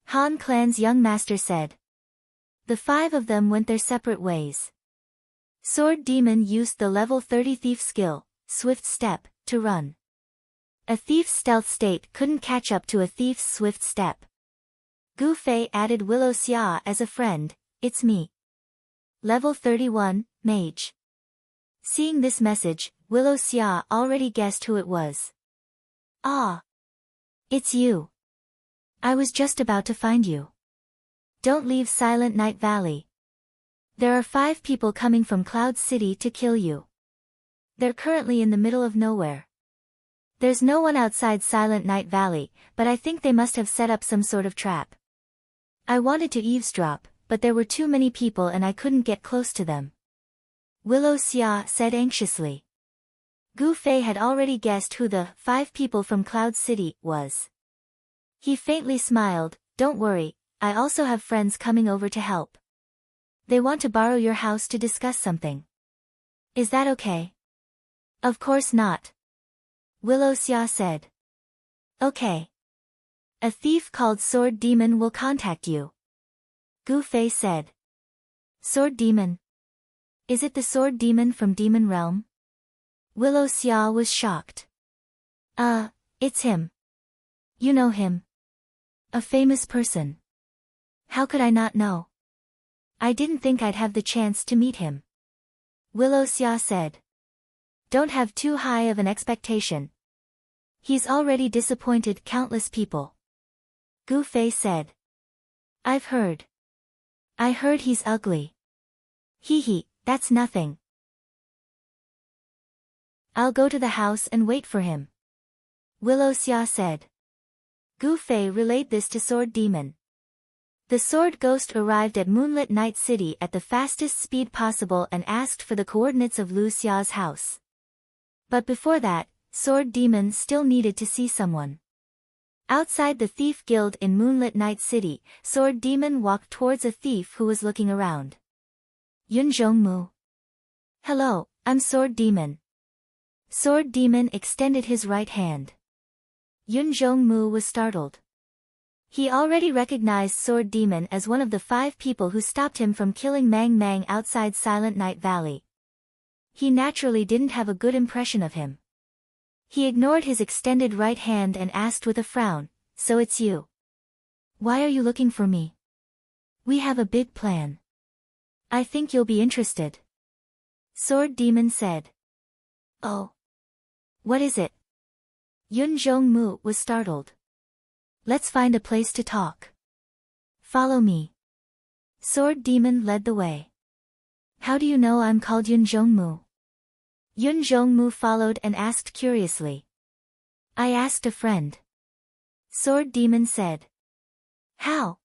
Han Clan's young master said. The 5 of them went their separate ways. Sword Demon used the level 30 thief skill, Swift Step, to run. A thief's stealth state couldn't catch up to a thief's swift step. Gu Fei added Willow Xia as a friend, it's me. Level 31, Mage. Seeing this message, Willow Xia already guessed who it was. Ah! It's you. I was just about to find you. Don't leave Silent Night Valley. There are 5 people coming from Cloud City to kill you. They're currently in the middle of nowhere. There's no one outside Silent Night Valley, but I think they must have set up some sort of trap. I wanted to eavesdrop, but there were too many people and I couldn't get close to them. Willow Xia said anxiously. Gu Fei had already guessed who the 5 people from Cloud City was. He faintly smiled, don't worry, I also have friends coming over to help. They want to borrow your house to discuss something. Is that okay? Of course not. Willow Xia said. Okay. A thief called Sword Demon will contact you. Gu Fei said. Sword Demon? Is it the Sword Demon from Demon Realm? Willow Xia was shocked. It's him. You know him. A famous person. How could I not know? I didn't think I'd have the chance to meet him. Willow Xia said. Don't have too high of an expectation. He's already disappointed countless people. Gu Fei said. I've heard. I heard he's ugly. Hee, that's nothing. I'll go to the house and wait for him. Willow Xia said. Gu Fei relayed this to Sword Demon. The Sword Ghost arrived at Moonlit Night City at the fastest speed possible and asked for the coordinates of Lu Xia's house. But before that, Sword Demon still needed to see someone. Outside the Thief Guild in Moonlit Night City, Sword Demon walked towards a thief who was looking around. Yun Zhongmu. Hello, I'm Sword Demon. Sword Demon extended his right hand. Yun Zhongmu was startled. He already recognized Sword Demon as one of the 5 people who stopped him from killing Mang Mang outside Silent Night Valley. He naturally didn't have a good impression of him. He ignored his extended right hand and asked with a frown, so it's you. Why are you looking for me? We have a big plan. I think you'll be interested. Sword Demon said. Oh. What is it? Yun Zhongmu was startled. Let's find a place to talk. Follow me. Sword Demon led the way. How do you know I'm called Yun Zhongmu? Yun Zhongmu followed and asked curiously. I asked a friend. Sword Demon said. How?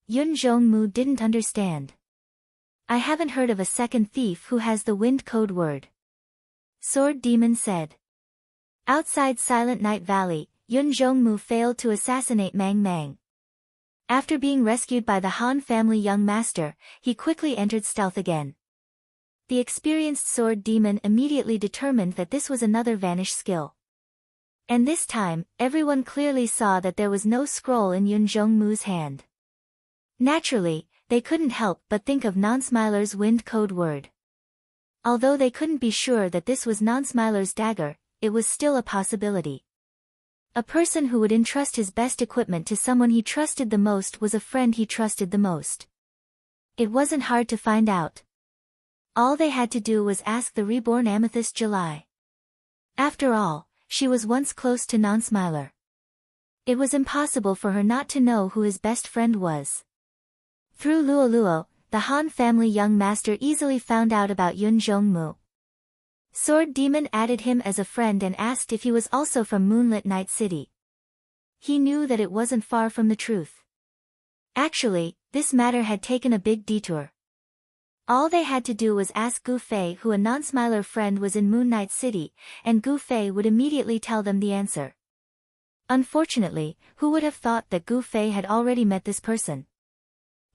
Yun Zhongmu didn't understand. I haven't heard of a second thief who has the wind code word. Sword Demon said. Outside Silent Night Valley, Yun Zhongmu failed to assassinate Mang Mang. After being rescued by the Han family young master, he quickly entered stealth again. The experienced Sword Demon immediately determined that this was another vanish skill. And this time, everyone clearly saw that there was no scroll in Yun Zhongmu's hand. Naturally, they couldn't help but think of Non-Smiler's wind code word. Although they couldn't be sure that this was Non-Smiler's dagger, it was still a possibility. A person who would entrust his best equipment to someone he trusted the most was a friend he trusted the most. It wasn't hard to find out. All they had to do was ask the reborn Amethyst July. After all, she was once close to Non-Smiler. It was impossible for her not to know who his best friend was. Through Luo Luo, the Han family young master easily found out about Yun Zhongmu. Sword Demon added him as a friend and asked if he was also from Moonlit Night City. He knew that it wasn't far from the truth. Actually, this matter had taken a big detour. All they had to do was ask Gu Fei who a non-smiler friend was in Moon Knight City, and Gu Fei would immediately tell them the answer. Unfortunately, who would have thought that Gu Fei had already met this person?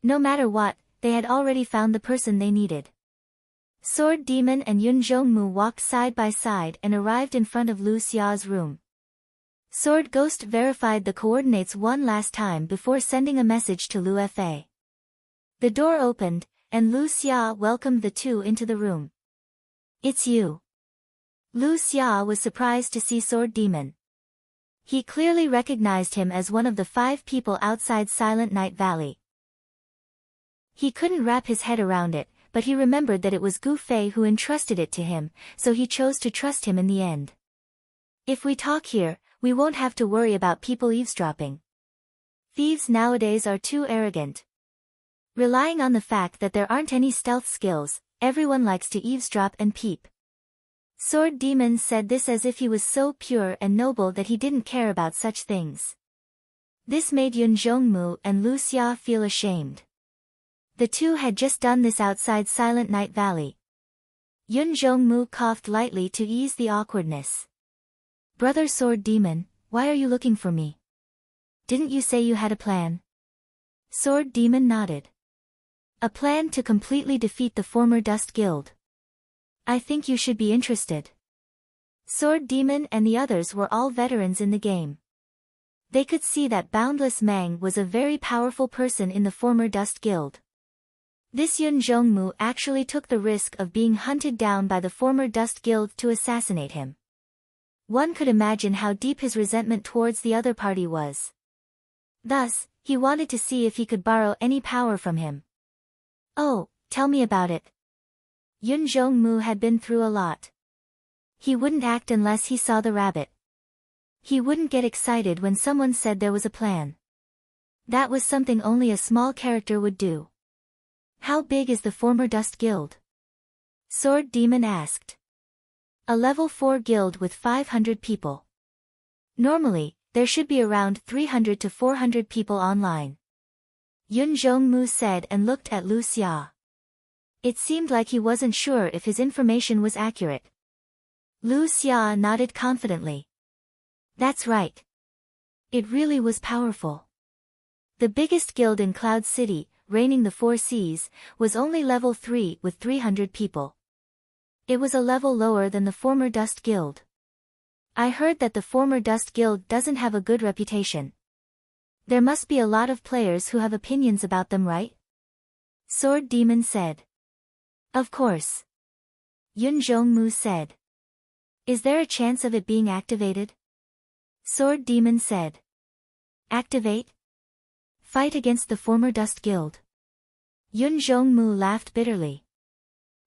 No matter what, they had already found the person they needed. Sword Demon and Yun Zhongmu walked side by side and arrived in front of Lu Xia's room. Sword Ghost verified the coordinates one last time before sending a message to Lu Fa. The door opened, and Lu Xia welcomed the two into the room. "It's you." Lu Xia was surprised to see Sword Demon. He clearly recognized him as one of the 5 people outside Silent Night Valley. He couldn't wrap his head around it, but he remembered that it was Gu Fei who entrusted it to him, so he chose to trust him in the end. "If we talk here, we won't have to worry about people eavesdropping. Thieves nowadays are too arrogant. Relying on the fact that there aren't any stealth skills, everyone likes to eavesdrop and peep." Sword Demon said this as if he was so pure and noble that he didn't care about such things. This made Yun Zhongmu and Lu Xia feel ashamed. The two had just done this outside Silent Night Valley. Yun Zhongmu coughed lightly to ease the awkwardness. "Brother Sword Demon, why are you looking for me? Didn't you say you had a plan?" Sword Demon nodded. "A plan to completely defeat the former Dust Guild. I think you should be interested." Sword Demon and the others were all veterans in the game. They could see that Boundless Mang was a very powerful person in the former Dust Guild. This Yun Zhongmu actually took the risk of being hunted down by the former Dust Guild to assassinate him. One could imagine how deep his resentment towards the other party was. Thus, he wanted to see if he could borrow any power from him. "Oh, tell me about it." Yun Zhongmu had been through a lot. He wouldn't act unless he saw the rabbit. He wouldn't get excited when someone said there was a plan. That was something only a small character would do. "How big is the former Dust Guild?" Sword Demon asked. "A level 4 guild with 500 people. Normally, there should be around 300 to 400 people online." Yun Zhongmu said and looked at Lu Xia. It seemed like he wasn't sure if his information was accurate. Lu Xia nodded confidently. "That's right. It really was powerful. The biggest guild in Cloud City, reigning the 4 seas, was only level 3 with 300 people. It was a level lower than the former Dust Guild. I heard that the former Dust Guild doesn't have a good reputation. There must be a lot of players who have opinions about them, right?" Sword Demon said. "Of course." Yun Zhongmu said. "Is there a chance of it being activated?" Sword Demon said. "Activate? Fight against the former Dust Guild?" Yun Zhongmu laughed bitterly.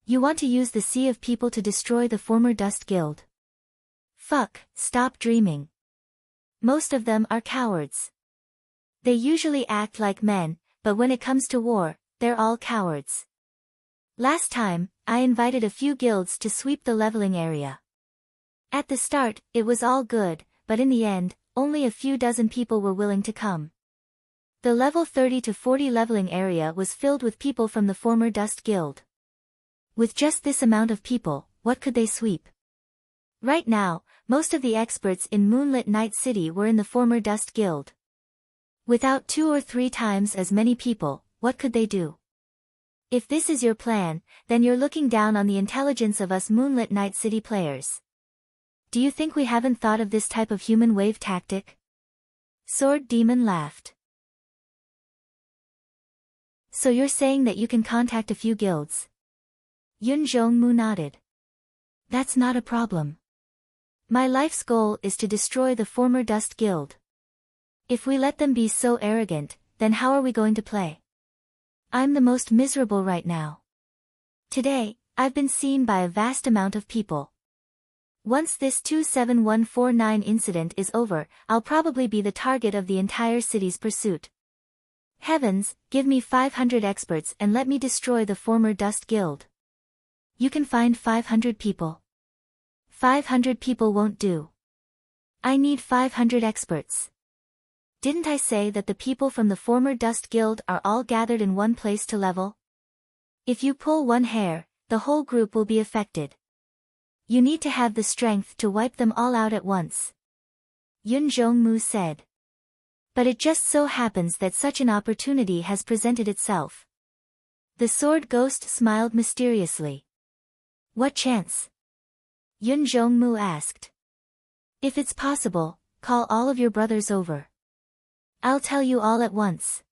"You want to use the sea of people to destroy the former Dust Guild? Fuck, stop dreaming. Most of them are cowards. They usually act like men, but when it comes to war, they're all cowards. Last time, I invited a few guilds to sweep the leveling area. At the start, it was all good, but in the end, only a few dozen people were willing to come. The level 30 to 40 leveling area was filled with people from the former Dust Guild. With just this amount of people, what could they sweep? Right now, most of the experts in Moonlit Night City were in the former Dust Guild. Without 2 or 3 times as many people, what could they do? If this is your plan, then you're looking down on the intelligence of us Moonlit Night City players. Do you think we haven't thought of this type of human wave tactic?" Sword Demon laughed. "So you're saying that you can contact a few guilds?" Yun Zhongmu nodded. "That's not a problem. My life's goal is to destroy the former Dust Guild. If we let them be so arrogant, then how are we going to play? I'm the most miserable right now. Today, I've been seen by a vast amount of people. Once this 27149 incident is over, I'll probably be the target of the entire city's pursuit. Heavens, give me 500 experts and let me destroy the former Dust Guild." "You can find 500 people?" 500 people won't do. I need 500 experts. Didn't I say that the people from the former Dust Guild are all gathered in one place to level? If you pull one hair, the whole group will be affected. You need to have the strength to wipe them all out at once. Yun Jongmu said. But it just so happens that such an opportunity has presented itself. The sword ghost smiled mysteriously. What chance? Yun Jongmu asked. If it's possible, call all of your brothers over. I'll tell you all at once.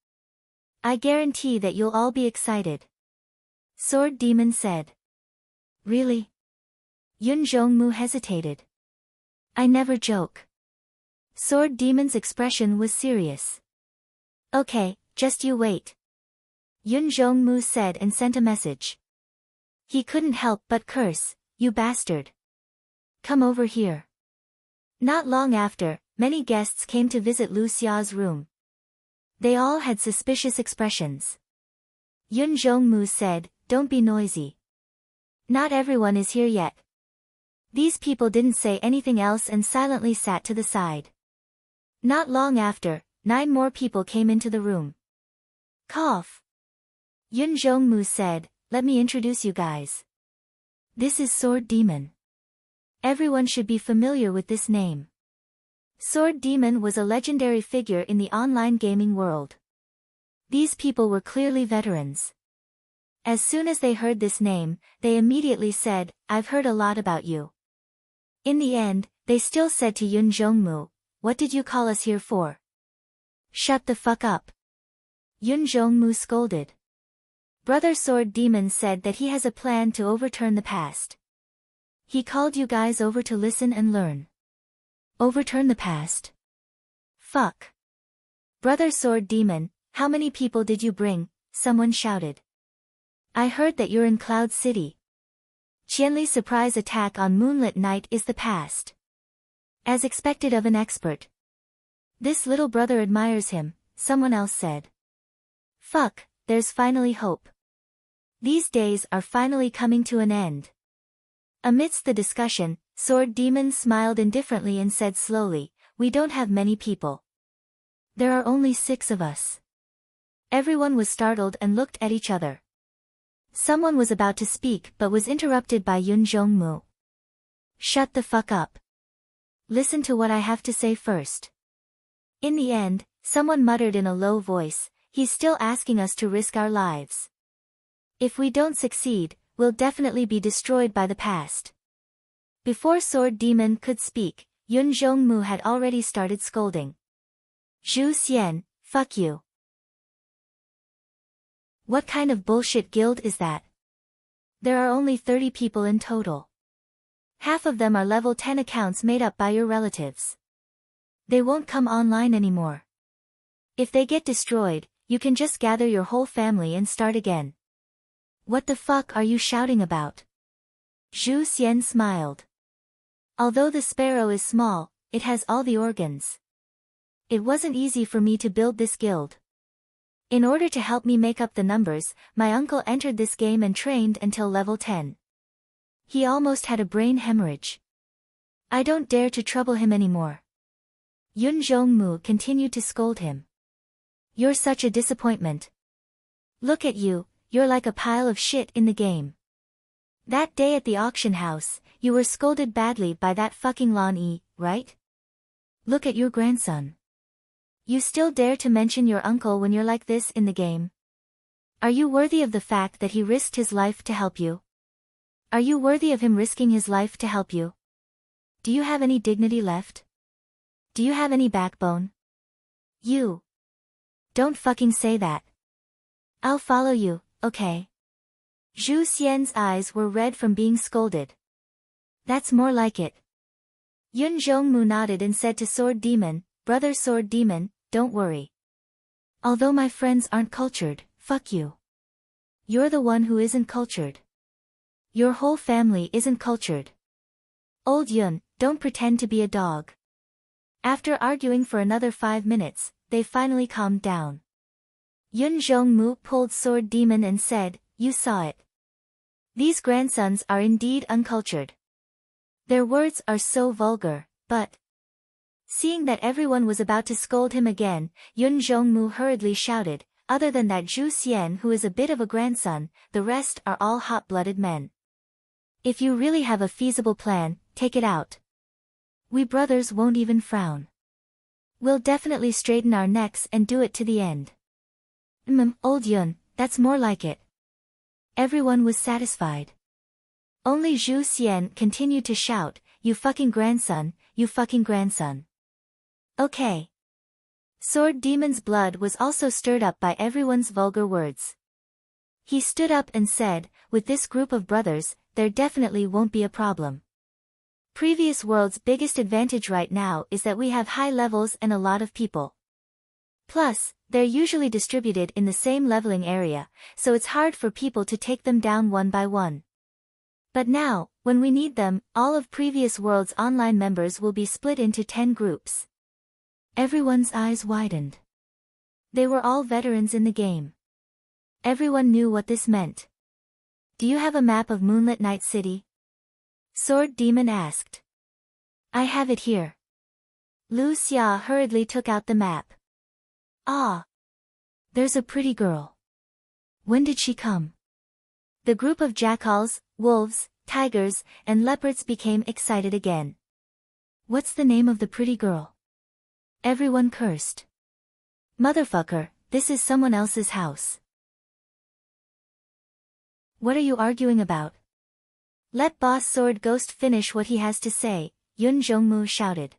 I guarantee that you'll all be excited. Sword Demon said. Really? Yun Jongmu hesitated. I never joke. Sword Demon's expression was serious. Okay, just you wait. Yun Jongmu said and sent a message. He couldn't help but curse, you bastard. Come over here. Not long after, many guests came to visit Lu Xia's room. They all had suspicious expressions. Yun Jongmu said, don't be noisy. Not everyone is here yet. These people didn't say anything else and silently sat to the side. Not long after, 9 more people came into the room. Cough. Yun Jongmu said, let me introduce you guys. This is Sword Demon. Everyone should be familiar with this name. Sword Demon was a legendary figure in the online gaming world. These people were clearly veterans. As soon as they heard this name, they immediately said, I've heard a lot about you. In the end, they still said to Yun Jongmu, what did you call us here for? Shut the fuck up. Yun Jongmu scolded. Brother Sword Demon said that he has a plan to overturn the past. He called you guys over to listen and learn. Overturn the past? Fuck. Brother Sword Demon, how many people did you bring? Someone shouted. I heard that you're in Cloud City. Qianli's surprise attack on Moonlit Night is the past. As expected of an expert. This little brother admires him, someone else said. Fuck, there's finally hope. These days are finally coming to an end. Amidst the discussion, Sword Demon smiled indifferently and said slowly, we don't have many people. There are only 6 of us. Everyone was startled and looked at each other. Someone was about to speak but was interrupted by Yun Jongmu. Shut the fuck up. Listen to what I have to say first. In the end, someone muttered in a low voice, he's still asking us to risk our lives. If we don't succeed, we'll definitely be destroyed by the past. Before Sword Demon could speak, Yun Jongmu had already started scolding. Zhu Xian, fuck you. What kind of bullshit guild is that? There are only 30 people in total. Half of them are level 10 accounts made up by your relatives. They won't come online anymore. If they get destroyed, you can just gather your whole family and start again. What the fuck are you shouting about? Zhu Xian smiled. Although the sparrow is small, it has all the organs. It wasn't easy for me to build this guild. In order to help me make up the numbers, my uncle entered this game and trained until level 10. He almost had a brain hemorrhage. I don't dare to trouble him anymore. Yun Jongmu continued to scold him. You're such a disappointment. Look at you, you're like a pile of shit in the game. That day at the auction house, you were scolded badly by that fucking Lan Yi, right? Look at your grandson. You still dare to mention your uncle when you're like this in the game? Are you worthy of the fact that he risked his life to help you? Are you worthy of him risking his life to help you? Do you have any dignity left? Do you have any backbone? You. Don't fucking say that. I'll follow you, okay? Zhu Xian's eyes were red from being scolded. That's more like it. Yun Jongmu nodded and said to Sword Demon, Brother Sword Demon, don't worry. Although my friends aren't cultured, fuck you. You're the one who isn't cultured. Your whole family isn't cultured. Old Yun, don't pretend to be a dog. After arguing for another 5 minutes, they finally calmed down. Yun Jongmu pulled Sword Demon and said, you saw it. These grandsons are indeed uncultured. Their words are so vulgar, but... Seeing that everyone was about to scold him again, Yun Zhongmu hurriedly shouted, other than that Zhu Xian who is a bit of a grandson, the rest are all hot-blooded men. If you really have a feasible plan, take it out. We brothers won't even frown. We'll definitely straighten our necks and do it to the end. Old Yun, that's more like it. Everyone was satisfied. Only Zhu Xian continued to shout, you fucking grandson, you fucking grandson. Okay. Sword Demon's blood was also stirred up by everyone's vulgar words. He stood up and said, with this group of brothers, there definitely won't be a problem. Previous World's biggest advantage right now is that we have high levels and a lot of people. Plus, they're usually distributed in the same leveling area, so it's hard for people to take them down one by one. But now, when we need them, all of Previous World's online members will be split into 10 groups. Everyone's eyes widened. They were all veterans in the game. Everyone knew what this meant. Do you have a map of Moonlit Night City? Sword Demon asked. I have it here. Lu Xia hurriedly took out the map. Ah! There's a pretty girl. When did she come? The group of jackals, wolves, tigers, and leopards became excited again. What's the name of the pretty girl? Everyone cursed. Motherfucker, this is someone else's house. What are you arguing about? Let Boss Sword Ghost finish what he has to say, Yun Zhongmu shouted.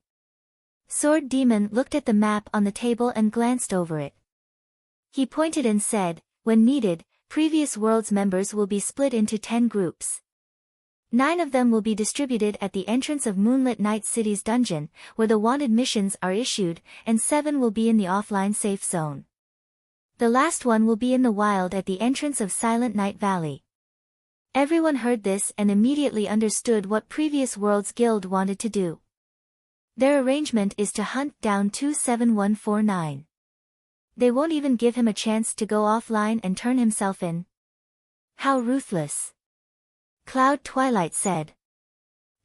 Sword Demon looked at the map on the table and glanced over it. He pointed and said, when needed, Previous World's members will be split into 10 groups. 9 of them will be distributed at the entrance of Moonlit Night City's dungeon, where the wanted missions are issued, and 7 will be in the offline safe zone. The last one will be in the wild at the entrance of Silent Night Valley. Everyone heard this and immediately understood what Previous World's guild wanted to do. Their arrangement is to hunt down 27149. They won't even give him a chance to go offline and turn himself in. How ruthless. Cloud Twilight said.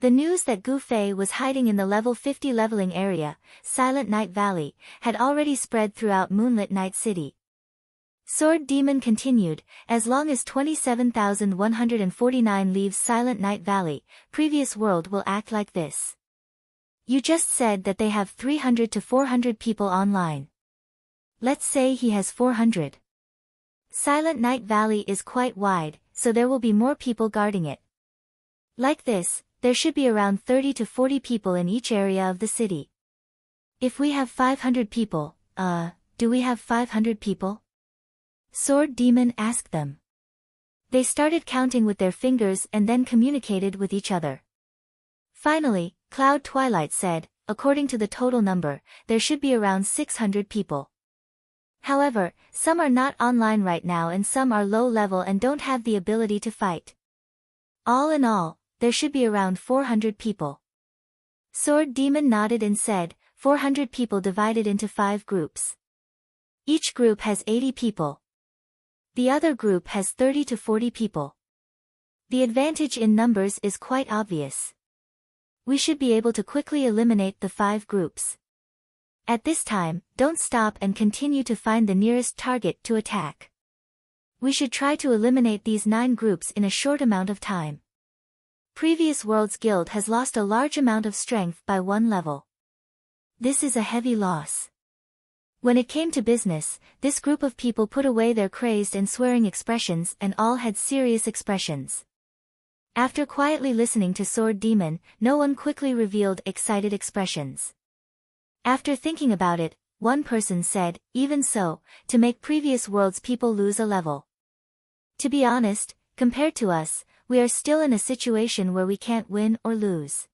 The news that Gu Fei was hiding in the level 50 leveling area, Silent Night Valley, had already spread throughout Moonlit Night City. Sword Demon continued, as long as 27,149 leaves Silent Night Valley, Previous World will act like this. You just said that they have 300 to 400 people online. Let's say he has 400. Silent Night Valley is quite wide, so there will be more people guarding it. Like this, there should be around 30 to 40 people in each area of the city. If we have 500 people, do we have 500 people? Sword Demon asked them. They started counting with their fingers and then communicated with each other. Finally, Cloud Twilight said, according to the total number, there should be around 600 people. However, some are not online right now and some are low level and don't have the ability to fight. All in all, there should be around 400 people. Sword Demon nodded and said, 400 people divided into 5 groups. Each group has 80 people. The other group has 30 to 40 people. The advantage in numbers is quite obvious. We should be able to quickly eliminate the 5 groups. At this time, don't stop and continue to find the nearest target to attack. We should try to eliminate these 9 groups in a short amount of time. Previous World's guild has lost a large amount of strength by 1 level. This is a heavy loss. When it came to business, this group of people put away their crazed and swearing expressions and all had serious expressions. After quietly listening to Sword Demon, no one quickly revealed excited expressions. After thinking about it, one person said, even so, to make Previous World's people lose a level. To be honest, compared to us, we are still in a situation where we can't win or lose.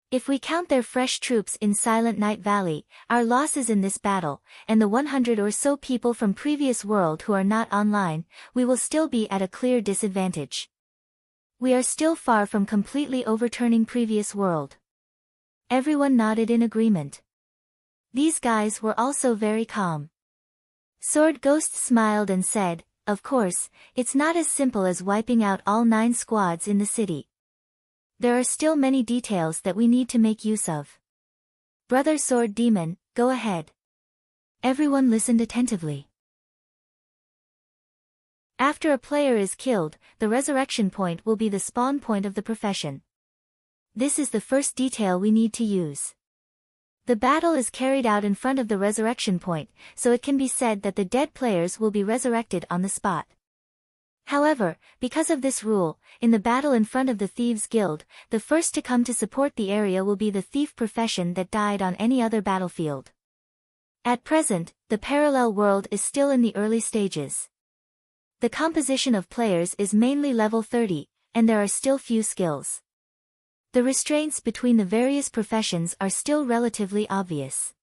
If we count their fresh troops in Silent Night Valley, our losses in this battle, and the 100 or so people from Previous World who are not online, we will still be at a clear disadvantage. We are still far from completely overturning Previous World. Everyone nodded in agreement. These guys were also very calm. Sword Ghost smiled and said, of course, it's not as simple as wiping out all 9 squads in the city. There are still many details that we need to make use of. Brother Sword Demon, go ahead. Everyone listened attentively. After a player is killed, the resurrection point will be the spawn point of the profession. This is the first detail we need to use. The battle is carried out in front of the resurrection point, so it can be said that the dead players will be resurrected on the spot. However, because of this rule, in the battle in front of the Thieves' Guild, the first to come to support the area will be the thief profession that died on any other battlefield. At present, the parallel world is still in the early stages. The composition of players is mainly level 30, and there are still few skills. The restraints between the various professions are still relatively obvious.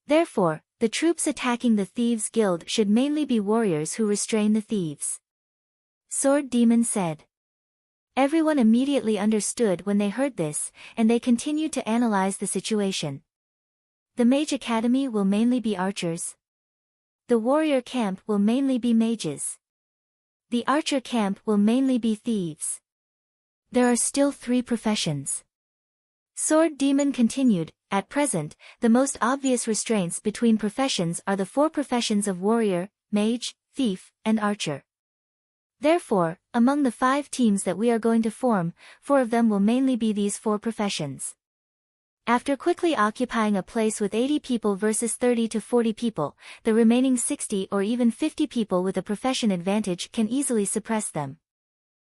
Therefore, the troops attacking the Thieves' Guild should mainly be warriors who restrain the thieves. Sword Demon said. Everyone immediately understood when they heard this, and they continued to analyze the situation. The Mage Academy will mainly be archers. The warrior camp will mainly be mages. The archer camp will mainly be thieves. There are still 3 professions. Sword Demon continued, at present, the most obvious restraints between professions are the 4 professions of warrior, mage, thief, and archer. Therefore, among the 5 teams that we are going to form, 4 of them will mainly be these 4 professions. After quickly occupying a place with 80 people versus 30 to 40 people, the remaining 60 or even 50 people with a profession advantage can easily suppress them.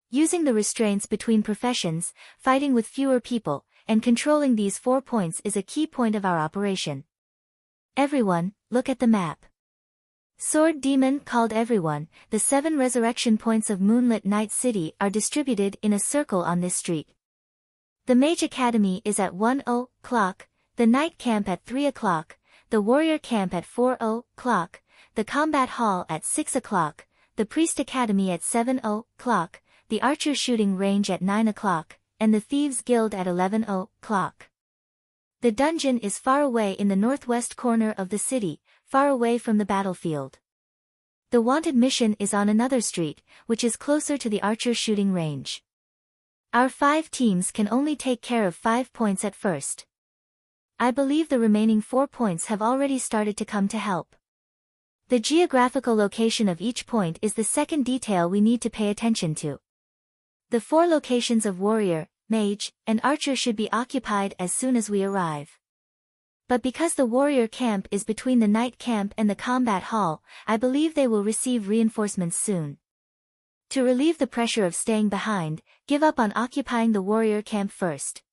Using the restraints between professions, fighting with fewer people, and controlling these 4 points is a key point of our operation. Everyone, look at the map. Sword Demon called everyone. The 7 resurrection points of Moonlit Night City are distributed in a circle on this street. The Mage Academy is at 1 o'clock, the Night Camp at 3 o'clock, the Warrior Camp at 4 o'clock, the Combat Hall at 6 o'clock, the Priest Academy at 7 o'clock, the Archer Shooting Range at 9 o'clock, and the Thieves' Guild at 11 o'clock. The dungeon is far away in the northwest corner of the city, far away from the battlefield. The wanted mission is on another street, which is closer to the Archer Shooting Range. Our 5 teams can only take care of 5 points at first. I believe the remaining 4 points have already started to come to help. The geographical location of each point is the second detail we need to pay attention to. The 4 locations of warrior, mage, and archer should be occupied as soon as we arrive. But because the warrior camp is between the night camp and the combat hall, I believe they will receive reinforcements soon. To relieve the pressure of staying behind, give up on occupying the warrior camp first.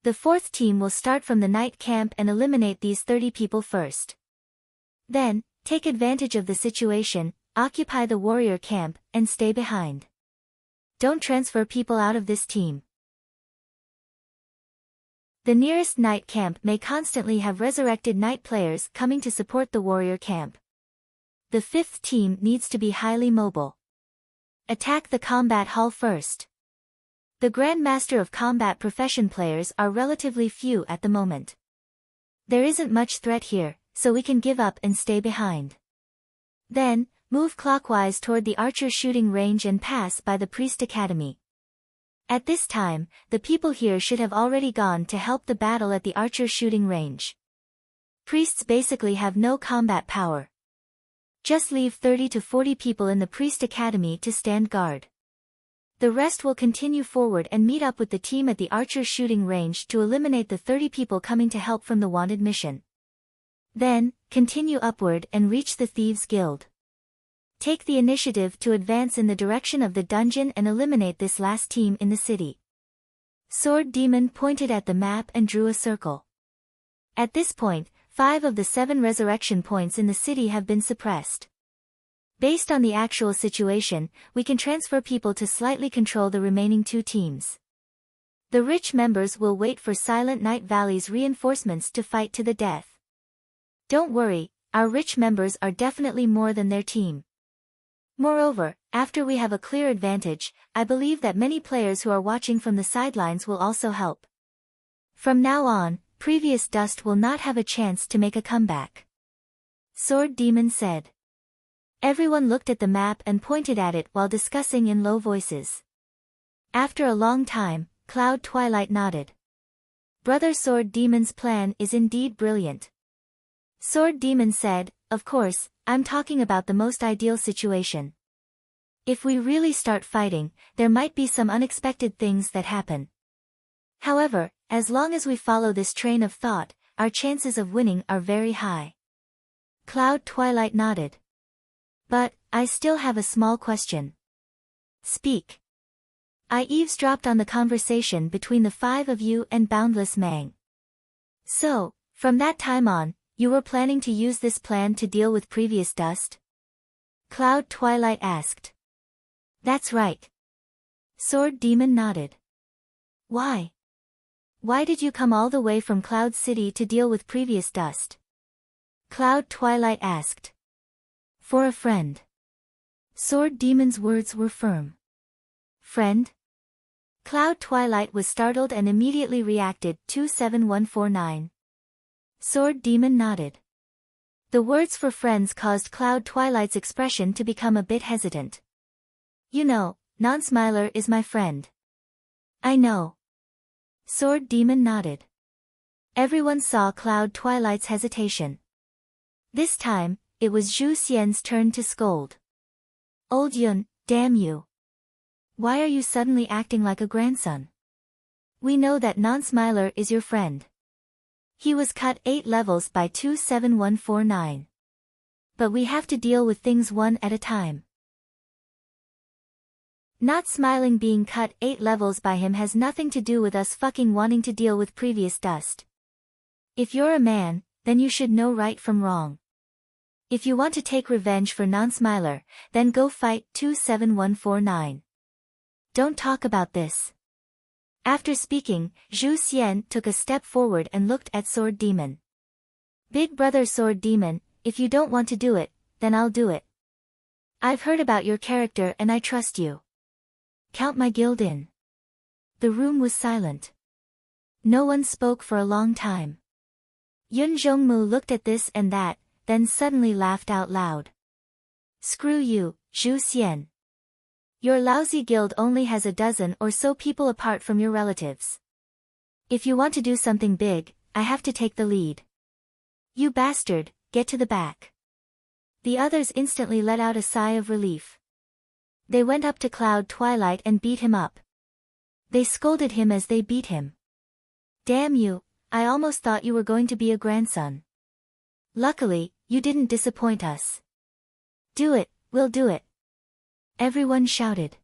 The 4th team will start from the night camp and eliminate these 30 people first. Then, take advantage of the situation, occupy the warrior camp, and stay behind. Don't transfer people out of this team. The nearest night camp may constantly have resurrected night players coming to support the warrior camp. The 5th team needs to be highly mobile. Attack the combat hall first. The Grandmaster of Combat profession players are relatively few at the moment. There isn't much threat here, so we can give up and stay behind. Then, move clockwise toward the Archer Shooting Range and pass by the Priest Academy. At this time, the people here should have already gone to help the battle at the Archer Shooting Range. Priests basically have no combat power. Just leave 30 to 40 people in the Priest Academy to stand guard. The rest will continue forward and meet up with the team at the Archer Shooting Range to eliminate the 30 people coming to help from the wanted mission. Then, continue upward and reach the Thieves' Guild. Take the initiative to advance in the direction of the dungeon and eliminate this last team in the city. Sword Demon pointed at the map and drew a circle. At this point, 5 of the 7 resurrection points in the city have been suppressed. Based on the actual situation, we can transfer people to slightly control the remaining 2 teams. The rich members will wait for Silent Night Valley's reinforcements to fight to the death. Don't worry, our rich members are definitely more than their team. Moreover, after we have a clear advantage, I believe that many players who are watching from the sidelines will also help. From now on, previous dust will not have a chance to make a comeback. Sword Demon said. Everyone looked at the map and pointed at it while discussing in low voices. After a long time, Cloud Twilight nodded. Brother Sword Demon's plan is indeed brilliant. Sword Demon said, of course, I'm talking about the most ideal situation. If we really start fighting, there might be some unexpected things that happen. However, as long as we follow this train of thought, our chances of winning are very high. Cloud Twilight nodded. But, I still have a small question. Speak. I eavesdropped on the conversation between the five of you and Boundless Mang. So, from that time on, you were planning to use this plan to deal with previous dust? Cloud Twilight asked. That's right. Sword Demon nodded. Why? Why did you come all the way from Cloud City to deal with previous dust? Cloud Twilight asked. For a friend. Sword Demon's words were firm. Friend? Cloud Twilight was startled and immediately reacted. 27149. Sword Demon nodded. The words for friends caused Cloud Twilight's expression to become a bit hesitant. You know, Non-Smiler is my friend. I know. Sword Demon nodded. Everyone saw Cloud Twilight's hesitation. This time, it was Zhu Xian's turn to scold. Old Yun, damn you. Why are you suddenly acting like a grandson? We know that Non-Smiler is your friend. He was cut 8 levels by 27149. But we have to deal with things one at a time. Not smiling being cut 8 levels by him has nothing to do with us fucking wanting to deal with previous dust. If you're a man, then you should know right from wrong. If you want to take revenge for Non-Smiler, then go fight 27149. Don't talk about this. After speaking, Zhu Xian took a step forward and looked at Sword Demon. Big brother Sword Demon, if you don't want to do it, then I'll do it. I've heard about your character and I trust you. Count my guild in. The room was silent. No one spoke for a long time. Yun Zhongmu looked at this and that, then suddenly laughed out loud. Screw you, Zhu Xian. Your lousy guild only has a dozen or so people apart from your relatives. If you want to do something big, I have to take the lead. You bastard, get to the back. The others instantly let out a sigh of relief. They went up to Cloud Twilight and beat him up. They scolded him as they beat him. Damn you, I almost thought you were going to be a grandson. Luckily, you didn't disappoint us. Do it, we'll do it. Everyone shouted.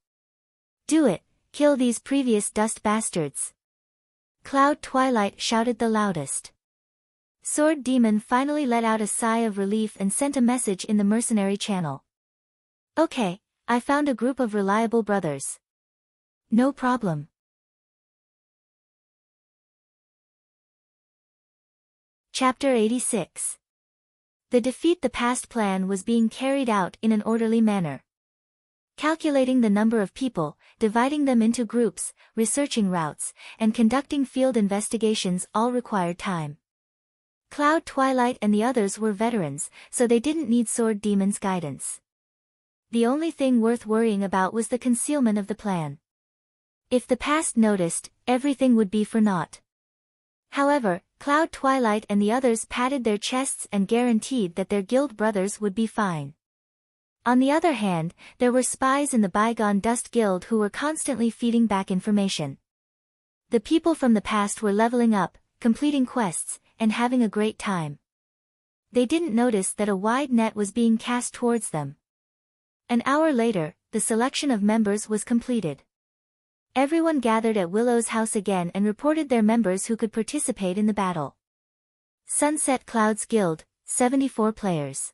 Do it, kill these previous dust bastards. Cloud Twilight shouted the loudest. Sword Demon finally let out a sigh of relief and sent a message in the mercenary channel. Okay, I found a group of reliable brothers. No problem. Chapter 86. The Defeat the Past plan was being carried out in an orderly manner. Calculating the number of people, dividing them into groups, researching routes, and conducting field investigations all required time. Cloud Twilight and the others were veterans, so they didn't need Sword Demon's guidance. The only thing worth worrying about was the concealment of the plan. If the past noticed, everything would be for naught. However, Cloud Twilight and the others patted their chests and guaranteed that their guild brothers would be fine. On the other hand, there were spies in the Bygone Dust Guild who were constantly feeding back information. The people from the past were leveling up, completing quests, and having a great time. They didn't notice that a wide net was being cast towards them. An hour later, the selection of members was completed. Everyone gathered at Willow's house again and reported their members who could participate in the battle. Sunset Clouds Guild, 74 players.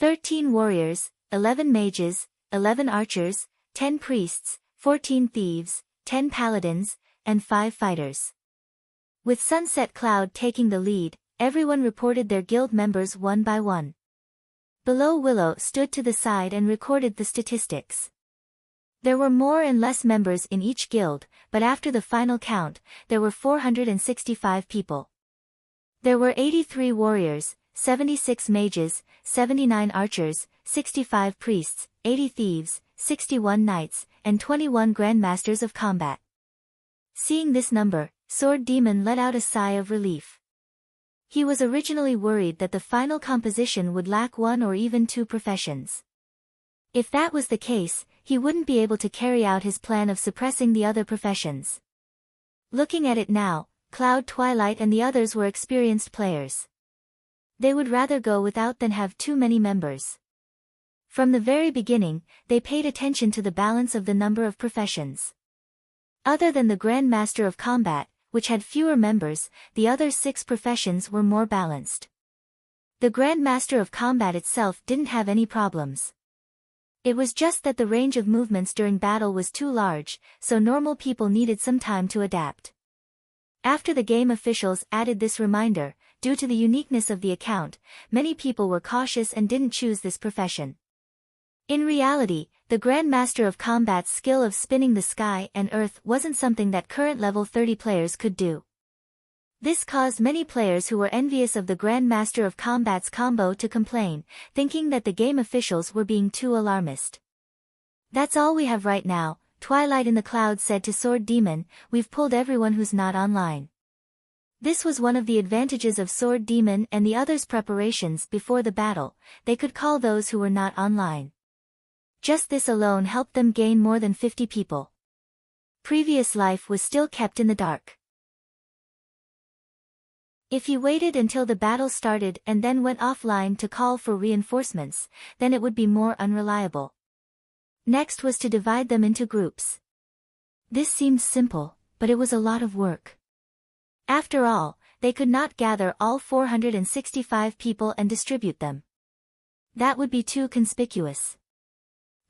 13 warriors, 11 mages, 11 archers, 10 priests, 14 thieves, 10 paladins, and 5 fighters. With Sunset Cloud taking the lead, everyone reported their guild members one by one. Below Willow stood to the side and recorded the statistics. There were more and less members in each guild, but after the final count, there were 465 people. There were 83 warriors, 76 mages, 79 archers, 65 priests, 80 thieves, 61 knights, and 21 grandmasters of combat. Seeing this number, Sword Demon let out a sigh of relief. He was originally worried that the final composition would lack one or even two professions. If that was the case, he wouldn't be able to carry out his plan of suppressing the other professions. Looking at it now, Cloud, Twilight and the others were experienced players. They would rather go without than have too many members. From the very beginning, they paid attention to the balance of the number of professions. Other than the Grand Master of Combat, which had fewer members, the other 6 professions were more balanced. The Grand Master of Combat itself didn't have any problems. It was just that the range of movements during battle was too large, so normal people needed some time to adapt. After the game officials added this reminder, due to the uniqueness of the account, many people were cautious and didn't choose this profession. In reality, the Grand Master of Combat's skill of spinning the sky and earth wasn't something that current level 30 players could do. This caused many players who were envious of the Grand Master of Combat's combo to complain, thinking that the game officials were being too alarmist. "That's all we have right now," Twilight in the Cloud said to Sword Demon. "We've pulled everyone who's not online." This was one of the advantages of Sword Demon and the others' preparations before the battle. They could call those who were not online. Just this alone helped them gain more than 50 people. Previous life was still kept in the dark. If he waited until the battle started and then went offline to call for reinforcements, then it would be more unreliable. Next was to divide them into groups. This seemed simple, but it was a lot of work. After all, they could not gather all 465 people and distribute them. That would be too conspicuous.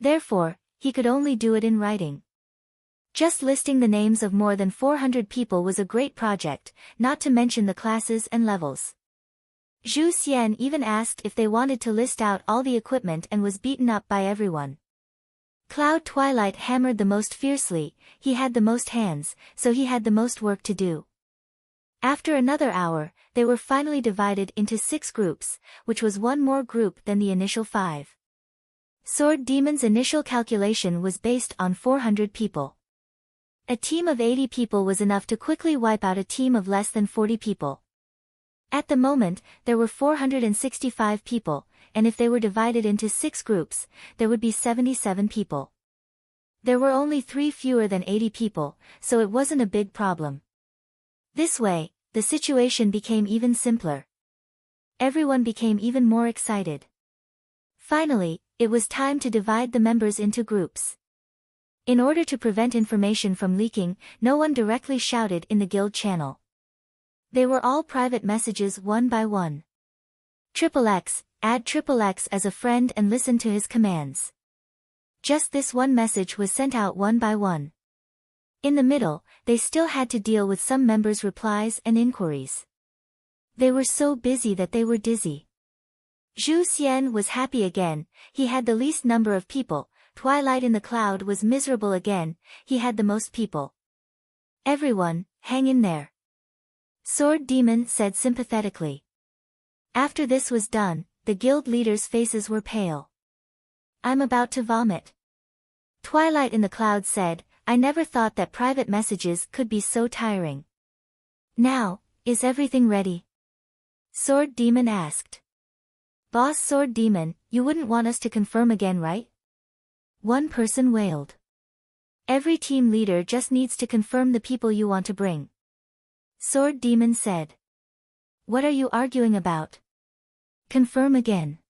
Therefore, he could only do it in writing. Just listing the names of more than 400 people was a great project, not to mention the classes and levels. Zhu Xian even asked if they wanted to list out all the equipment and was beaten up by everyone. Cloud Twilight hammered the most fiercely, he had the most hands, so he had the most work to do. After another hour, they were finally divided into 6 groups, which was one more group than the initial 5. Sword Demon's initial calculation was based on 400 people. A team of 80 people was enough to quickly wipe out a team of less than 40 people. At the moment, there were 465 people, and if they were divided into 6 groups, there would be 77 people. There were only 3 fewer than 80 people, so it wasn't a big problem. This way, the situation became even simpler. Everyone became even more excited. Finally, it was time to divide the members into groups. In order to prevent information from leaking, no one directly shouted in the guild channel. They were all private messages one by one. XXX, add XXX as a friend and listen to his commands. Just this one message was sent out one by one. In the middle, they still had to deal with some members' replies and inquiries. They were so busy that they were dizzy. Zhu Xian was happy again, he had the least number of people. Twilight in the Cloud was miserable again, he had the most people. "Everyone, hang in there," Sword Demon said sympathetically. After this was done, the guild leaders' faces were pale. "I'm about to vomit," Twilight in the Cloud said. "I never thought that private messages could be so tiring." "Now, is everything ready?" Sword Demon asked. "Boss Sword Demon, you wouldn't want us to confirm again, right?" One person wailed. "Every team leader just needs to confirm the people you want to bring," Sword Demon said. "What are you arguing about? Confirm again.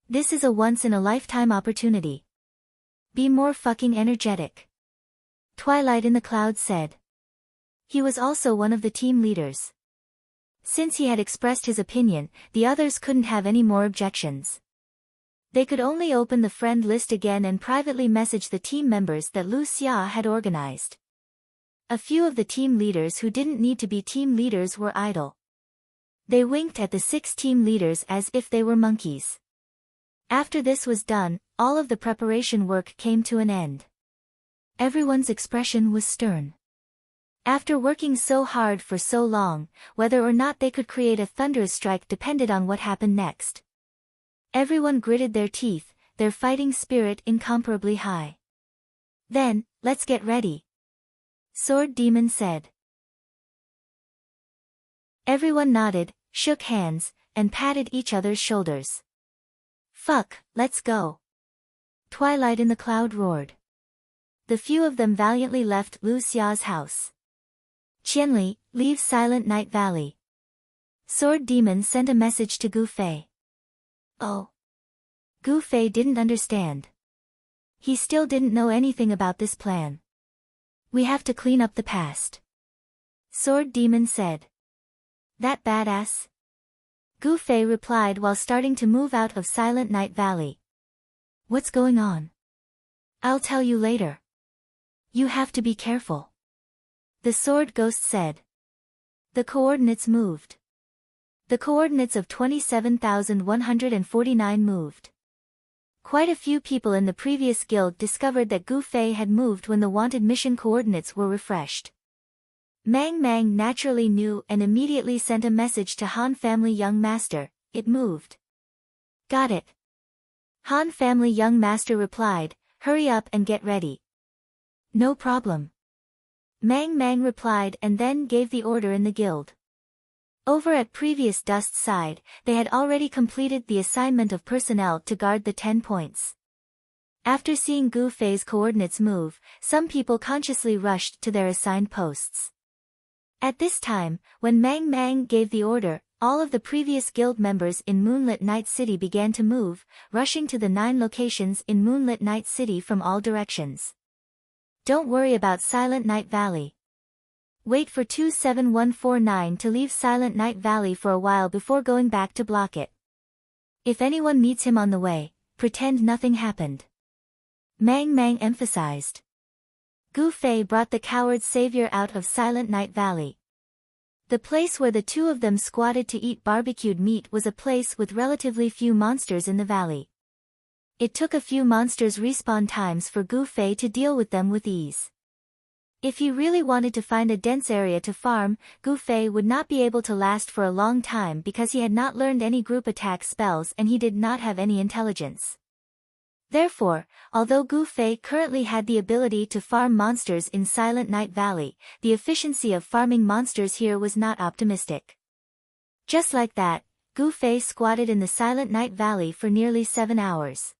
This is a once-in-a-lifetime opportunity. Be more fucking energetic," Twilight in the Cloud said. He was also one of the team leaders. Since he had expressed his opinion, the others couldn't have any more objections. They could only open the friend list again and privately message the team members that Lu Xia had organized. A few of the team leaders who didn't need to be team leaders were idle. They winked at the 6 team leaders as if they were monkeys. After this was done, all of the preparation work came to an end. Everyone's expression was stern. After working so hard for so long, whether or not they could create a thunderous strike depended on what happened next. Everyone gritted their teeth, their fighting spirit incomparably high. "Then, let's get ready." Sword Demon said. Everyone nodded, shook hands, and patted each other's shoulders. Fuck, let's go. Twilight in the Cloud roared. The few of them valiantly left Lu Xia's house. Qianli, leave Silent Night Valley. Sword Demon sent a message to Gu Fei. Oh. Gu Fei didn't understand. He still didn't know anything about this plan. We have to clean up the past. Sword Demon said. That badass? Gu Fei replied while starting to move out of Silent Night Valley. What's going on? I'll tell you later. You have to be careful. The Sword Ghost said. The coordinates moved. The coordinates of 27,149 moved. Quite a few people in the previous guild discovered that Gu Fei had moved when the wanted mission coordinates were refreshed. Mang Mang naturally knew and immediately sent a message to Han Family Young Master. It moved. Got it. Han Family Young Master replied, hurry up and get ready. No problem. Mang Mang replied and then gave the order in the guild. Over at previous Dust's side, they had already completed the assignment of personnel to guard the 10 points. After seeing Gu Fei's coordinates move, some people consciously rushed to their assigned posts. At this time, when Mang Mang gave the order, all of the previous guild members in Moonlit Night City began to move, rushing to the 9 locations in Moonlit Night City from all directions. Don't worry about Silent Night Valley. Wait for 27149 to leave Silent Night Valley for a while before going back to block it. If anyone meets him on the way, pretend nothing happened. Mang Mang emphasized. Gu Fei brought the coward savior out of Silent Night Valley. The place where the two of them squatted to eat barbecued meat was a place with relatively few monsters in the valley. It took a few monsters' respawn times for Gu Fei to deal with them with ease. If he really wanted to find a dense area to farm, Gu Fei would not be able to last for a long time because he had not learned any group attack spells and he did not have any intelligence. Therefore, although Gu Fei currently had the ability to farm monsters in Silent Night Valley, the efficiency of farming monsters here was not optimistic. Just like that, Gu Fei squatted in the Silent Night Valley for nearly 7 hours.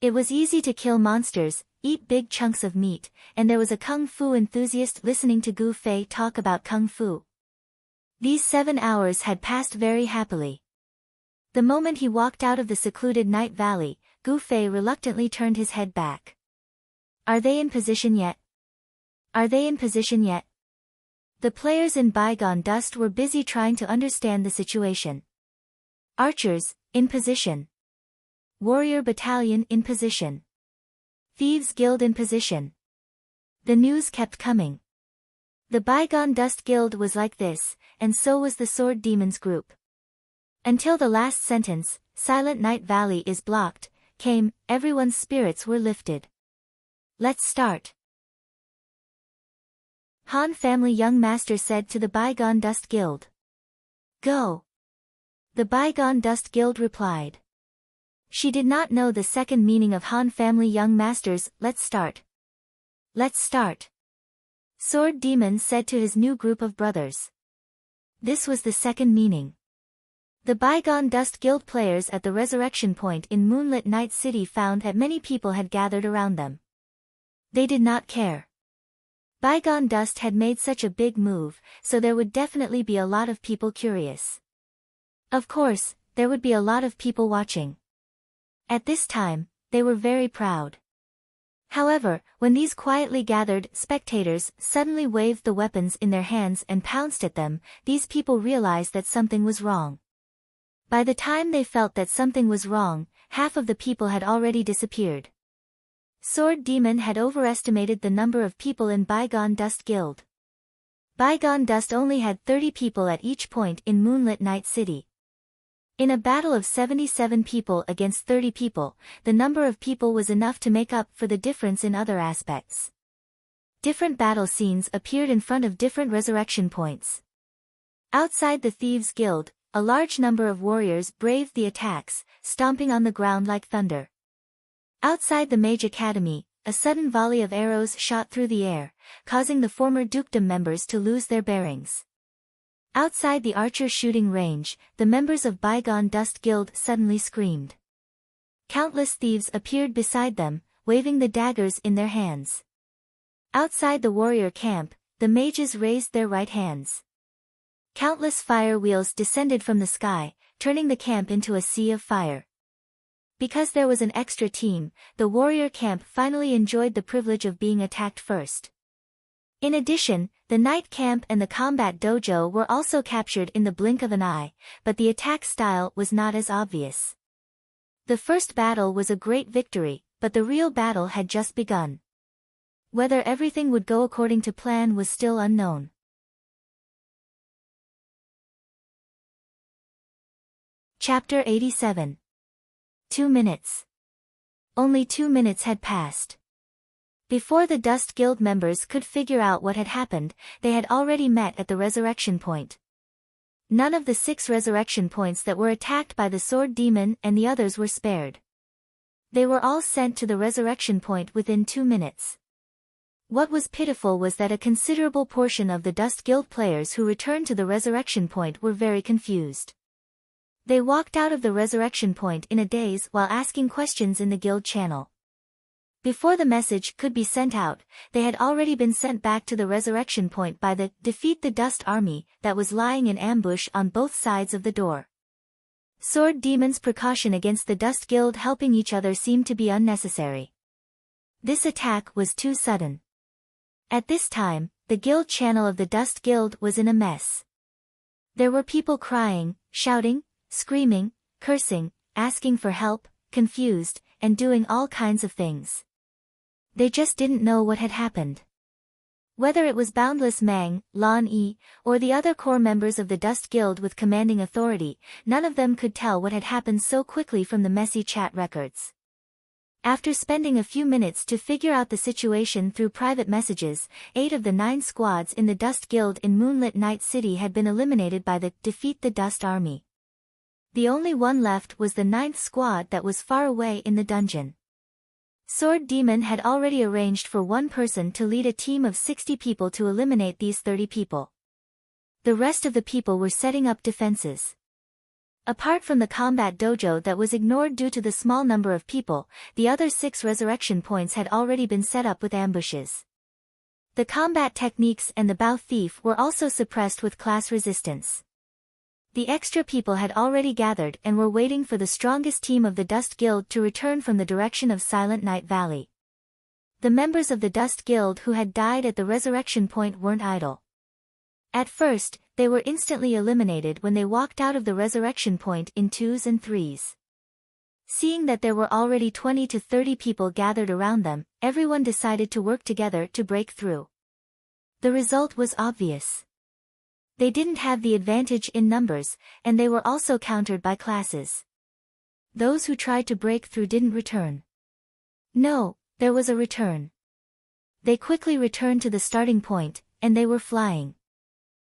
It was easy to kill monsters, eat big chunks of meat, and there was a kung fu enthusiast listening to Gu Fei talk about kung fu. These 7 hours had passed very happily. The moment he walked out of the secluded Night Valley, Gu Fei reluctantly turned his head back. Are they in position yet? Are they in position yet? The players in Bygone Dust were busy trying to understand the situation. Archers, in position. Warrior Battalion in position. Thieves Guild in position. The news kept coming. The Bygone Dust Guild was like this, and so was the Sword Demons group. Until the last sentence, Silent Night Valley is blocked, came, everyone's spirits were lifted. Let's start. Han Family Young Master said to the Bygone Dust Guild. Go. The Bygone Dust Guild replied. She did not know the second meaning of Han Family Young Master's, let's start. Let's start. Sword Demon said to his new group of brothers. This was the second meaning. The Bygone Dust Guild players at the Resurrection Point in Moonlit Night City found that many people had gathered around them. They did not care. Bygone Dust had made such a big move, so there would definitely be a lot of people curious. Of course, there would be a lot of people watching. At this time, they were very proud. However, when these quietly gathered spectators suddenly waved the weapons in their hands and pounced at them, these people realized that something was wrong. By the time they felt that something was wrong, half of the people had already disappeared. Sword Demon had overestimated the number of people in Bygone Dust Guild. Bygone Dust only had 30 people at each point in Moonlit Night City. In a battle of 77 people against 30 people, the number of people was enough to make up for the difference in other aspects. Different battle scenes appeared in front of different resurrection points. Outside the Thieves Guild, a large number of warriors braved the attacks, stomping on the ground like thunder. Outside the Mage Academy, a sudden volley of arrows shot through the air, causing the former dukedom members to lose their bearings. Outside the archer's shooting range, the members of Bygone Dust Guild suddenly screamed. Countless thieves appeared beside them, waving the daggers in their hands. Outside the warrior camp, the mages raised their right hands. Countless fire wheels descended from the sky, turning the camp into a sea of fire. Because there was an extra team, the warrior camp finally enjoyed the privilege of being attacked first. In addition, the knight camp and the combat dojo were also captured in the blink of an eye, but the attack style was not as obvious. The first battle was a great victory, but the real battle had just begun. Whether everything would go according to plan was still unknown. Chapter 87. 2 minutes. Only 2 minutes had passed. Before the Dust Guild members could figure out what had happened, they had already met at the resurrection point. None of the 6 resurrection points that were attacked by the sword demon and the others were spared. They were all sent to the resurrection point within 2 minutes. What was pitiful was that a considerable portion of the Dust Guild players who returned to the resurrection point were very confused. They walked out of the resurrection point in a daze while asking questions in the guild channel. Before the message could be sent out, they had already been sent back to the resurrection point by the Defeat the Dust army that was lying in ambush on both sides of the door. Sword Demon's precaution against the Dust Guild helping each other seemed to be unnecessary. This attack was too sudden. At this time, the guild channel of the Dust Guild was in a mess. There were people crying, shouting, screaming, cursing, asking for help, confused, and doing all kinds of things. They just didn't know what had happened. Whether it was Boundless Mang, Lan Yi, or the other core members of the Dust Guild with commanding authority, none of them could tell what had happened so quickly from the messy chat records. After spending a few minutes to figure out the situation through private messages, 8 of the 9 squads in the Dust Guild in Moonlit Night City had been eliminated by the Defeat the Dust army. The only one left was the 9th squad that was far away in the dungeon. Sword Demon had already arranged for one person to lead a team of 60 people to eliminate these 30 people. The rest of the people were setting up defenses. Apart from the combat dojo that was ignored due to the small number of people, the other 6 resurrection points had already been set up with ambushes. The combat techniques and the bow thief were also suppressed with class resistance. The extra people had already gathered and were waiting for the strongest team of the Dust Guild to return from the direction of Silent Night Valley. The members of the Dust Guild who had died at the resurrection point weren't idle. At first, they were instantly eliminated when they walked out of the resurrection point in 2s and 3s. Seeing that there were already 20 to 30 people gathered around them, everyone decided to work together to break through. The result was obvious. They didn't have the advantage in numbers, and they were also countered by classes. Those who tried to break through didn't return. No, there was a return. They quickly returned to the starting point, and they were flying.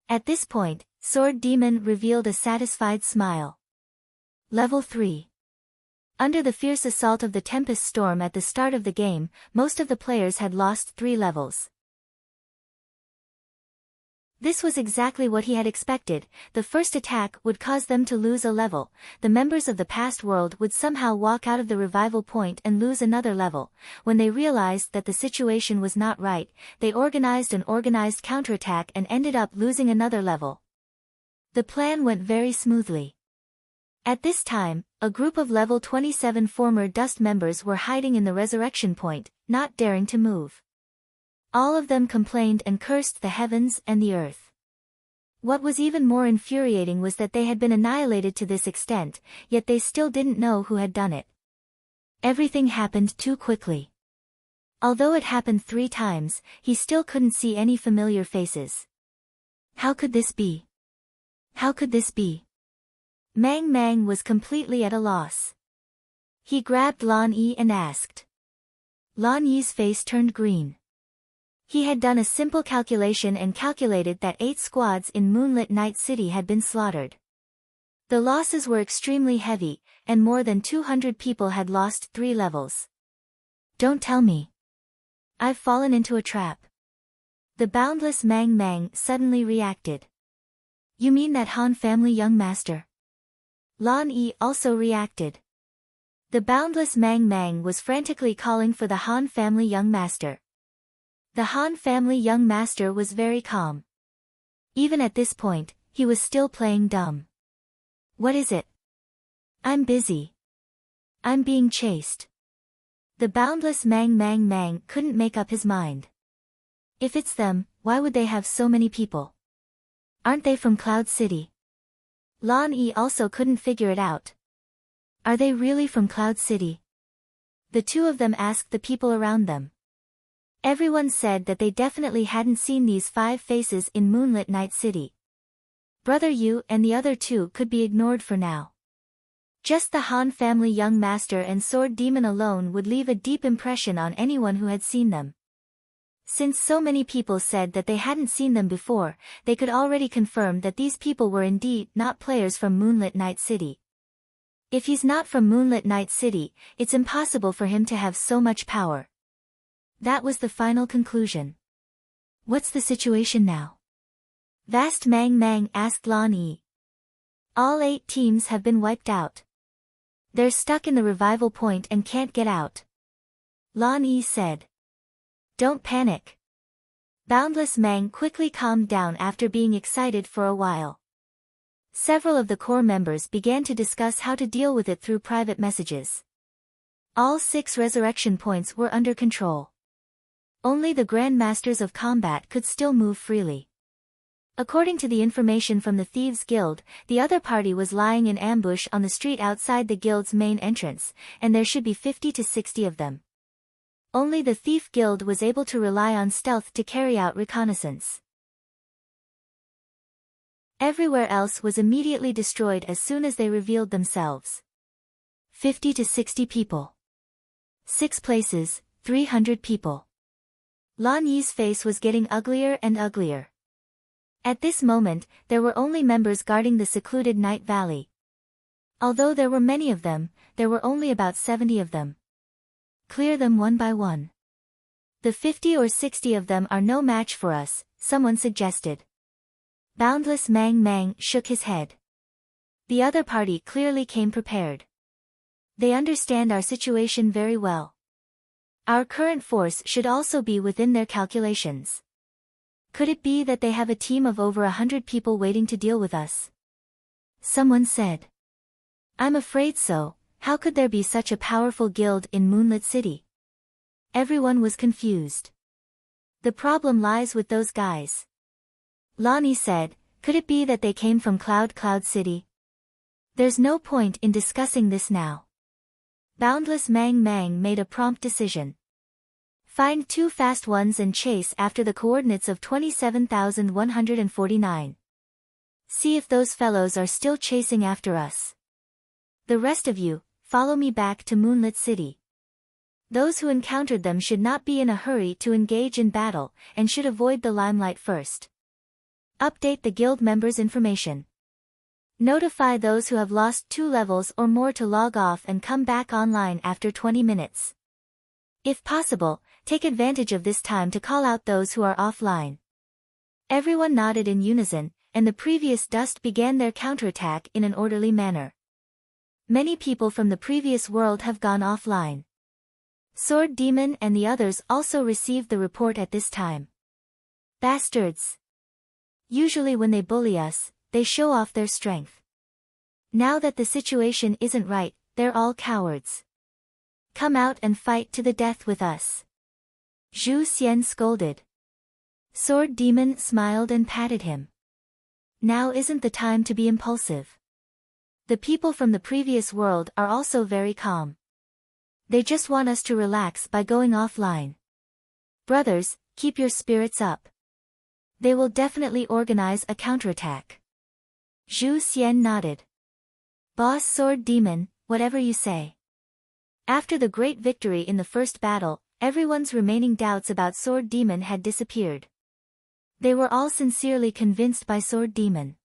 At this point, Sword Demon revealed a satisfied smile. Level 3. Under the fierce assault of the Tempest Storm at the start of the game, most of the players had lost 3 levels. This was exactly what he had expected. The first attack would cause them to lose a level. The members of the past world would somehow walk out of the revival point and lose another level. When they realized that the situation was not right, they organized an organized counterattack and ended up losing another level. The plan went very smoothly. At this time, a group of level 27 former Dust members were hiding in the resurrection point, not daring to move. All of them complained and cursed the heavens and the earth. What was even more infuriating was that they had been annihilated to this extent, yet they still didn't know who had done it. Everything happened too quickly. Although it happened 3 times, he still couldn't see any familiar faces. How could this be? How could this be? Mang Mang was completely at a loss. He grabbed Lan Yi and asked. Lan Yi's face turned green. He had done a simple calculation and calculated that 8 squads in Moonlit Night City had been slaughtered. The losses were extremely heavy, and more than 200 people had lost 3 levels. Don't tell me. I've fallen into a trap. The boundless Mang Mang suddenly reacted. You mean that Han family young master? Lan Yi also reacted. The boundless Mang Mang was frantically calling for the Han family young master. The Han family young master was very calm. Even at this point, he was still playing dumb. What is it? I'm busy. I'm being chased. The boundless Mang Mang Mang couldn't make up his mind. If it's them, why would they have so many people? Aren't they from Cloud City? Lan Yi also couldn't figure it out. Are they really from Cloud City? The two of them asked the people around them. Everyone said that they definitely hadn't seen these 5 faces in Moonlit Night City. Brother Yu and the other 2 could be ignored for now. Just the Han family young master and sword demon alone would leave a deep impression on anyone who had seen them. Since so many people said that they hadn't seen them before, they could already confirm that these people were indeed not players from Moonlit Night City. If he's not from Moonlit Night City, it's impossible for him to have so much power. That was the final conclusion. What's the situation now? Vast Mang Mang asked Lan Yi. All 8 teams have been wiped out. They're stuck in the revival point and can't get out. Lan Yi said. Don't panic. Boundless Mang quickly calmed down after being excited for a while. Several of the core members began to discuss how to deal with it through private messages. All 6 resurrection points were under control. Only the Grand Masters of Combat could still move freely. According to the information from the Thieves Guild, the other party was lying in ambush on the street outside the guild's main entrance, and there should be 50 to 60 of them. Only the Thief Guild was able to rely on stealth to carry out reconnaissance. Everywhere else was immediately destroyed as soon as they revealed themselves. 50 to 60 people. 6 places, 300 people. Lan Yi's face was getting uglier and uglier. At this moment, there were only members guarding the secluded Night Valley. Although there were many of them, there were only about 70 of them. Clear them one by one. The 50 or 60 of them are no match for us, someone suggested. Boundless Mang Mang shook his head. The other party clearly came prepared. They understand our situation very well. Our current force should also be within their calculations. Could it be that they have a team of over 100 people waiting to deal with us? Someone said. I'm afraid so. How could there be such a powerful guild in Moonlit City? Everyone was confused. The problem lies with those guys. Lan Yi said, could it be that they came from Cloud City? There's no point in discussing this now. Boundless Mang Mang made a prompt decision. Find 2 fast ones and chase after the coordinates of 27,149. See if those fellows are still chasing after us. The rest of you, follow me back to Moonlit City. Those who encountered them should not be in a hurry to engage in battle, and should avoid the limelight first. Update the guild members' information. Notify those who have lost 2 levels or more to log off and come back online after 20 minutes. If possible, take advantage of this time to call out those who are offline. Everyone nodded in unison, and the previous dust began their counterattack in an orderly manner. Many people from the previous world have gone offline. Sword Demon and the others also received the report at this time. Bastards! Usually when they bully us, they show off their strength. Now that the situation isn't right, they're all cowards. Come out and fight to the death with us. Zhu Xian scolded. Sword Demon smiled and patted him. Now isn't the time to be impulsive. The people from the previous world are also very calm. They just want us to relax by going offline. Brothers, keep your spirits up. They will definitely organize a counterattack. Zhu Xian nodded. Boss Sword Demon, whatever you say. After the great victory in the first battle, everyone's remaining doubts about Sword Demon had disappeared. They were all sincerely convinced by Sword Demon.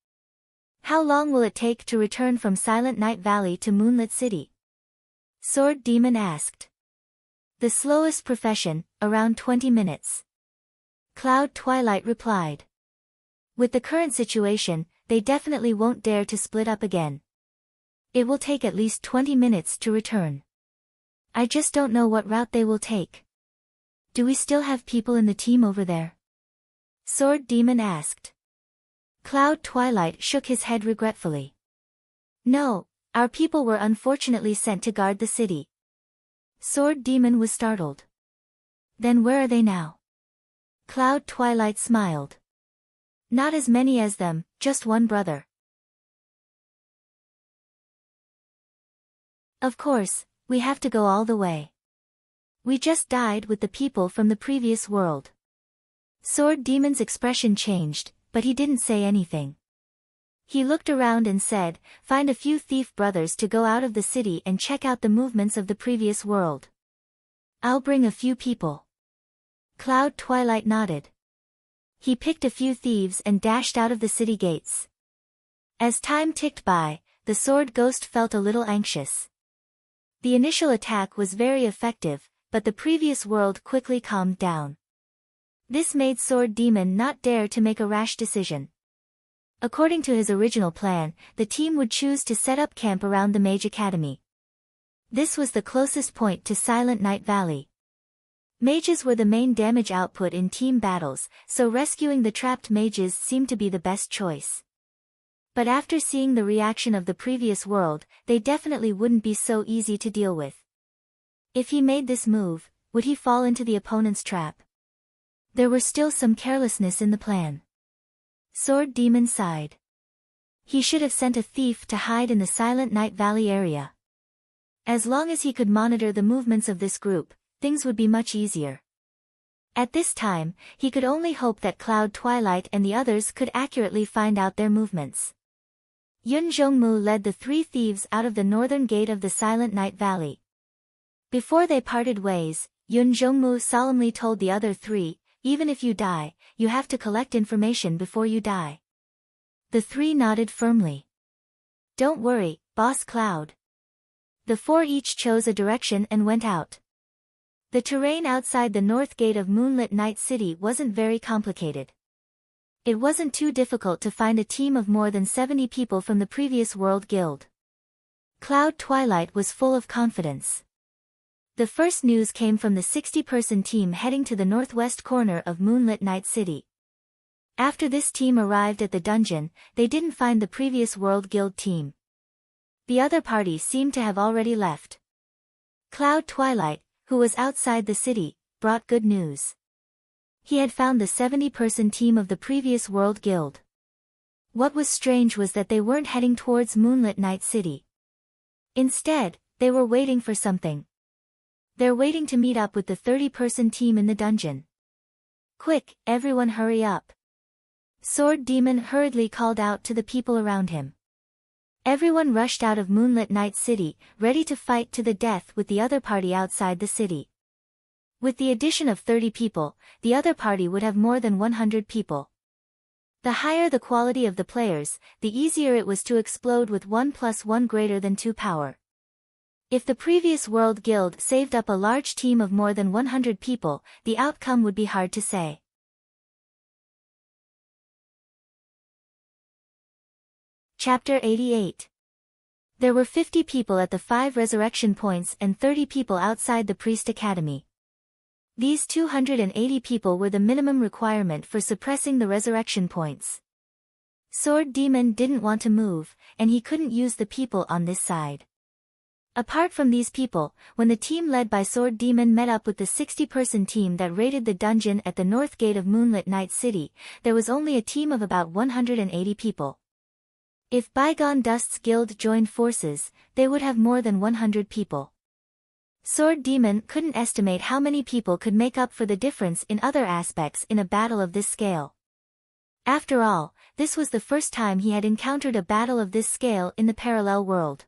How long will it take to return from Silent Night Valley to Moonlit City? Sword Demon asked. The slowest profession, around 20 minutes. Cloud Twilight replied. With the current situation, they definitely won't dare to split up again. It will take at least 20 minutes to return. I just don't know what route they will take. Do we still have people in the team over there? Sword Demon asked. Cloud Twilight shook his head regretfully. No, our people were unfortunately sent to guard the city. Sword Demon was startled. Then where are they now? Cloud Twilight smiled. Not as many as them, just one brother. Of course, we have to go all the way. We just died with the people from the previous world. Sword Demon's expression changed, but he didn't say anything. He looked around and said, find a few thief brothers to go out of the city and check out the movements of the previous world. I'll bring a few people. Cloud Twilight nodded. He picked a few thieves and dashed out of the city gates. As time ticked by, the Sword Ghost felt a little anxious. The initial attack was very effective, but the previous world quickly calmed down. This made Sword Demon not dare to make a rash decision. According to his original plan, the team would choose to set up camp around the Mage Academy. This was the closest point to Silent Night Valley. Mages were the main damage output in team battles, so rescuing the trapped mages seemed to be the best choice. But after seeing the reaction of the previous world, they definitely wouldn't be so easy to deal with. If he made this move, would he fall into the opponent's trap? There was still some carelessness in the plan. Sword Demon sighed. He should have sent a thief to hide in the Silent Night Valley area. As long as he could monitor the movements of this group, things would be much easier. At this time, he could only hope that Cloud Twilight and the others could accurately find out their movements. Yun Zhongmu led the three thieves out of the northern gate of the Silent Night Valley. Before they parted ways, Yun Zhongmu solemnly told the other three, even if you die, you have to collect information before you die. The three nodded firmly. Don't worry, Boss Cloud. The four each chose a direction and went out. The terrain outside the north gate of Moonlit Night City wasn't very complicated. It wasn't too difficult to find a team of more than 70 people from the previous World Guild. Cloud Twilight was full of confidence. The first news came from the 60-person team heading to the northwest corner of Moonlit Night City. After this team arrived at the dungeon, they didn't find the previous World Guild team. The other party seemed to have already left. Cloud Twilight, who was outside the city, brought good news. He had found the 70-person team of the previous World Guild. What was strange was that they weren't heading towards Moonlit Night City. Instead, they were waiting for something. They're waiting to meet up with the 30-person team in the dungeon. Quick, everyone hurry up. Sword Demon hurriedly called out to the people around him. Everyone rushed out of Moonlit Night City, ready to fight to the death with the other party outside the city. With the addition of 30 people, the other party would have more than 100 people. The higher the quality of the players, the easier it was to explode with 1+1 greater than 2 power. If the previous World Guild saved up a large team of more than 100 people, the outcome would be hard to say. Chapter 88. There were 50 people at the 5 resurrection points and 30 people outside the Priest Academy. These 280 people were the minimum requirement for suppressing the resurrection points. Sword Demon didn't want to move, and he couldn't use the people on this side. Apart from these people, when the team led by Sword Demon met up with the 60-person team that raided the dungeon at the north gate of Moonlit Night City, there was only a team of about 180 people. If Bygone Dust's guild joined forces, they would have more than 100 people. Sword Demon couldn't estimate how many people could make up for the difference in other aspects in a battle of this scale. After all, this was the first time he had encountered a battle of this scale in the parallel world.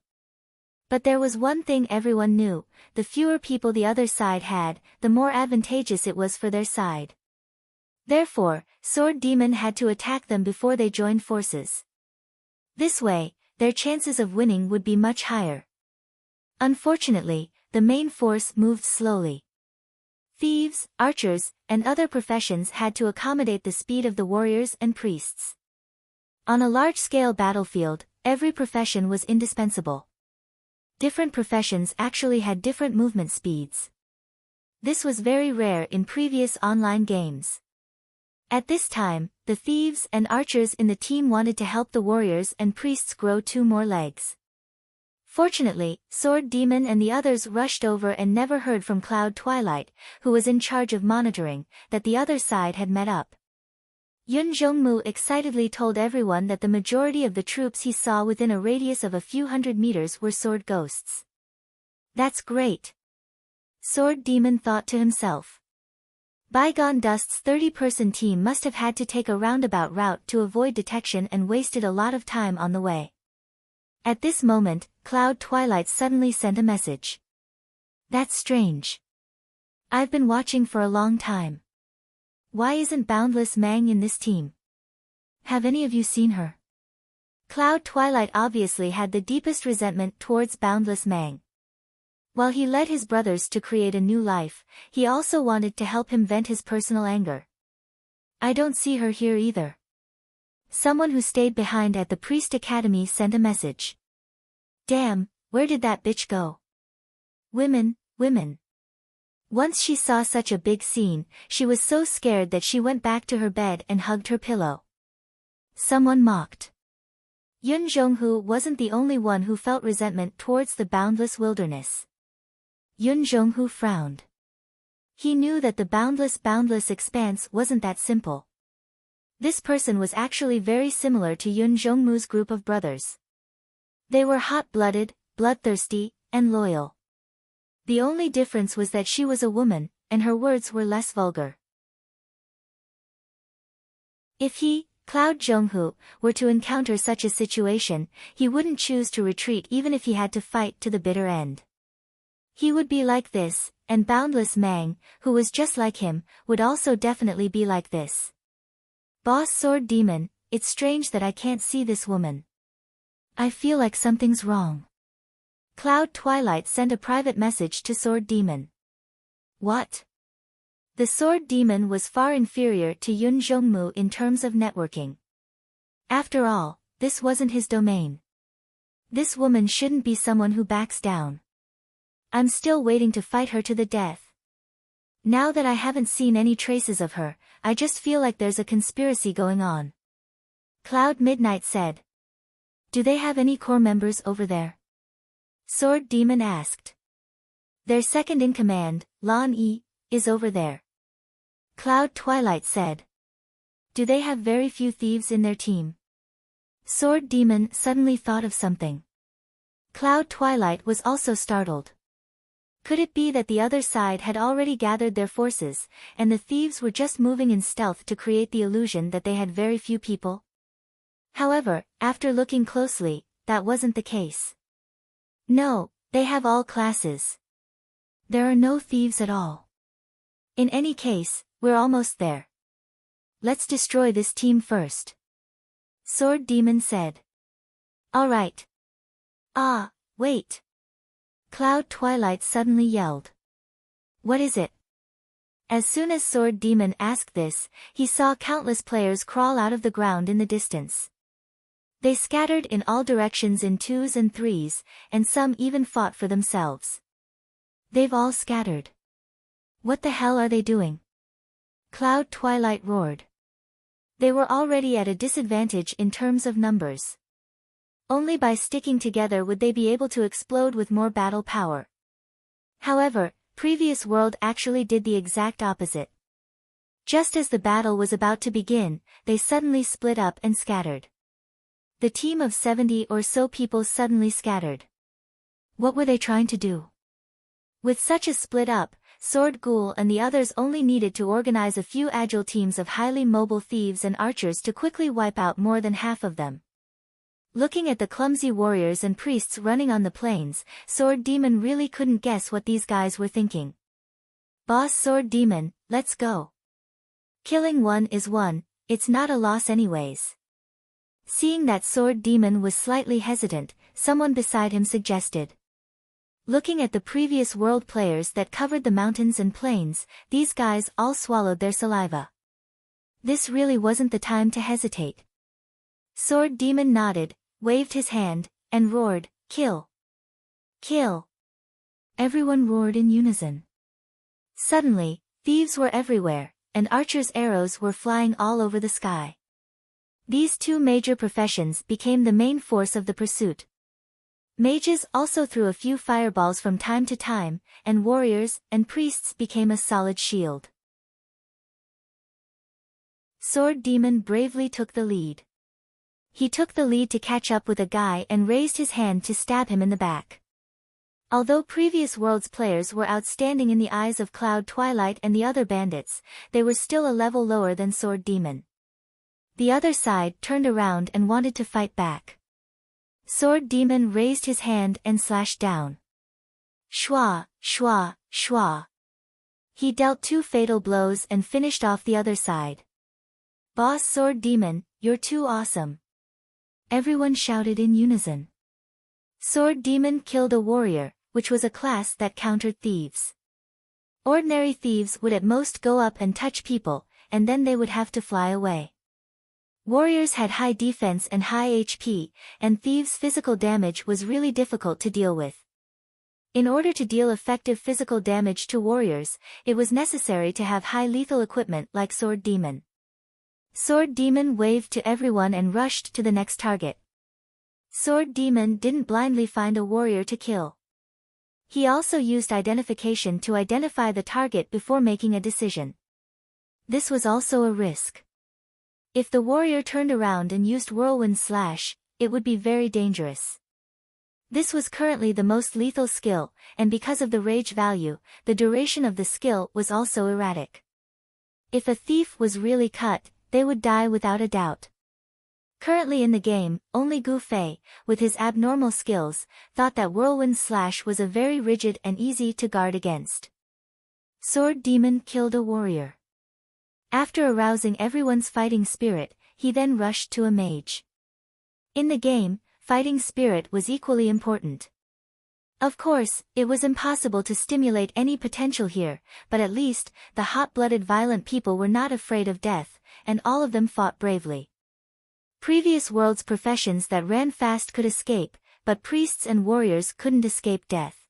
But there was one thing everyone knew: the fewer people the other side had, the more advantageous it was for their side. Therefore, Sword Demon had to attack them before they joined forces. This way, their chances of winning would be much higher. Unfortunately, the main force moved slowly. Thieves, archers, and other professions had to accommodate the speed of the warriors and priests. On a large-scale battlefield, every profession was indispensable. Different professions actually had different movement speeds. This was very rare in previous online games. At this time, the thieves and archers in the team wanted to help the warriors and priests grow 2 more legs. Fortunately, Sword Demon and the others rushed over and never heard from Cloud Twilight, who was in charge of monitoring, that the other side had met up. Yun Zhongmu excitedly told everyone that the majority of the troops he saw within a radius of a few hundred meters were sword ghosts. That's great. Sword Demon thought to himself. Bygone Dust's 30-person team must have had to take a roundabout route to avoid detection and wasted a lot of time on the way. At this moment, Cloud Twilight suddenly sent a message. That's strange. I've been watching for a long time. Why isn't Boundless Mang in this team? Have any of you seen her? Cloud Twilight obviously had the deepest resentment towards Boundless Mang. While he led his brothers to create a new life, he also wanted to help him vent his personal anger. I don't see her here either. Someone who stayed behind at the Priest Academy sent a message. Damn, where did that bitch go? Women. Once she saw such a big scene, she was so scared that she went back to her bed and hugged her pillow. Someone mocked. Yun Zhonghu wasn't the only one who felt resentment towards the boundless wilderness. Yun Zhonghu frowned. He knew that the boundless expanse wasn't that simple. This person was actually very similar to Yun Zhongmu's group of brothers. They were hot-blooded, bloodthirsty, and loyal. The only difference was that she was a woman, and her words were less vulgar. If he, Cloud Zhonghu, were to encounter such a situation, he wouldn't choose to retreat even if he had to fight to the bitter end. He would be like this, and Boundless Mang, who was just like him, would also definitely be like this. Boss Sword Demon, it's strange that I can't see this woman. I feel like something's wrong. Cloud Twilight sent a private message to Sword Demon. What? The Sword Demon was far inferior to Yun Zhongmu in terms of networking. After all, this wasn't his domain. This woman shouldn't be someone who backs down. I'm still waiting to fight her to the death. Now that I haven't seen any traces of her, I just feel like there's a conspiracy going on. Cloud Midnight said. Do they have any core members over there? Sword Demon asked. Their second in command, Lan Yi, is over there. Cloud Twilight said. Do they have very few thieves in their team? Sword Demon suddenly thought of something. Cloud Twilight was also startled. Could it be that the other side had already gathered their forces, and the thieves were just moving in stealth to create the illusion that they had very few people? However, after looking closely, that wasn't the case. No, they have all classes. There are no thieves at all. In any case, we're almost there. Let's destroy this team first. Sword Demon said. All right. Ah, wait. Cloud Twilight suddenly yelled. What is it? As soon as Sword Demon asked this, he saw countless players crawl out of the ground in the distance. They scattered in all directions in 2s and 3s, and some even fought for themselves. They've all scattered. What the hell are they doing? Cloud Twilight roared. They were already at a disadvantage in terms of numbers. Only by sticking together would they be able to explode with more battle power. However, Previous World actually did the exact opposite. Just as the battle was about to begin, they suddenly split up and scattered. The team of 70 or so people suddenly scattered. What were they trying to do? With such a split up, Sword Ghoul and the others only needed to organize a few agile teams of highly mobile thieves and archers to quickly wipe out more than half of them. Looking at the clumsy warriors and priests running on the plains, Sword Demon really couldn't guess what these guys were thinking. Boss Sword Demon, let's go. Killing one is one, it's not a loss anyways. Seeing that Sword Demon was slightly hesitant, someone beside him suggested. Looking at the previous world players that covered the mountains and plains, these guys all swallowed their saliva. This really wasn't the time to hesitate. Sword Demon nodded, waved his hand, and roared, "Kill! Kill!" Everyone roared in unison. Suddenly, thieves were everywhere, and archers' arrows were flying all over the sky. These two major professions became the main force of the pursuit. Mages also threw a few fireballs from time to time, and warriors and priests became a solid shield. Sword Demon bravely took the lead. He took the lead to catch up with a guy and raised his hand to stab him in the back. Although previous world's players were outstanding in the eyes of Cloud Twilight and the other bandits, they were still a level lower than Sword Demon. The other side turned around and wanted to fight back. Sword Demon raised his hand and slashed down. Shwa, shwa, shwa. He dealt 2 fatal blows and finished off the other side. "Boss Sword Demon, you're too awesome!" Everyone shouted in unison. Sword Demon killed a warrior, which was a class that countered thieves. Ordinary thieves would at most go up and touch people, and then they would have to fly away. Warriors had high defense and high HP, and thieves' physical damage was really difficult to deal with. In order to deal effective physical damage to warriors, it was necessary to have high lethal equipment like Sword Demon. Sword Demon waved to everyone and rushed to the next target. Sword Demon didn't blindly find a warrior to kill. He also used identification to identify the target before making a decision. This was also a risk. If the warrior turned around and used Whirlwind Slash, it would be very dangerous. This was currently the most lethal skill, and because of the rage value, the duration of the skill was also erratic. If a thief was really cut, they would die without a doubt. Currently in the game, only Gu Fei, with his abnormal skills, thought that Whirlwind Slash was a very rigid and easy to guard against. Sword Demon killed a warrior. After arousing everyone's fighting spirit, he then rushed to a mage. In the game, fighting spirit was equally important. Of course, it was impossible to stimulate any potential here, but at least, the hot-blooded violent people were not afraid of death, and all of them fought bravely. Previous worlds' professions that ran fast could escape, but priests and warriors couldn't escape death.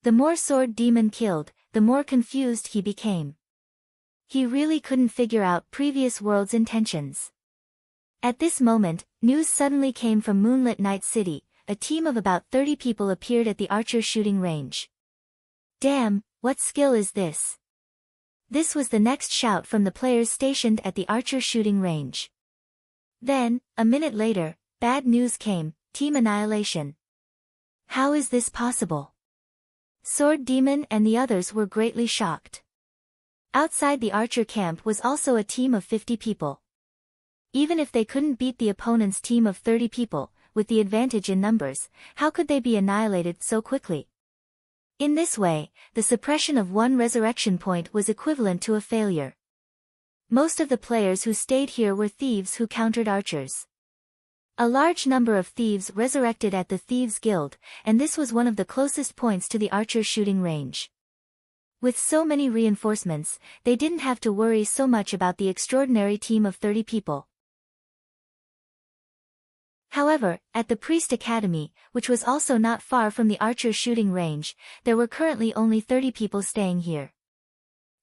The more Sword Demon killed, the more confused he became. He really couldn't figure out previous worlds' intentions. At this moment, news suddenly came from Moonlit Night City. A team of about 30 people appeared at the archer shooting range. "Damn, what skill is this?" This was the next shout from the players stationed at the archer shooting range. Then, a minute later, bad news came: Team Annihilation. How is this possible? Sword Demon and the others were greatly shocked. Outside the archer camp was also a team of 50 people. Even if they couldn't beat the opponent's team of 30 people, with the advantage in numbers, how could they be annihilated so quickly? In this way, the suppression of one resurrection point was equivalent to a failure. Most of the players who stayed here were thieves who countered archers. A large number of thieves resurrected at the Thieves' Guild, and this was one of the closest points to the archer shooting range. With so many reinforcements, they didn't have to worry so much about the extraordinary team of 30 people. However, at the Priest Academy, which was also not far from the archer shooting range, there were currently only 30 people staying here.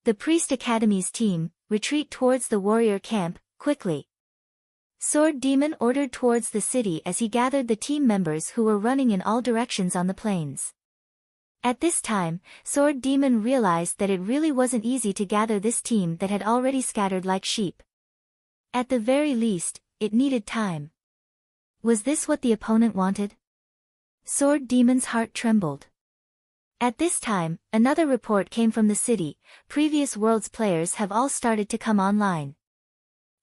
The Priest Academy's team, retreat towards the warrior camp, quickly. Sword Demon ordered towards the city as he gathered the team members who were running in all directions on the plains. At this time, Sword Demon realized that it really wasn't easy to gather this team that had already scattered like sheep. At the very least, it needed time. Was this what the opponent wanted? Sword Demon's heart trembled. At this time, another report came from the city: previous world's players have all started to come online.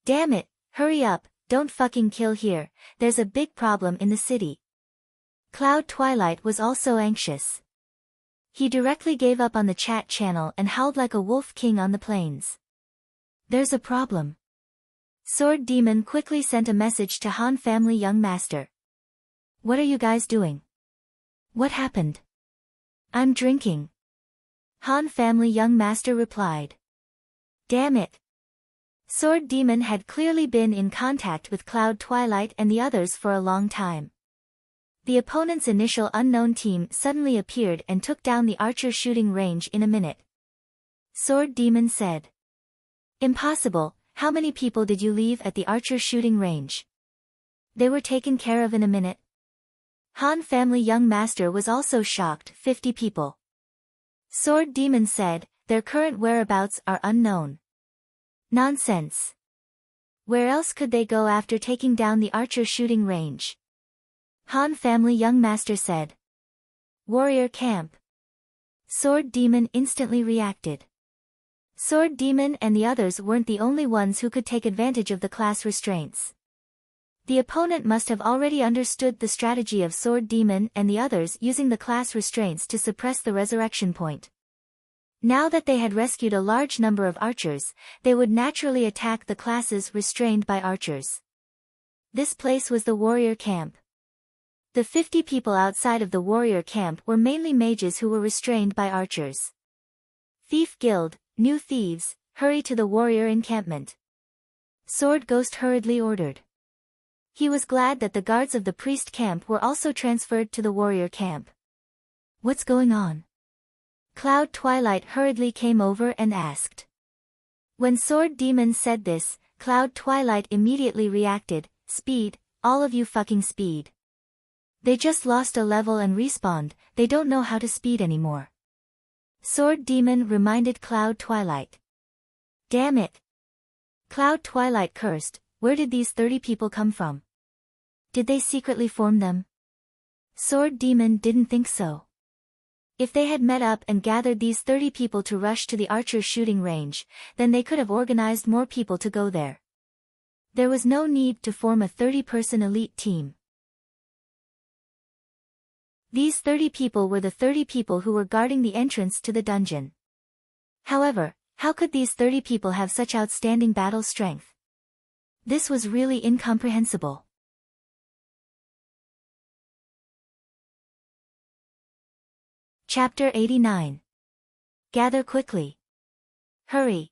Damn it, hurry up, don't fucking kill here, there's a big problem in the city. Cloud Twilight was also anxious. He directly gave up on the chat channel and howled like a wolf king on the plains. There's a problem. Sword Demon quickly sent a message to Han family young master. What are you guys doing? What happened? I'm drinking. Han family young master replied. Damn it. Sword Demon had clearly been in contact with Cloud Twilight and the others for a long time. The opponent's initial unknown team suddenly appeared and took down the archer shooting range in a minute. Sword Demon said. Impossible, how many people did you leave at the archer shooting range? They were taken care of in a minute. Han family young master was also shocked. 50 people. Sword Demon said, their current whereabouts are unknown. Nonsense. Where else could they go after taking down the archer shooting range? Han family young master said. Warrior camp. Sword Demon instantly reacted. Sword Demon and the others weren't the only ones who could take advantage of the class restraints. The opponent must have already understood the strategy of Sword Demon and the others using the class restraints to suppress the resurrection point. Now that they had rescued a large number of archers, they would naturally attack the classes restrained by archers. This place was the warrior camp. The 50 people outside of the warrior camp were mainly mages who were restrained by archers. Thief Guild, new thieves, hurry to the warrior encampment. Sword Ghost hurriedly ordered. He was glad that the guards of the priest camp were also transferred to the warrior camp. What's going on? Cloud Twilight hurriedly came over and asked. When Sword Demon said this, Cloud Twilight immediately reacted, speed, all of you fucking speed. They just lost a level and respawned, they don't know how to speed anymore. Sword Demon reminded Cloud Twilight. Damn it. Cloud Twilight cursed, where did these 30 people come from? Did they secretly form them? Sword Demon didn't think so. If they had met up and gathered these 30 people to rush to the archer shooting range, then they could have organized more people to go there. There was no need to form a 30-person elite team. These 30 people were the 30 people who were guarding the entrance to the dungeon. However, how could these 30 people have such outstanding battle strength? This was really incomprehensible. Chapter 89. Gather quickly. Hurry.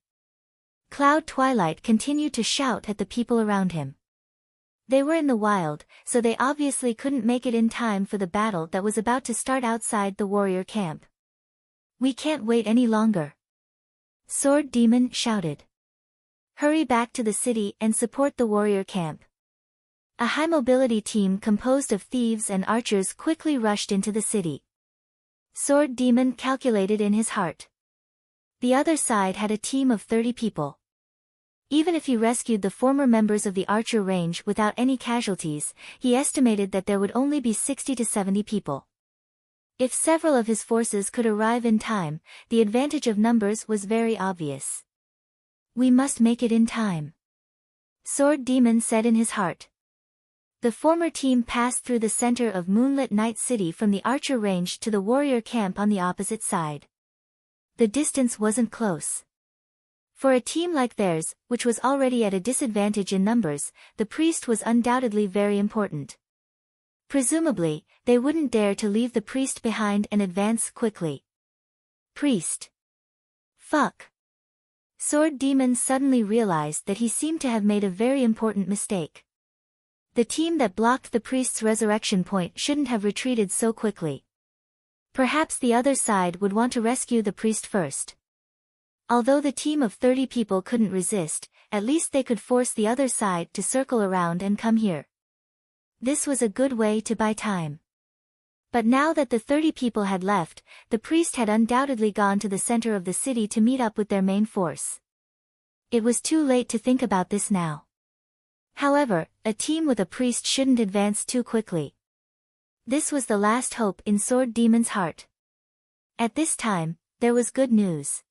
Cloud Twilight continued to shout at the people around him. They were in the wild, so they obviously couldn't make it in time for the battle that was about to start outside the warrior camp. We can't wait any longer. Sword Demon shouted. Hurry back to the city and support the warrior camp. A high-mobility team composed of thieves and archers quickly rushed into the city. Sword Demon calculated in his heart. The other side had a team of 30 people. Even if he rescued the former members of the archer range without any casualties, he estimated that there would only be 60 to 70 people. If several of his forces could arrive in time, the advantage of numbers was very obvious. We must make it in time. Sword Demon said in his heart. The former team passed through the center of Moonlit Night City from the archer range to the warrior camp on the opposite side. The distance wasn't close. For a team like theirs, which was already at a disadvantage in numbers, the priest was undoubtedly very important. Presumably, they wouldn't dare to leave the priest behind and advance quickly. Priest. Fuck. Sword Demon suddenly realized that he seemed to have made a very important mistake. The team that blocked the priest's resurrection point shouldn't have retreated so quickly. Perhaps the other side would want to rescue the priest first. Although the team of 30 people couldn't resist, at least they could force the other side to circle around and come here. This was a good way to buy time. But now that the 30 people had left, the priest had undoubtedly gone to the center of the city to meet up with their main force. It was too late to think about this now. However, a team with a priest shouldn't advance too quickly. This was the last hope in Sword Demon's heart. At this time, there was good news.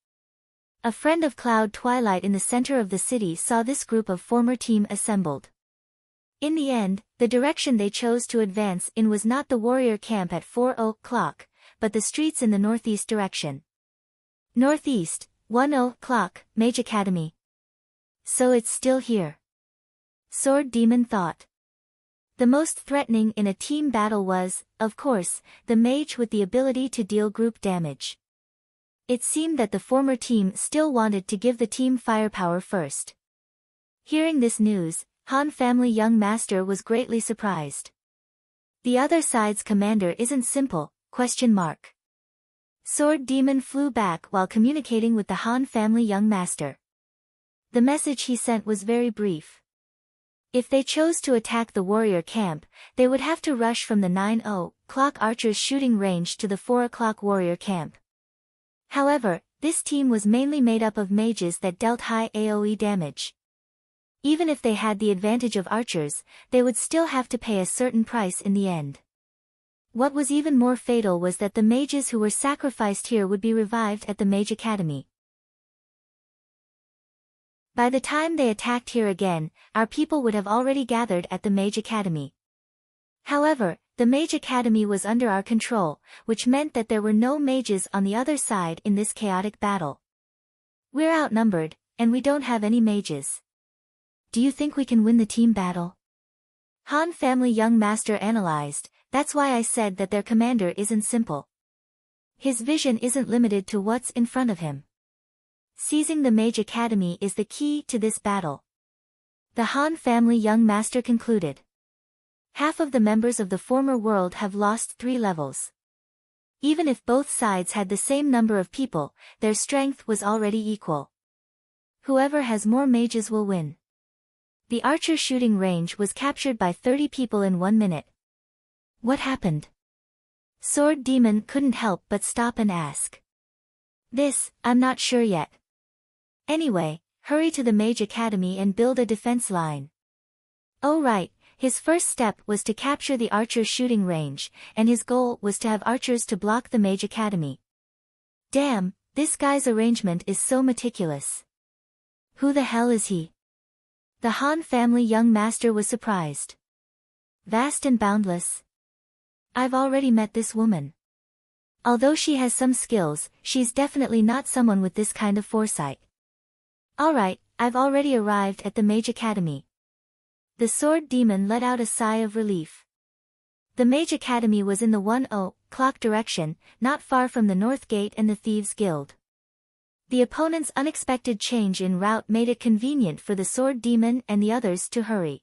A friend of Cloud Twilight in the center of the city saw this group of former team assembled. In the end, the direction they chose to advance in was not the warrior camp at 4 o'clock, but the streets in the northeast direction. Northeast, 1 o'clock, Mage Academy. So it's still here. Sword Demon thought. The most threatening in a team battle was, of course, the mage with the ability to deal group damage. It seemed that the former team still wanted to give the team firepower first. Hearing this news, Han family young master was greatly surprised. The other side's commander isn't simple, ? Sword Demon flew back while communicating with the Han family young master. The message he sent was very brief. If they chose to attack the warrior camp, they would have to rush from the 9:00 archers shooting range to the 4:00 warrior camp. However, this team was mainly made up of mages that dealt high AoE damage. Even if they had the advantage of archers, they would still have to pay a certain price in the end. What was even more fatal was that the mages who were sacrificed here would be revived at the Mage Academy. By the time they attacked here again, our people would have already gathered at the Mage Academy. However, the Mage Academy was under our control, which meant that there were no mages on the other side in this chaotic battle. We're outnumbered, and we don't have any mages. Do you think we can win the team battle? Han family young master analyzed. That's why I said that their commander isn't simple. His vision isn't limited to what's in front of him. Seizing the Mage Academy is the key to this battle. The Han family young master concluded. Half of the members of the former world have lost 3 levels. Even if both sides had the same number of people, their strength was already equal. Whoever has more mages will win. The archer shooting range was captured by 30 people in 1 minute. What happened? Sword Demon couldn't help but stop and ask. This, I'm not sure yet. Anyway, hurry to the Mage Academy and build a defense line. Oh right, his first step was to capture the archer's shooting range, and his goal was to have archers to block the Mage Academy. Damn, this guy's arrangement is so meticulous. Who the hell is he? The Han family young master was surprised. Vast and boundless. I've already met this woman. Although she has some skills, she's definitely not someone with this kind of foresight. Alright, I've already arrived at the Mage Academy. The Sword Demon let out a sigh of relief. The Mage Academy was in the 1:00 direction, not far from the North Gate and the Thieves' Guild. The opponent's unexpected change in route made it convenient for the Sword Demon and the others to hurry.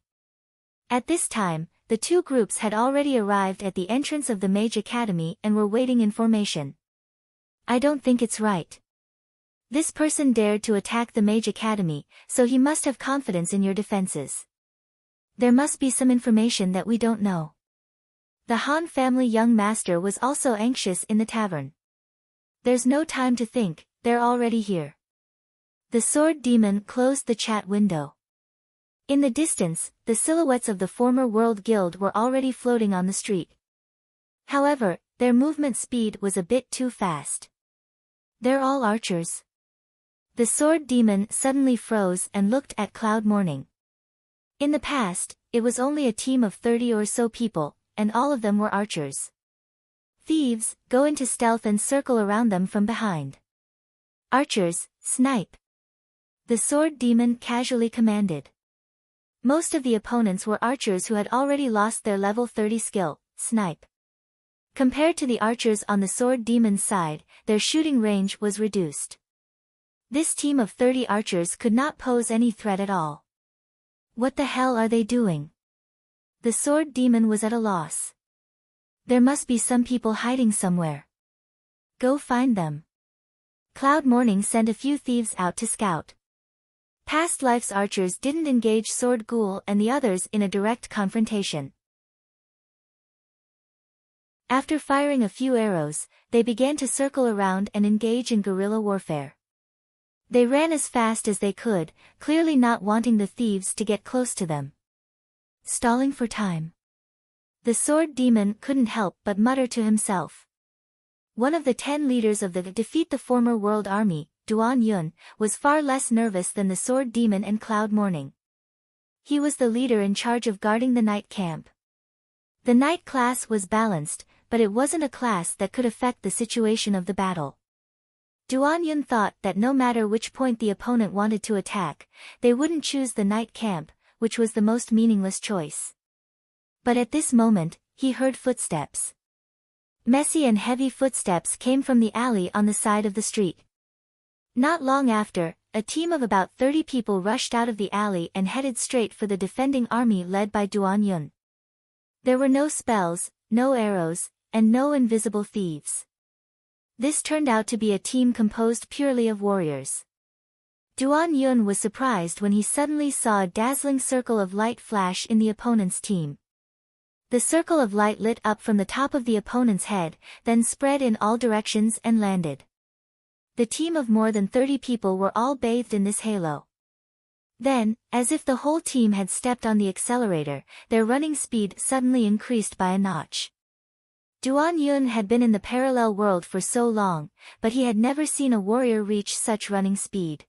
At this time, the 2 groups had already arrived at the entrance of the Mage Academy and were waiting in formation. I don't think it's right. This person dared to attack the Mage Academy, so he must have confidence in your defenses. There must be some information that we don't know. The Han family young master was also anxious in the tavern. There's no time to think, they're already here. The Sword Demon closed the chat window. In the distance, the silhouettes of the former World Guild were already floating on the street. However, their movement speed was a bit too fast. They're all archers. The Sword Demon suddenly froze and looked at Cloud Morning. In the past, it was only a team of 30 or so people, and all of them were archers. Thieves, go into stealth and circle around them from behind. Archers, snipe. The Sword Demon casually commanded. Most of the opponents were archers who had already lost their level 30 skill, snipe. Compared to the archers on the Sword Demon's side, their shooting range was reduced. This team of 30 archers could not pose any threat at all. What the hell are they doing? The Sword Demon was at a loss. There must be some people hiding somewhere. Go find them. Cloud Morning sent a few thieves out to scout. Past Life's archers didn't engage Sword Ghoul and the others in a direct confrontation. After firing a few arrows, they began to circle around and engage in guerrilla warfare. They ran as fast as they could, clearly not wanting the thieves to get close to them. Stalling for time. The Sword Demon couldn't help but mutter to himself. One of the 10 leaders of the Defeat the Former World Army, Duan Yun, was far less nervous than the Sword Demon and Cloud Morning. He was the leader in charge of guarding the night camp. The night class was balanced, but it wasn't a class that could affect the situation of the battle. Duan Yun thought that no matter which point the opponent wanted to attack, they wouldn't choose the night camp, which was the most meaningless choice. But at this moment, he heard footsteps. Messy and heavy footsteps came from the alley on the side of the street. Not long after, a team of about 30 people rushed out of the alley and headed straight for the defending army led by Duan Yun. There were no spells, no arrows, and no invisible thieves. This turned out to be a team composed purely of warriors. Duan Yun was surprised when he suddenly saw a dazzling circle of light flash in the opponent's team. The circle of light lit up from the top of the opponent's head, then spread in all directions and landed. The team of more than 30 people were all bathed in this halo. Then, as if the whole team had stepped on the accelerator, their running speed suddenly increased by a notch. Duan Yun had been in the parallel world for so long, but he had never seen a warrior reach such running speed.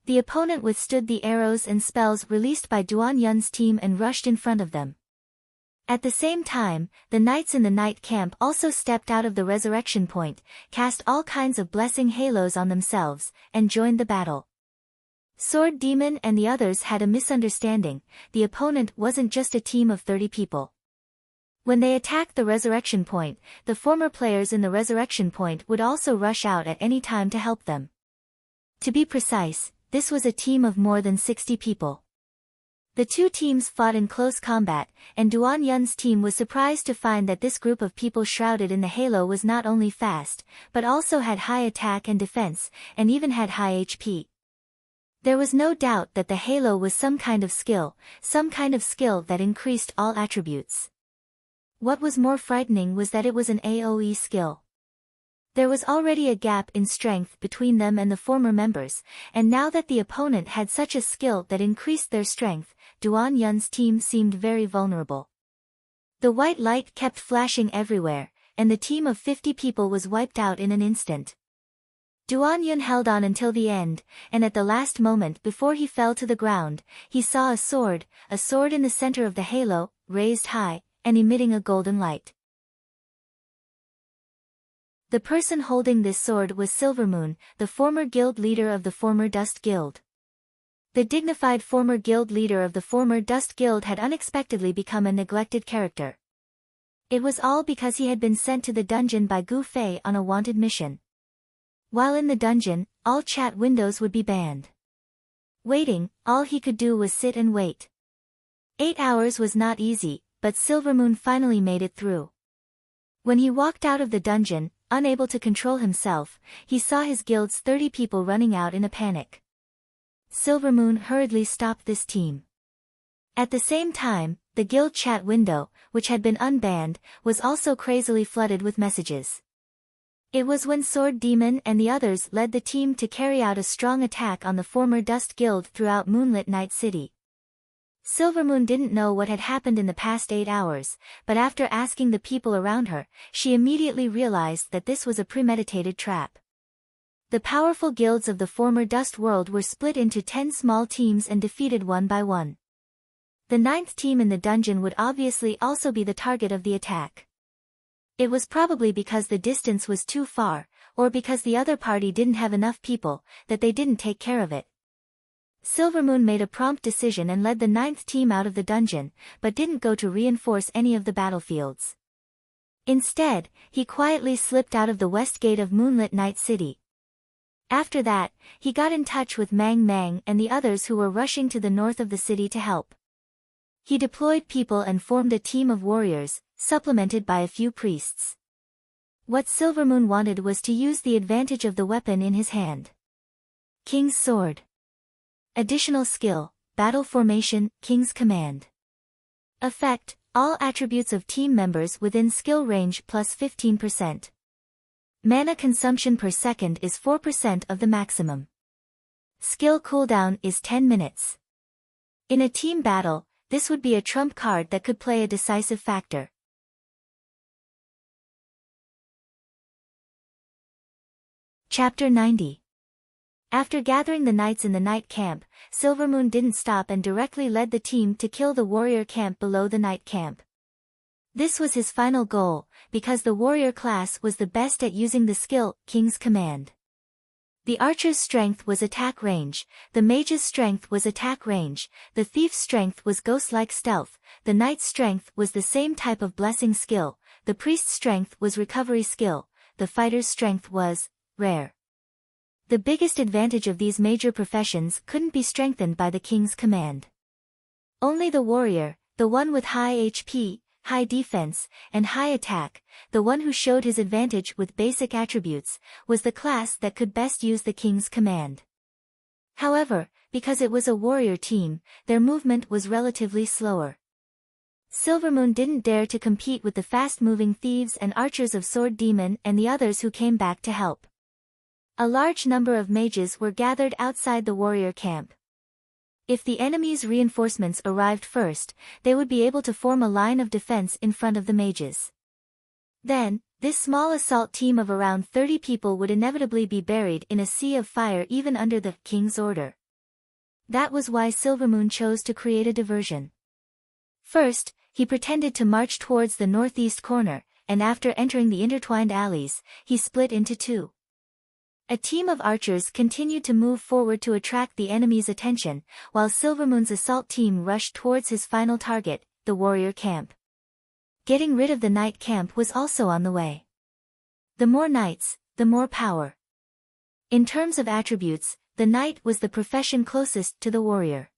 The opponent withstood the arrows and spells released by Duan Yun's team and rushed in front of them. At the same time, the knights in the night camp also stepped out of the resurrection point, cast all kinds of blessing halos on themselves, and joined the battle. Sword Demon and the others had a misunderstanding. The opponent wasn't just a team of 30 people. When they attacked the resurrection point, the former players in the resurrection point would also rush out at any time to help them. To be precise, this was a team of more than 60 people. The two teams fought in close combat, and Duan Yun's team was surprised to find that this group of people shrouded in the halo was not only fast, but also had high attack and defense, and even had high HP. There was no doubt that the halo was some kind of skill that increased all attributes. What was more frightening was that it was an AoE skill. There was already a gap in strength between them and the former members, and now that the opponent had such a skill that increased their strength, Duan Yun's team seemed very vulnerable. The white light kept flashing everywhere, and the team of 50 people was wiped out in an instant. Duan Yun held on until the end, and at the last moment before he fell to the ground, he saw a sword in the center of the halo, raised high, and emitting a golden light. The person holding this sword was Silvermoon, the former guild leader of the former Dust Guild. The dignified former guild leader of the former Dust Guild had unexpectedly become a neglected character. It was all because he had been sent to the dungeon by Gu Fei on a wanted mission. While in the dungeon, all chat windows would be banned. Waiting, all he could do was sit and wait. 8 hours was not easy, but Silvermoon finally made it through. When he walked out of the dungeon, unable to control himself, he saw his guild's 30 people running out in a panic. Silvermoon hurriedly stopped this team. At the same time, the guild chat window, which had been unbanned, was also crazily flooded with messages. It was when Sword Demon and the others led the team to carry out a strong attack on the former Dust Guild throughout Moonlit Night City. Silvermoon didn't know what had happened in the past 8 hours, but after asking the people around her, she immediately realized that this was a premeditated trap. The powerful guilds of the former Dust World were split into 10 small teams and defeated one by one. The 9th team in the dungeon would obviously also be the target of the attack. It was probably because the distance was too far, or because the other party didn't have enough people, that they didn't take care of it. Silvermoon made a prompt decision and led the 9th team out of the dungeon, but didn't go to reinforce any of the battlefields. Instead, he quietly slipped out of the west gate of Moonlit Night City. After that, he got in touch with Mang Mang and the others who were rushing to the north of the city to help. He deployed people and formed a team of warriors, supplemented by a few priests. What Silvermoon wanted was to use the advantage of the weapon in his hand. King's Sword. Additional skill, Battle Formation, King's Command. Effect, all attributes of team members within skill range plus 15%. Mana consumption per second is 4% of the maximum. Skill cooldown is 10 minutes. In a team battle, this would be a trump card that could play a decisive factor. Chapter 90. After gathering the knights in the night camp, Silvermoon didn't stop and directly led the team to kill the warrior camp below the night camp. This was his final goal, because the warrior class was the best at using the skill, King's Command. The archer's strength was attack range, the mage's strength was attack range, the thief's strength was ghost-like stealth, the knight's strength was the same type of blessing skill, the priest's strength was recovery skill, the fighter's strength was rare. The biggest advantage of these major professions couldn't be strengthened by the king's command. Only the warrior, the one with high HP, high defense, and high attack, the one who showed his advantage with basic attributes, was the class that could best use the king's command. However, because it was a warrior team, their movement was relatively slower. Silvermoon didn't dare to compete with the fast-moving thieves and archers of Sword Demon and the others who came back to help. A large number of mages were gathered outside the warrior camp. If the enemy's reinforcements arrived first, they would be able to form a line of defense in front of the mages. Then, this small assault team of around 30 people would inevitably be buried in a sea of fire even under the king's order. That was why Silvermoon chose to create a diversion. First, he pretended to march towards the northeast corner, and after entering the intertwined alleys, he split into two. A team of archers continued to move forward to attract the enemy's attention, while Silvermoon's assault team rushed towards his final target, the warrior camp. Getting rid of the knight camp was also on the way. The more knights, the more power. In terms of attributes, the knight was the profession closest to the warrior.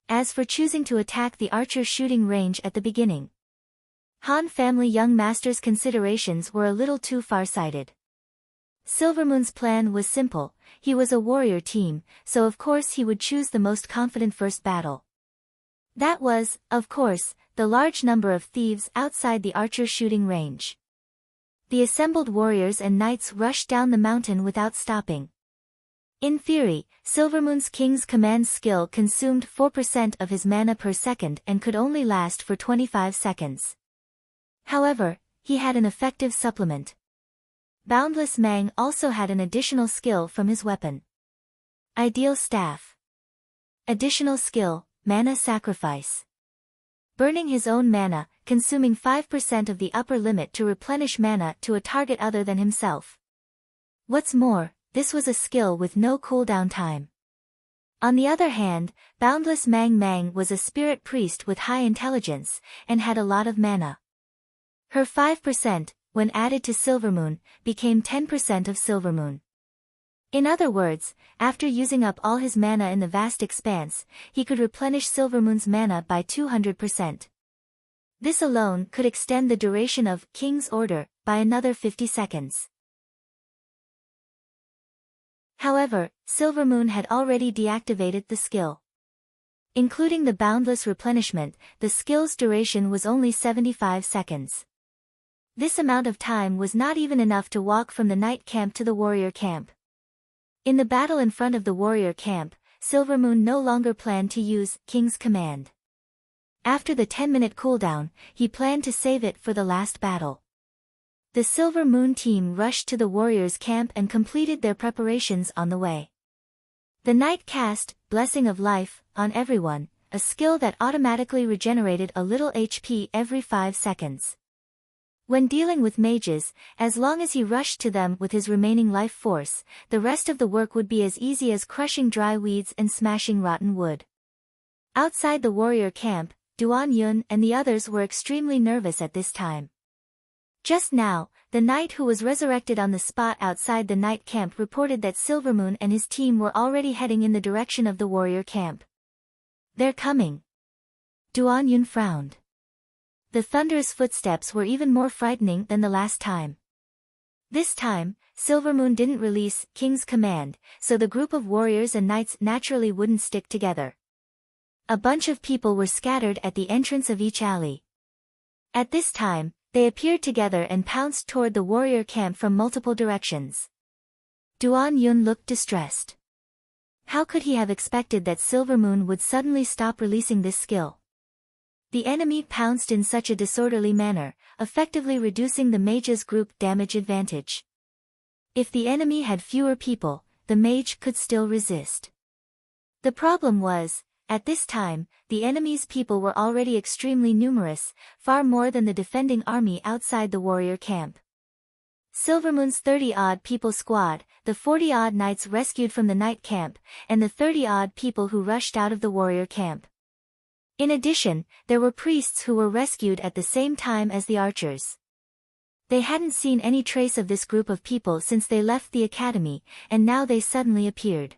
As for choosing to attack the archer's shooting range at the beginning, Han family young master's considerations were a little too far-sighted. Silvermoon's plan was simple, he was a warrior team, so of course he would choose the most confident first battle. That was, of course, the large number of thieves outside the archer's shooting range. The assembled warriors and knights rushed down the mountain without stopping. In theory, Silvermoon's King's Command skill consumed 4% of his mana per second and could only last for 25 seconds. However, he had an effective supplement. Boundless Mang also had an additional skill from his weapon. Ideal Staff. Additional skill, Mana Sacrifice. Burning his own mana, consuming 5% of the upper limit to replenish mana to a target other than himself. What's more, this was a skill with no cooldown time. On the other hand, Boundless Mang was a spirit priest with high intelligence, and had a lot of mana. Her 5%, when added to Silvermoon, became 10% of Silvermoon. In other words, after using up all his mana in the vast expanse, he could replenish Silvermoon's mana by 200%. This alone could extend the duration of King's Order by another 50 seconds. However, Silvermoon had already deactivated the skill. Including the boundless replenishment, the skill's duration was only 75 seconds. This amount of time was not even enough to walk from the knight camp to the warrior camp. In the battle in front of the warrior camp, Silvermoon no longer planned to use King's Command. After the 10-minute cooldown, he planned to save it for the last battle. The Silver Moon team rushed to the warrior's camp and completed their preparations on the way. The knight cast Blessing of Life on everyone, a skill that automatically regenerated a little HP every 5 seconds. When dealing with mages, as long as he rushed to them with his remaining life force, the rest of the work would be as easy as crushing dry weeds and smashing rotten wood. Outside the warrior camp, Duan Yun and the others were extremely nervous at this time. Just now, the knight who was resurrected on the spot outside the knight camp reported that Silvermoon and his team were already heading in the direction of the warrior camp. "They're coming." Duan Yun frowned. The thunderous footsteps were even more frightening than the last time. This time, Silvermoon didn't release King's Command, so the group of warriors and knights naturally wouldn't stick together. A bunch of people were scattered at the entrance of each alley. At this time, they appeared together and pounced toward the warrior camp from multiple directions. Duan Yun looked distressed. How could he have expected that Silvermoon would suddenly stop releasing this skill? The enemy pounced in such a disorderly manner, effectively reducing the mage's group damage advantage. If the enemy had fewer people, the mage could still resist. The problem was, at this time, the enemy's people were already extremely numerous, far more than the defending army outside the warrior camp. Silvermoon's 30-odd people squad, the 40-odd knights rescued from the night camp, and the 30-odd people who rushed out of the warrior camp. In addition, there were priests who were rescued at the same time as the archers. They hadn't seen any trace of this group of people since they left the academy, and now they suddenly appeared.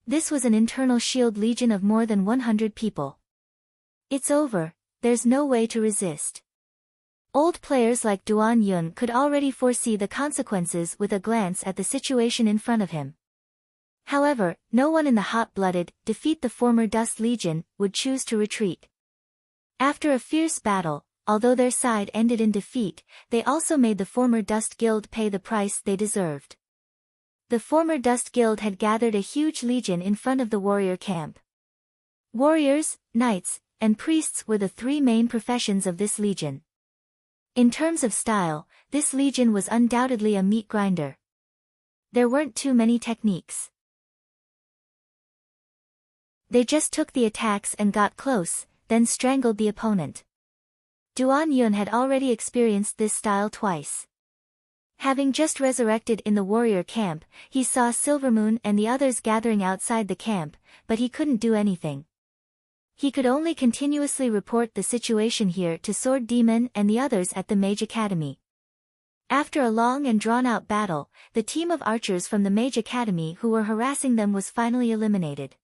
This was an internal shield legion of more than 100 people. It's over, there's no way to resist. Old players like Duan Yun could already foresee the consequences with a glance at the situation in front of him. However, no one in the hot-blooded, defeat the former Dust Legion, would choose to retreat. After a fierce battle, although their side ended in defeat, they also made the former Dust Guild pay the price they deserved. The former Dust Guild had gathered a huge legion in front of the warrior camp. Warriors, knights, and priests were the three main professions of this legion. In terms of style, this legion was undoubtedly a meat grinder. There weren't too many techniques. They just took the attacks and got close, then strangled the opponent. Duan Yun had already experienced this style twice. Having just resurrected in the warrior camp, he saw Silvermoon and the others gathering outside the camp, but he couldn't do anything. He could only continuously report the situation here to Sword Demon and the others at the Mage Academy. After a long and drawn-out battle, the team of archers from the Mage Academy who were harassing them was finally eliminated.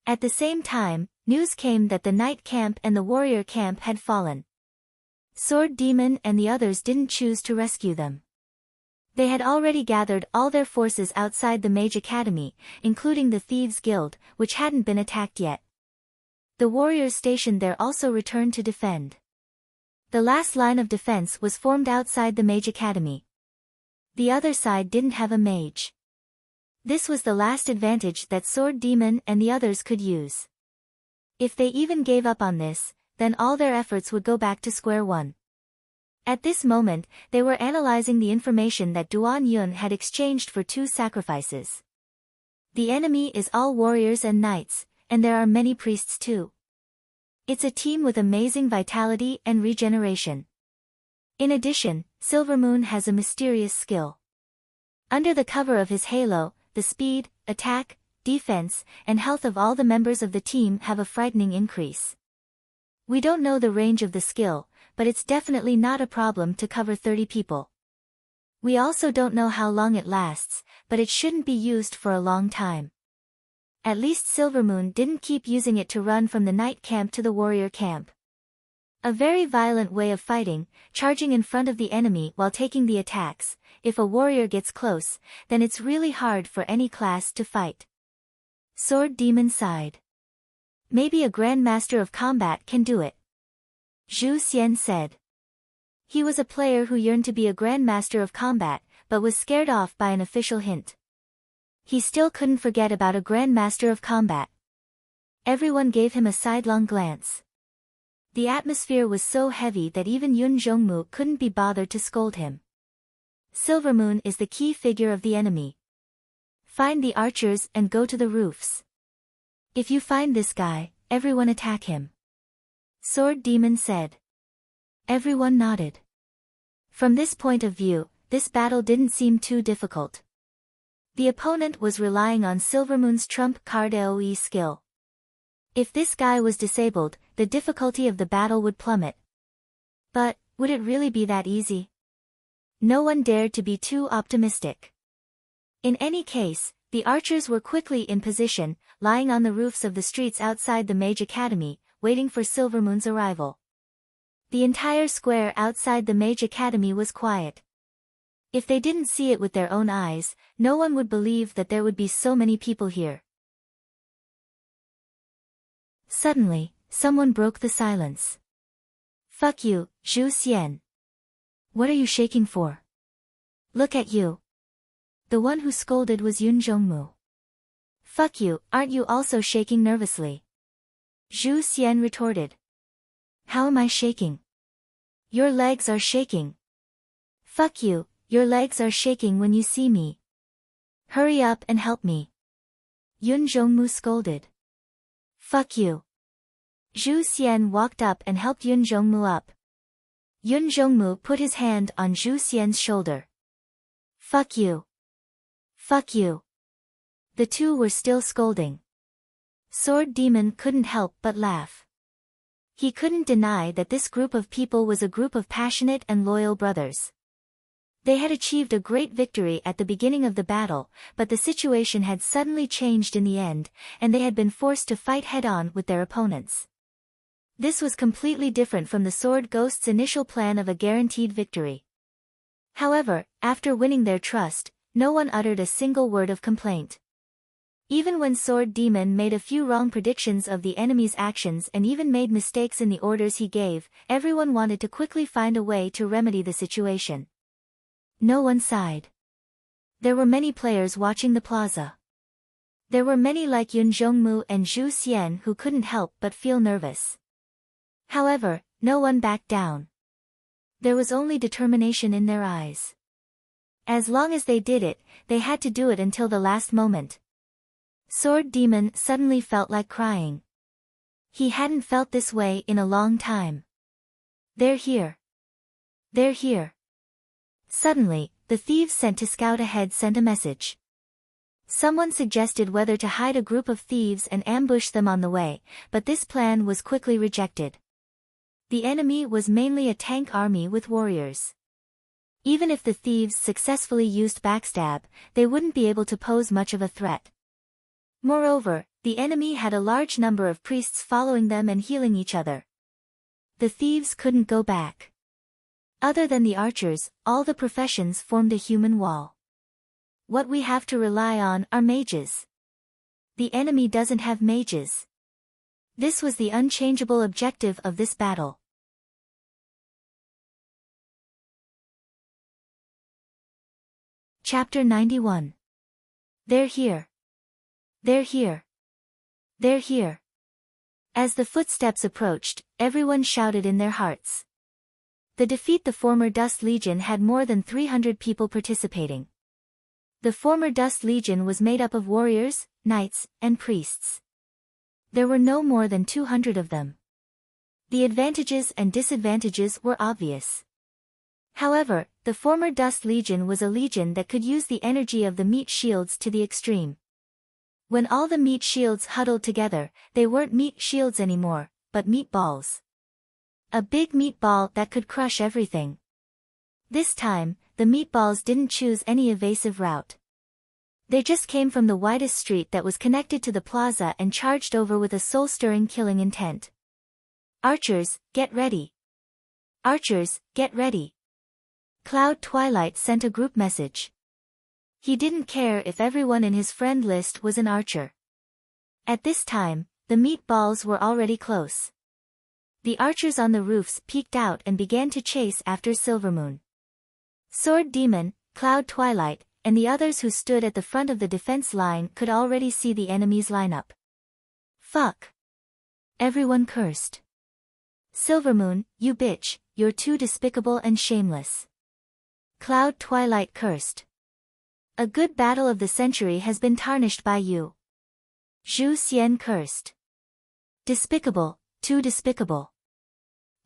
At the same time, news came that the Night Camp and the Warrior Camp had fallen. Sword Demon and the others didn't choose to rescue them. They had already gathered all their forces outside the Mage Academy, including the Thieves Guild, which hadn't been attacked yet. The warriors stationed there also returned to defend. The last line of defense was formed outside the Mage Academy. The other side didn't have a mage. This was the last advantage that Sword Demon and the others could use. If they even gave up on this, then all their efforts would go back to square one. At this moment, they were analyzing the information that Duan Yun had exchanged for 2 sacrifices. The enemy is all warriors and knights, and there are many priests too. It's a team with amazing vitality and regeneration. In addition, Silvermoon has a mysterious skill. Under the cover of his halo, the speed, attack, defense, and health of all the members of the team have a frightening increase. We don't know the range of the skill, but it's definitely not a problem to cover 30 people. We also don't know how long it lasts, but it shouldn't be used for a long time. At least Silvermoon didn't keep using it to run from the night camp to the warrior camp. A very violent way of fighting, charging in front of the enemy while taking the attacks. If a warrior gets close, then it's really hard for any class to fight. Sword Demon sighed. Maybe a Grandmaster of Combat can do it. Zhu Xian said. He was a player who yearned to be a Grandmaster of Combat, but was scared off by an official hint. He still couldn't forget about a Grandmaster of Combat. Everyone gave him a sidelong glance. The atmosphere was so heavy that even Yun Zhongmu couldn't be bothered to scold him. Silvermoon is the key figure of the enemy. Find the archers and go to the roofs. If you find this guy, everyone attack him. Sword Demon said. Everyone nodded. From this point of view, this battle didn't seem too difficult. The opponent was relying on Silvermoon's trump card AoE skill. If this guy was disabled, the difficulty of the battle would plummet. But, would it really be that easy? No one dared to be too optimistic. In any case, the archers were quickly in position, lying on the roofs of the streets outside the Mage Academy, waiting for Silvermoon's arrival. The entire square outside the Mage Academy was quiet. If they didn't see it with their own eyes, no one would believe that there would be so many people here. Suddenly, someone broke the silence. Fuck you, Zhu Xian. What are you shaking for? Look at you. The one who scolded was Yun Zhongmu. Fuck you, aren't you also shaking nervously? Zhu Xian retorted. How am I shaking? Your legs are shaking. Fuck you, your legs are shaking when you see me. Hurry up and help me. Yun Zhongmu scolded. Fuck you. Zhu Xian walked up and helped Yun Zhongmu up. Yun Zhongmu put his hand on Zhu Xian's shoulder. Fuck you. Fuck you. The two were still scolding. Sword Demon couldn't help but laugh. He couldn't deny that this group of people was a group of passionate and loyal brothers. They had achieved a great victory at the beginning of the battle, but the situation had suddenly changed in the end, and they had been forced to fight head-on with their opponents. This was completely different from the Sword Ghost's initial plan of a guaranteed victory. However, after winning their trust, no one uttered a single word of complaint. Even when Sword Demon made a few wrong predictions of the enemy's actions and even made mistakes in the orders he gave, everyone wanted to quickly find a way to remedy the situation. No one sighed. There were many players watching the plaza. There were many like Yun Zhongmu and Zhu Xian who couldn't help but feel nervous. However, no one backed down. There was only determination in their eyes. As long as they did it, they had to do it until the last moment. Sword Demon suddenly felt like crying. He hadn't felt this way in a long time. They're here. They're here. Suddenly, the thieves sent to scout ahead sent a message. Someone suggested whether to hide a group of thieves and ambush them on the way, but this plan was quickly rejected. The enemy was mainly a tank army with warriors. Even if the thieves successfully used backstab, they wouldn't be able to pose much of a threat. Moreover, the enemy had a large number of priests following them and healing each other. The thieves couldn't go back. Other than the archers, all the professions formed a human wall. What we have to rely on are mages. The enemy doesn't have mages. This was the unchangeable objective of this battle. Chapter 91. They're here. They're here. They're here. As the footsteps approached, everyone shouted in their hearts. To defeat the former Dust Legion had more than 300 people participating. The former Dust Legion was made up of warriors, knights, and priests. There were no more than 200 of them. The advantages and disadvantages were obvious. However, the former Dust Legion was a legion that could use the energy of the meat shields to the extreme. When all the meat shields huddled together, they weren't meat shields anymore, but meatballs. A big meatball that could crush everything. This time, the meatballs didn't choose any evasive route. They just came from the widest street that was connected to the plaza and charged over with a soul-stirring killing intent. Archers, get ready. Archers, get ready. Cloud Twilight sent a group message. He didn't care if everyone in his friend list was an archer. At this time, the meatballs were already close. The archers on the roofs peeked out and began to chase after Silvermoon. Sword Demon, Cloud Twilight, and the others who stood at the front of the defense line could already see the enemy's lineup. Fuck. Everyone cursed. Silvermoon, you bitch, you're too despicable and shameless. Cloud Twilight cursed. A good battle of the century has been tarnished by you. Zhu Xian cursed. Despicable, too despicable.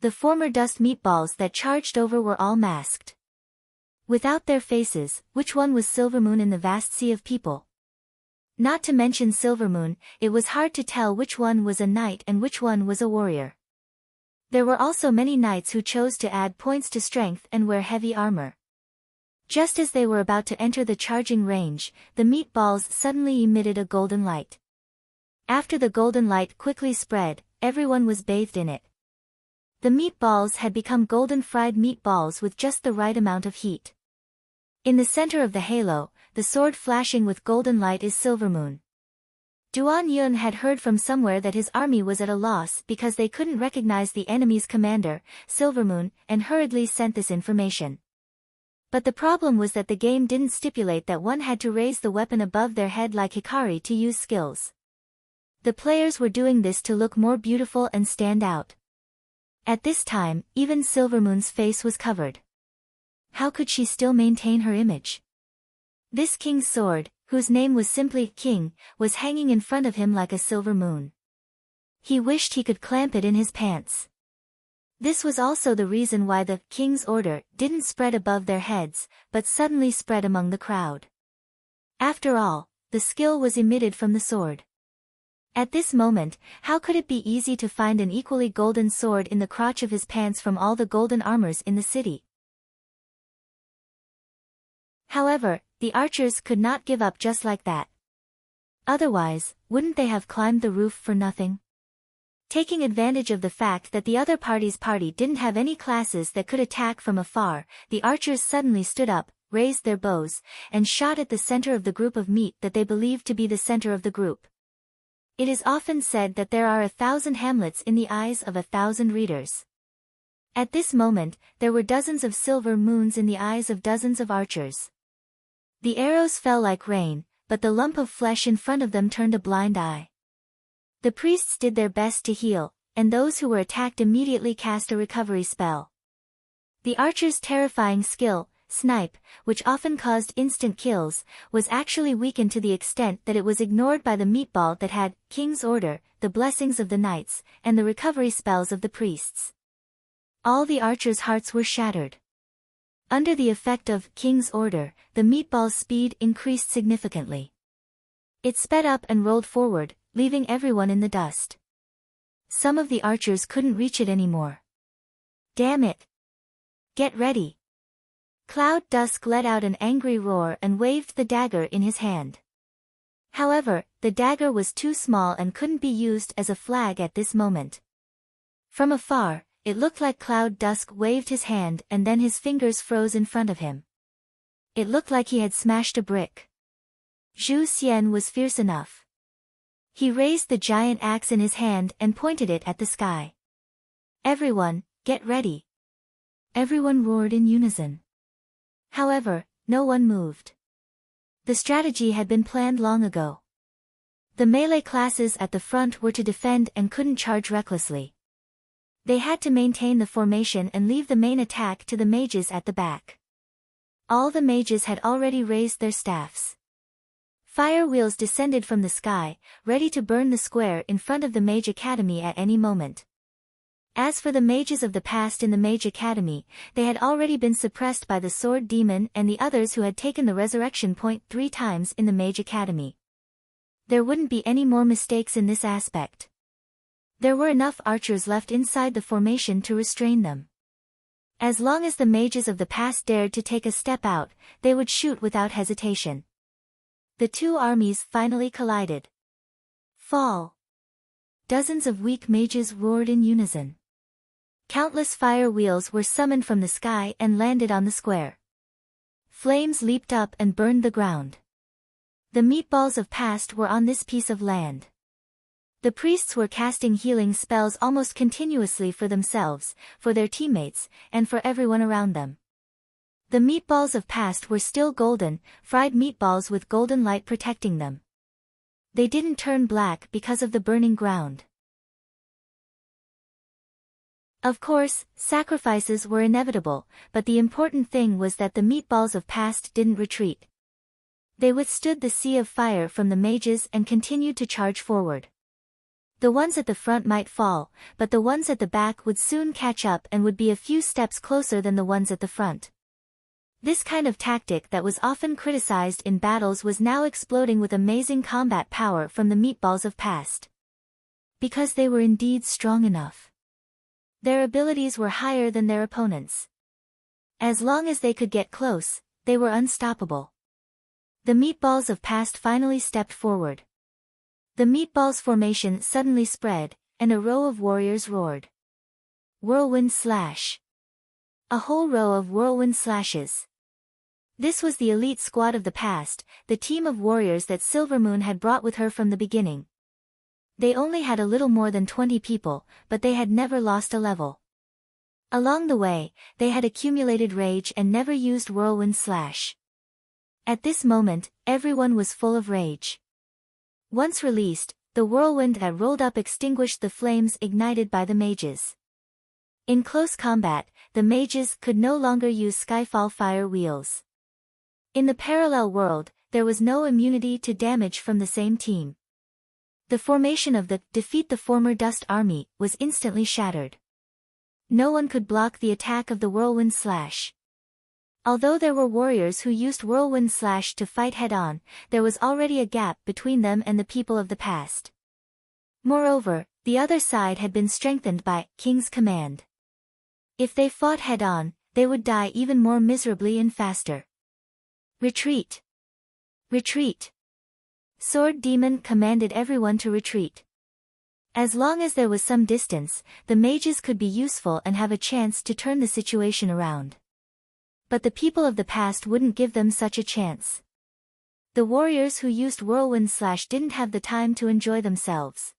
The former dust meatballs that charged over were all masked. Without their faces, which one was Silvermoon in the vast sea of people? Not to mention Silvermoon, it was hard to tell which one was a knight and which one was a warrior. There were also many knights who chose to add points to strength and wear heavy armor. Just as they were about to enter the charging range, the meatballs suddenly emitted a golden light. After the golden light quickly spread, everyone was bathed in it. The meatballs had become golden fried meatballs with just the right amount of heat. In the center of the halo, the sword flashing with golden light is Silvermoon. Duan Yun had heard from somewhere that his army was at a loss because they couldn't recognize the enemy's commander, Silvermoon, and hurriedly sent this information. But the problem was that the game didn't stipulate that one had to raise the weapon above their head like Hikari to use skills. The players were doing this to look more beautiful and stand out. At this time, even Silvermoon's face was covered. How could she still maintain her image? This king's sword, whose name was simply King, was hanging in front of him like a silver moon. He wished he could clamp it in his pants. This was also the reason why the king's order didn't spread above their heads, but suddenly spread among the crowd. After all, the skill was emitted from the sword. At this moment, how could it be easy to find an equally golden sword in the crotch of his pants from all the golden armors in the city? However, the archers could not give up just like that. Otherwise, wouldn't they have climbed the roof for nothing? Taking advantage of the fact that the other party's party didn't have any classes that could attack from afar, the archers suddenly stood up, raised their bows, and shot at the center of the group of meat that they believed to be the center of the group. It is often said that there are 1,000 Hamlets in the eyes of 1,000 readers. At this moment, there were dozens of silver moons in the eyes of dozens of archers. The arrows fell like rain, but the lump of flesh in front of them turned a blind eye. The priests did their best to heal, and those who were attacked immediately cast a recovery spell. The archer's terrifying skill, snipe, which often caused instant kills, was actually weakened to the extent that it was ignored by the meatball that had king's order, the blessings of the knights, and the recovery spells of the priests. All the archers' hearts were shattered. Under the effect of king's order, the meatball's speed increased significantly. It sped up and rolled forward, leaving everyone in the dust. Some of the archers couldn't reach it anymore. Damn it! Get ready! Cloud Dusk let out an angry roar and waved the dagger in his hand. However, the dagger was too small and couldn't be used as a flag at this moment. From afar, it looked like Cloud Dusk waved his hand and then his fingers froze in front of him. It looked like he had smashed a brick. Zhu Xian was fierce enough. He raised the giant axe in his hand and pointed it at the sky. Everyone, get ready! Everyone roared in unison. However, no one moved. The strategy had been planned long ago. The melee classes at the front were to defend and couldn't charge recklessly. They had to maintain the formation and leave the main attack to the mages at the back. All the mages had already raised their staffs. Fire wheels descended from the sky, ready to burn the square in front of the Mage Academy at any moment. As for the mages of the past in the Mage Academy, they had already been suppressed by the Sword Demon and the others who had taken the resurrection point 3 times in the Mage Academy. There wouldn't be any more mistakes in this aspect. There were enough archers left inside the formation to restrain them. As long as the mages of the past dared to take a step out, they would shoot without hesitation. The two armies finally collided. Fall! Dozens of weak mages roared in unison. Countless fire wheels were summoned from the sky and landed on the square. Flames leaped up and burned the ground. The meatballs of past were on this piece of land. The priests were casting healing spells almost continuously for themselves, for their teammates, and for everyone around them. The meatballs of past were still golden, fried meatballs with golden light protecting them. They didn't turn black because of the burning ground. Of course, sacrifices were inevitable, but the important thing was that the meatballs of past didn't retreat. They withstood the sea of fire from the mages and continued to charge forward. The ones at the front might fall, but the ones at the back would soon catch up and would be a few steps closer than the ones at the front. This kind of tactic that was often criticized in battles was now exploding with amazing combat power from the meatballs of past. Because they were indeed strong enough. Their abilities were higher than their opponents. As long as they could get close, they were unstoppable. The meatballs of past finally stepped forward. The meatballs formation suddenly spread, and a row of warriors roared. Whirlwind slash. A whole row of whirlwind slashes. This was the elite squad of the past, the team of warriors that Silvermoon had brought with her from the beginning. They only had a little more than 20 people, but they had never lost a level. Along the way, they had accumulated rage and never used whirlwind slash. At this moment, everyone was full of rage. Once released, the whirlwind that rolled up extinguished the flames ignited by the mages. In close combat, the mages could no longer use Skyfall fire wheels. In the parallel world, there was no immunity to damage from the same team. The formation of the Defeat the Former Dust Army was instantly shattered. No one could block the attack of the whirlwind slash. Although there were warriors who used whirlwind slash to fight head-on, there was already a gap between them and the people of the past. Moreover, the other side had been strengthened by King's command. If they fought head-on, they would die even more miserably and faster. Retreat! Retreat! Sword Demon commanded everyone to retreat. As long as there was some distance, the mages could be useful and have a chance to turn the situation around. But the people of the past wouldn't give them such a chance. The warriors who used whirlwind slash didn't have the time to enjoy themselves.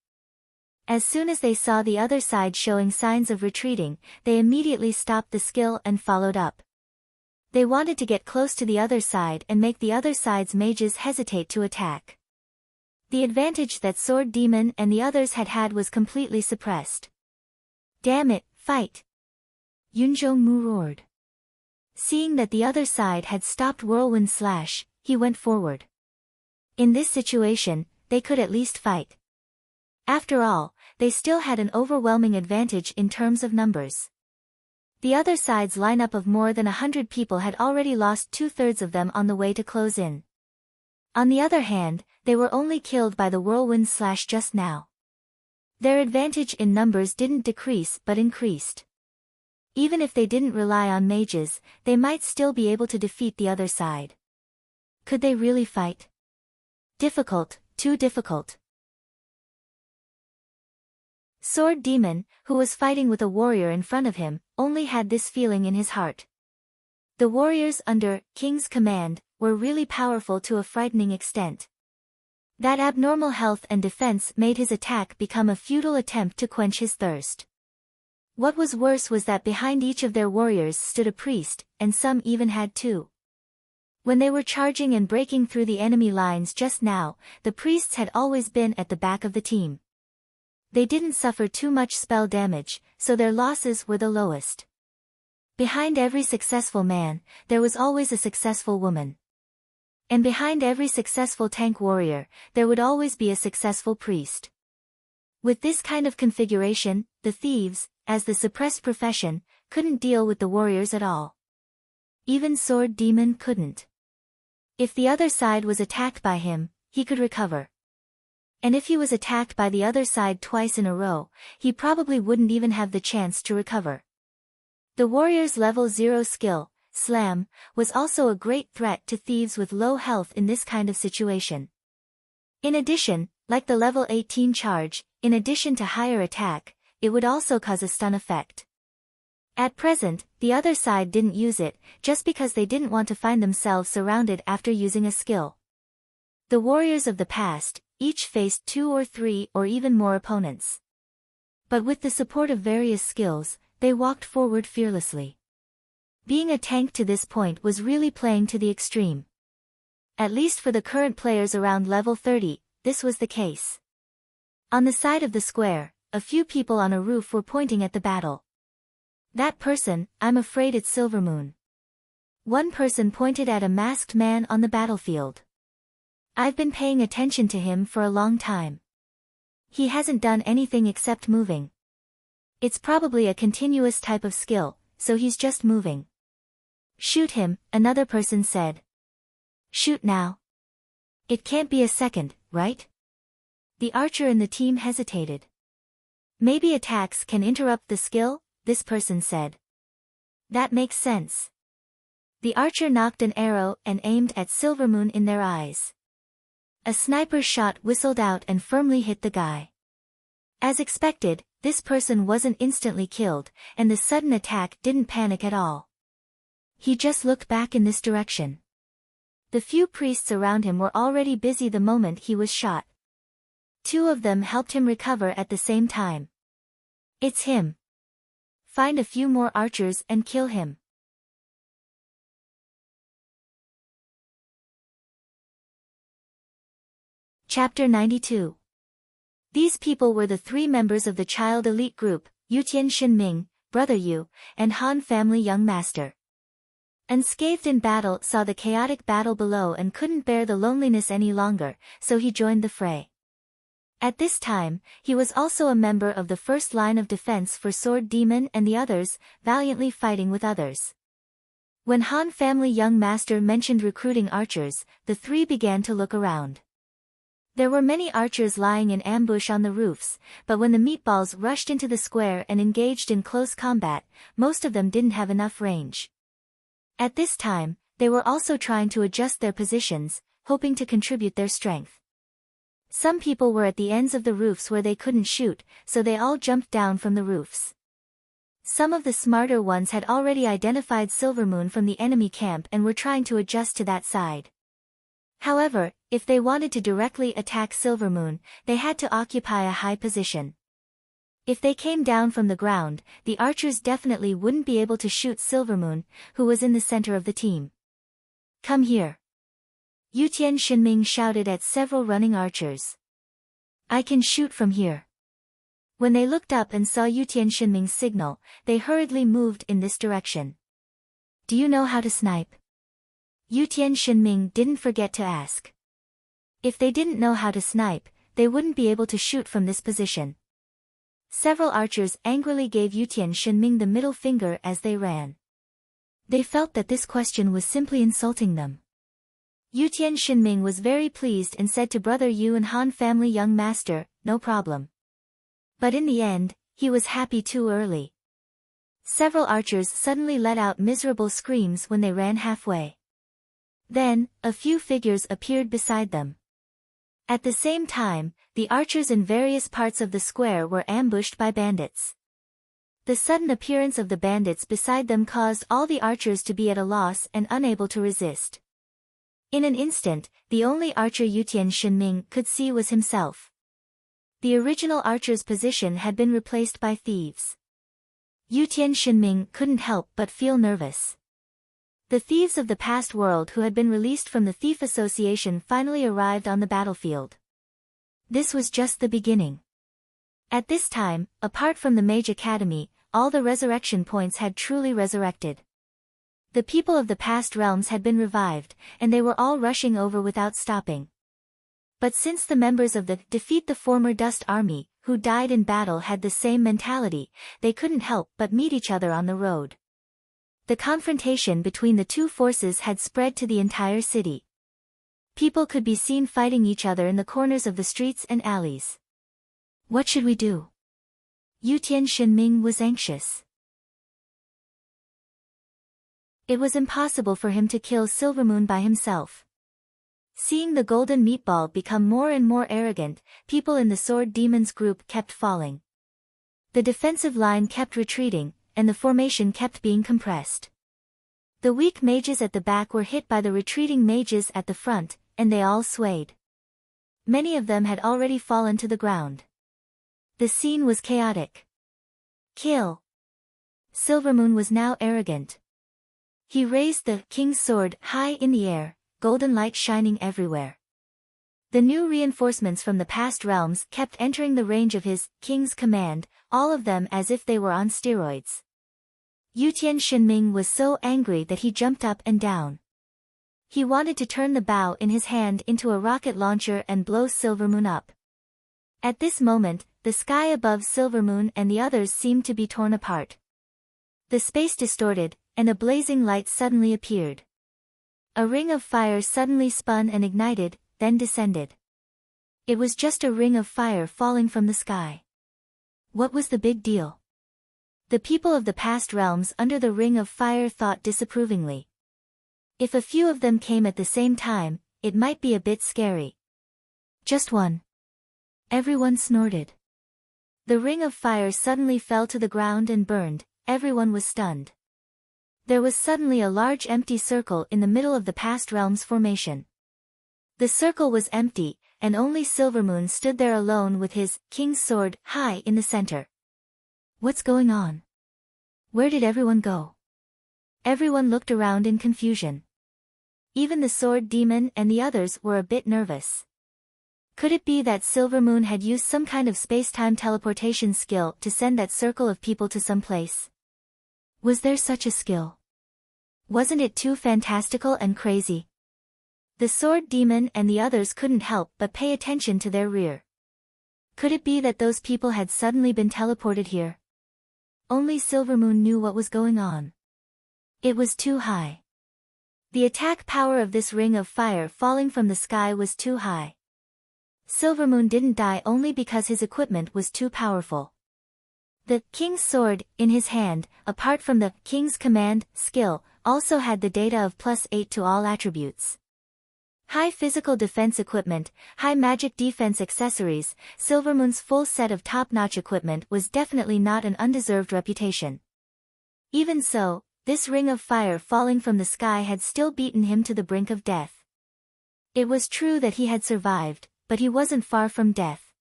As soon as they saw the other side showing signs of retreating, they immediately stopped the skill and followed up. They wanted to get close to the other side and make the other side's mages hesitate to attack. The advantage that Sword Demon and the others had was completely suppressed. Damn it, fight! Yunjong-mu roared. Seeing that the other side had stopped whirlwind slash, he went forward. In this situation, they could at least fight. After all, they still had an overwhelming advantage in terms of numbers. The other side's lineup of more than 100 people had already lost 2/3 of them on the way to close in. On the other hand, they were only killed by the whirlwind slash just now. Their advantage in numbers didn't decrease but increased. Even if they didn't rely on mages, they might still be able to defeat the other side. Could they really fight? Difficult, too difficult. Sword Demon, who was fighting with a warrior in front of him, only had this feeling in his heart. The warriors under King's command were really powerful to a frightening extent. That abnormal health and defense made his attack become a futile attempt to quench his thirst. What was worse was that behind each of their warriors stood a priest, and some even had two. When they were charging and breaking through the enemy lines just now, the priests had always been at the back of the team. They didn't suffer too much spell damage, so their losses were the lowest. Behind every successful man, there was always a successful woman. And behind every successful tank warrior, there would always be a successful priest. With this kind of configuration, the thieves, as the suppressed profession, couldn't deal with the warriors at all. Even Sword Demon couldn't. If the other side was attacked by him, he could recover. And if he was attacked by the other side twice in a row, he probably wouldn't even have the chance to recover. The warrior's level 0 skill, Slam, was also a great threat to thieves with low health in this kind of situation. In addition, like the level 18 charge, in addition to higher attack, it would also cause a stun effect. At present, the other side didn't use it, just because they didn't want to find themselves surrounded after using a skill. The warriors of the past, each faced 2 or 3 or even more opponents. But with the support of various skills, they walked forward fearlessly. Being a tank to this point was really playing to the extreme. At least for the current players around level 30, this was the case. On the side of the square, a few people on a roof were pointing at the battle. That person, I'm afraid it's Silvermoon. One person pointed at a masked man on the battlefield. I've been paying attention to him for a long time. He hasn't done anything except moving. It's probably a continuous type of skill, so he's just moving. Shoot him, another person said. Shoot now. It can't be a second, right? The archer in the team hesitated. Maybe attacks can interrupt the skill, this person said. That makes sense. The archer knocked an arrow and aimed at Silvermoon in their eyes. A sniper shot whistled out and firmly hit the guy. As expected, this person wasn't instantly killed, and the sudden attack didn't panic at all. He just looked back in this direction. The few priests around him were already busy the moment he was shot. 2 of them helped him recover at the same time. It's him. Find a few more archers and kill him. Chapter 92. These people were the 3 members of the child elite group, Yutian Shinming, Brother Yu, and Han family young master. Unscathed in battle saw the chaotic battle below and couldn't bear the loneliness any longer, so he joined the fray. At this time, he was also a member of the first line of defense for Sword Demon and the others, valiantly fighting with others. When Han family young master mentioned recruiting archers, the three began to look around. There were many archers lying in ambush on the roofs, but when the meatballs rushed into the square and engaged in close combat, most of them didn't have enough range. At this time, they were also trying to adjust their positions, hoping to contribute their strength. Some people were at the ends of the roofs where they couldn't shoot, so they all jumped down from the roofs. Some of the smarter ones had already identified Silvermoon from the enemy camp and were trying to adjust to that side. However, if they wanted to directly attack Silvermoon, they had to occupy a high position. If they came down from the ground, the archers definitely wouldn't be able to shoot Silvermoon, who was in the center of the team. "Come here." Yutian Shinming shouted at several running archers. "I can shoot from here." When they looked up and saw Yutian Shinming's signal, they hurriedly moved in this direction. "Do you know how to snipe?" Yutian Shinming didn't forget to ask. If they didn't know how to snipe, they wouldn't be able to shoot from this position. Several archers angrily gave Yutian Shinming the middle finger as they ran. They felt that this question was simply insulting them. Yutian Shinming was very pleased and said to Brother Yu and Han family young master, "No problem." But in the end, he was happy too early. Several archers suddenly let out miserable screams when they ran halfway. Then, a few figures appeared beside them. At the same time, the archers in various parts of the square were ambushed by bandits. The sudden appearance of the bandits beside them caused all the archers to be at a loss and unable to resist. In an instant, the only archer Yutian Shinming could see was himself. The original archer's position had been replaced by thieves. Yutian Shinming couldn't help but feel nervous. The thieves of the past world who had been released from the Thief Association finally arrived on the battlefield. This was just the beginning. At this time, apart from the Mage Academy, all the resurrection points had truly resurrected. The people of the past realms had been revived, and they were all rushing over without stopping. But since the members of the Defeat the Former Dust Army, who died in battle had the same mentality, they couldn't help but meet each other on the road. The confrontation between the two forces had spread to the entire city. People could be seen fighting each other in the corners of the streets and alleys. What should we do? Yutian Shinming was anxious. It was impossible for him to kill Silvermoon by himself. Seeing the golden meatball become more and more arrogant, people in the Sword Demon's group kept falling. The defensive line kept retreating, and the formation kept being compressed. The weak mages at the back were hit by the retreating mages at the front, and they all swayed. Many of them had already fallen to the ground. The scene was chaotic. Kill! Silvermoon was now arrogant. He raised the king's sword high in the air, golden light shining everywhere. The new reinforcements from the past realms kept entering the range of his king's command, all of them as if they were on steroids. Yutian Shinming was so angry that he jumped up and down. He wanted to turn the bow in his hand into a rocket launcher and blow Silvermoon up. At this moment, the sky above Silvermoon and the others seemed to be torn apart. The space distorted, and a blazing light suddenly appeared. A ring of fire suddenly spun and ignited, then descended. It was just a ring of fire falling from the sky. What was the big deal? The people of the past realms under the ring of fire thought disapprovingly. If a few of them came at the same time, it might be a bit scary. Just one. Everyone snorted. The ring of fire suddenly fell to the ground and burned, everyone was stunned. There was suddenly a large empty circle in the middle of the past realm's formation. The circle was empty, and only Silvermoon stood there alone with his king's sword high in the center. What's going on? Where did everyone go? Everyone looked around in confusion. Even the Sword Demon and the others were a bit nervous. Could it be that Silvermoon had used some kind of space-time teleportation skill to send that circle of people to some place? Was there such a skill? Wasn't it too fantastical and crazy? The Sword Demon and the others couldn't help but pay attention to their rear. Could it be that those people had suddenly been teleported here? Only Silvermoon knew what was going on. It was too high. The attack power of this ring of fire falling from the sky was too high. Silvermoon didn't die only because his equipment was too powerful. The King's Sword, in his hand, apart from the King's Command skill, also had the data of +8 to all attributes. High physical defense equipment, high magic defense accessories, Silvermoon's full set of top-notch equipment was definitely not an undeserved reputation. Even so, this ring of fire falling from the sky had still beaten him to the brink of death. It was true that he had survived, but he wasn't far from death.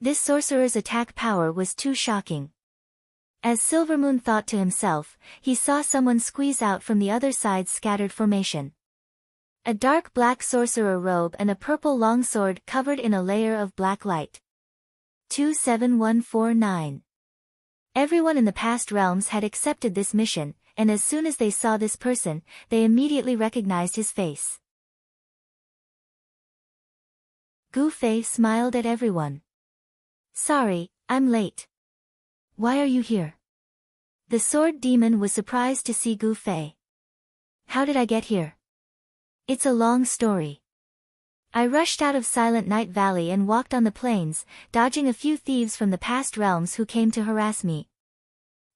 This sorcerer's attack power was too shocking. As Silvermoon thought to himself, he saw someone squeeze out from the other side's scattered formation. A dark black sorcerer robe and a purple longsword covered in a layer of black light. 27149. Everyone in the past realms had accepted this mission, and as soon as they saw this person, they immediately recognized his face. Gu Fei smiled at everyone. Sorry, I'm late. Why are you here? The sword demon was surprised to see Gu Fei. How did I get here? It's a long story. I rushed out of Silent Night Valley and walked on the plains, dodging a few thieves from the past realms who came to harass me.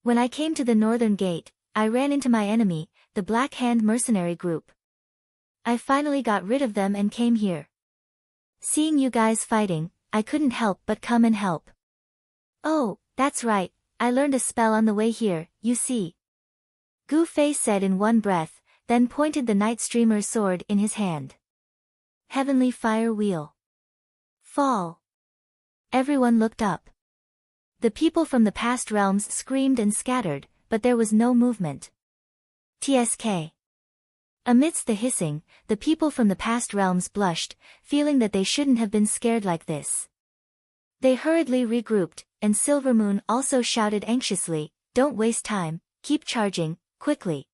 When I came to the northern gate, I ran into my enemy, the Black Hand mercenary group. I finally got rid of them and came here. Seeing you guys fighting, I couldn't help but come and help. Oh, that's right, I learned a spell on the way here, you see. Gu Fei said in one breath, then pointed the Night Streamer's sword in his hand. Heavenly Fire Wheel. Fall. Everyone looked up. The people from the past realms screamed and scattered, but there was no movement. TSK. Amidst the hissing, the people from the past realms blushed, feeling that they shouldn't have been scared like this. They hurriedly regrouped, and Silvermoon also shouted anxiously, "Don't waste time, keep charging, quickly."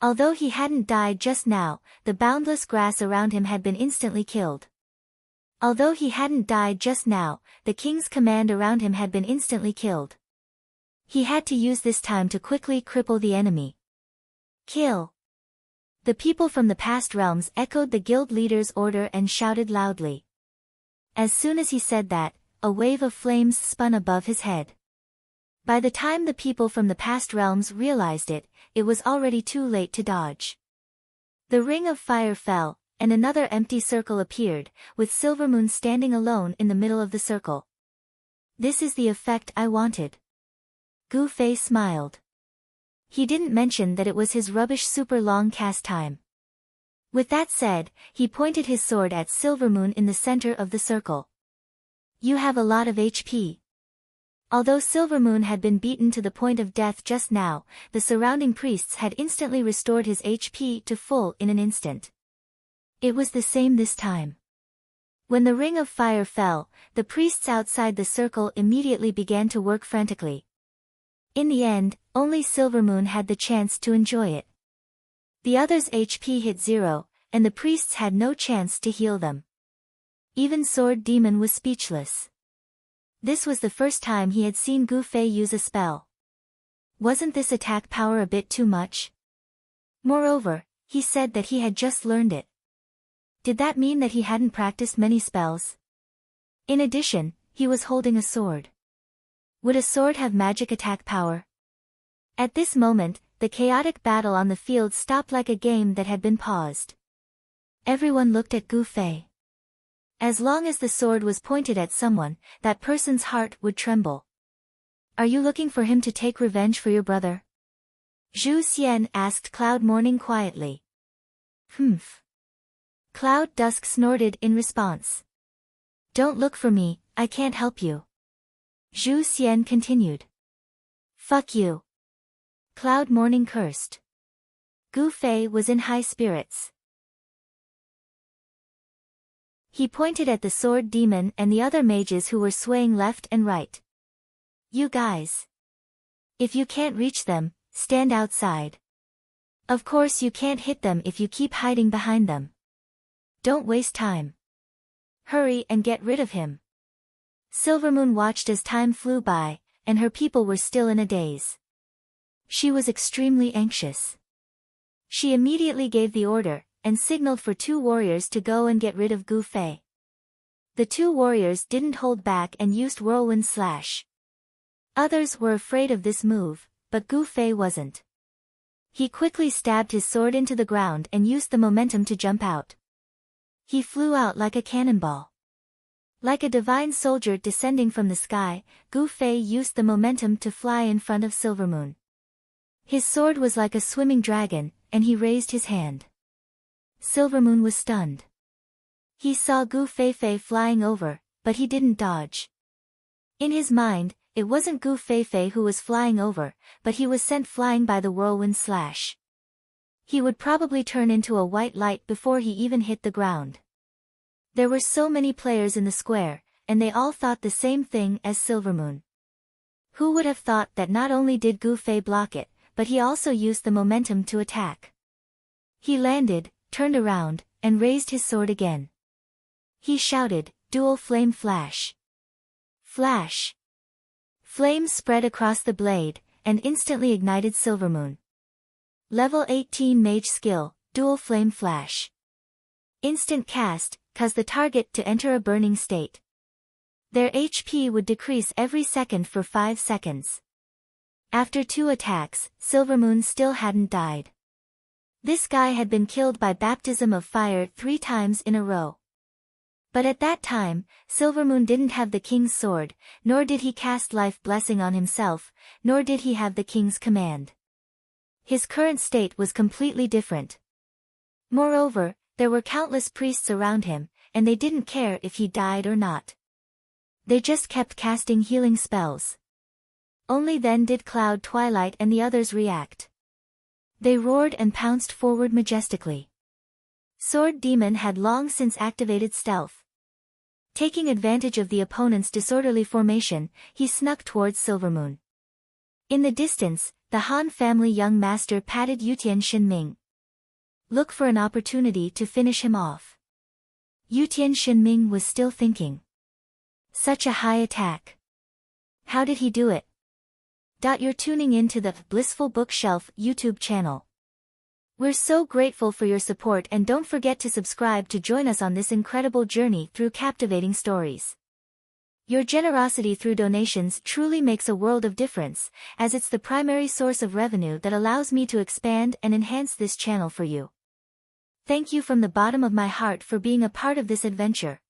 Although he hadn't died just now, the boundless grass around him had been instantly killed. Although he hadn't died just now, the King's command around him had been instantly killed. He had to use this time to quickly cripple the enemy. Kill. The people from the past realms echoed the guild leader's order and shouted loudly. As soon as he said that, a wave of flames spun above his head. By the time the people from the past realms realized it, it was already too late to dodge. The ring of fire fell, and another empty circle appeared, with Silvermoon standing alone in the middle of the circle. This is the effect I wanted. Gu Fei smiled. He didn't mention that it was his rubbish super long cast time. With that said, he pointed his sword at Silvermoon in the center of the circle. You have a lot of HP. Although Silvermoon had been beaten to the point of death just now, the surrounding priests had instantly restored his HP to full in an instant. It was the same this time. When the ring of fire fell, the priests outside the circle immediately began to work frantically. In the end, only Silvermoon had the chance to enjoy it. The others' HP hit 0, and the priests had no chance to heal them. Even Sword Demon was speechless. This was the first time he had seen Gu Fei use a spell. Wasn't this attack power a bit too much? Moreover, he said that he had just learned it. Did that mean that he hadn't practiced many spells? In addition, he was holding a sword. Would a sword have magic attack power? At this moment, the chaotic battle on the field stopped like a game that had been paused. Everyone looked at Gu Fei. As long as the sword was pointed at someone, that person's heart would tremble. Are you looking for him to take revenge for your brother? Zhu Xian asked Cloud Morning quietly. Humph. Cloud Dusk snorted in response. Don't look for me, I can't help you. Zhu Xian continued. Fuck you. Cloud Morning cursed. Gu Fei was in high spirits. He pointed at the sword demon and the other mages who were swaying left and right. You guys. If you can't reach them, stand outside. Of course you can't hit them if you keep hiding behind them. Don't waste time. Hurry and get rid of him. Silvermoon watched as time flew by, and her people were still in a daze. She was extremely anxious. She immediately gave the order, and signaled for 2 warriors to go and get rid of Gu Fei. The 2 warriors didn't hold back and used Whirlwind Slash. Others were afraid of this move, but Gu Fei wasn't. He quickly stabbed his sword into the ground and used the momentum to jump out. He flew out like a cannonball. Like a divine soldier descending from the sky, Gu Fei used the momentum to fly in front of Silvermoon. His sword was like a swimming dragon, and he raised his hand. Silvermoon was stunned. He saw Gu Feifei flying over, but he didn't dodge. In his mind, it wasn't Gu Feifei who was flying over, but he was sent flying by the Whirlwind Slash. He would probably turn into a white light before he even hit the ground. There were so many players in the square, and they all thought the same thing as Silvermoon. Who would have thought that not only did Gu Fei block it, but he also used the momentum to attack. He landed, turned around, and raised his sword again. He shouted, "Dual Flame Flash!" Flash! Flames spread across the blade, and instantly ignited Silvermoon. Level 18 Mage Skill, Dual Flame Flash. Instant cast, cause the target to enter a burning state. Their HP would decrease every second for 5 seconds. After 2 attacks, Silvermoon still hadn't died. This guy had been killed by baptism of fire 3 times in a row. But at that time, Silvermoon didn't have the king's sword, nor did he cast life blessing on himself, nor did he have the king's command. His current state was completely different. Moreover, there were countless priests around him, and they didn't care if he died or not. They just kept casting healing spells. Only then did Cloud Twilight and the others react. They roared and pounced forward majestically. Sword Demon had long since activated stealth. Taking advantage of the opponent's disorderly formation, he snuck towards Silvermoon. In the distance, the Han family young master patted Yutian Shinming. Look for an opportunity to finish him off. Yutian Shinming was still thinking. Such a high attack. How did he do it? You're tuning in to the Blissful Bookshelf YouTube channel. We're so grateful for your support, and don't forget to subscribe to join us on this incredible journey through captivating stories. Your generosity through donations truly makes a world of difference, as it's the primary source of revenue that allows me to expand and enhance this channel for you. Thank you from the bottom of my heart for being a part of this adventure.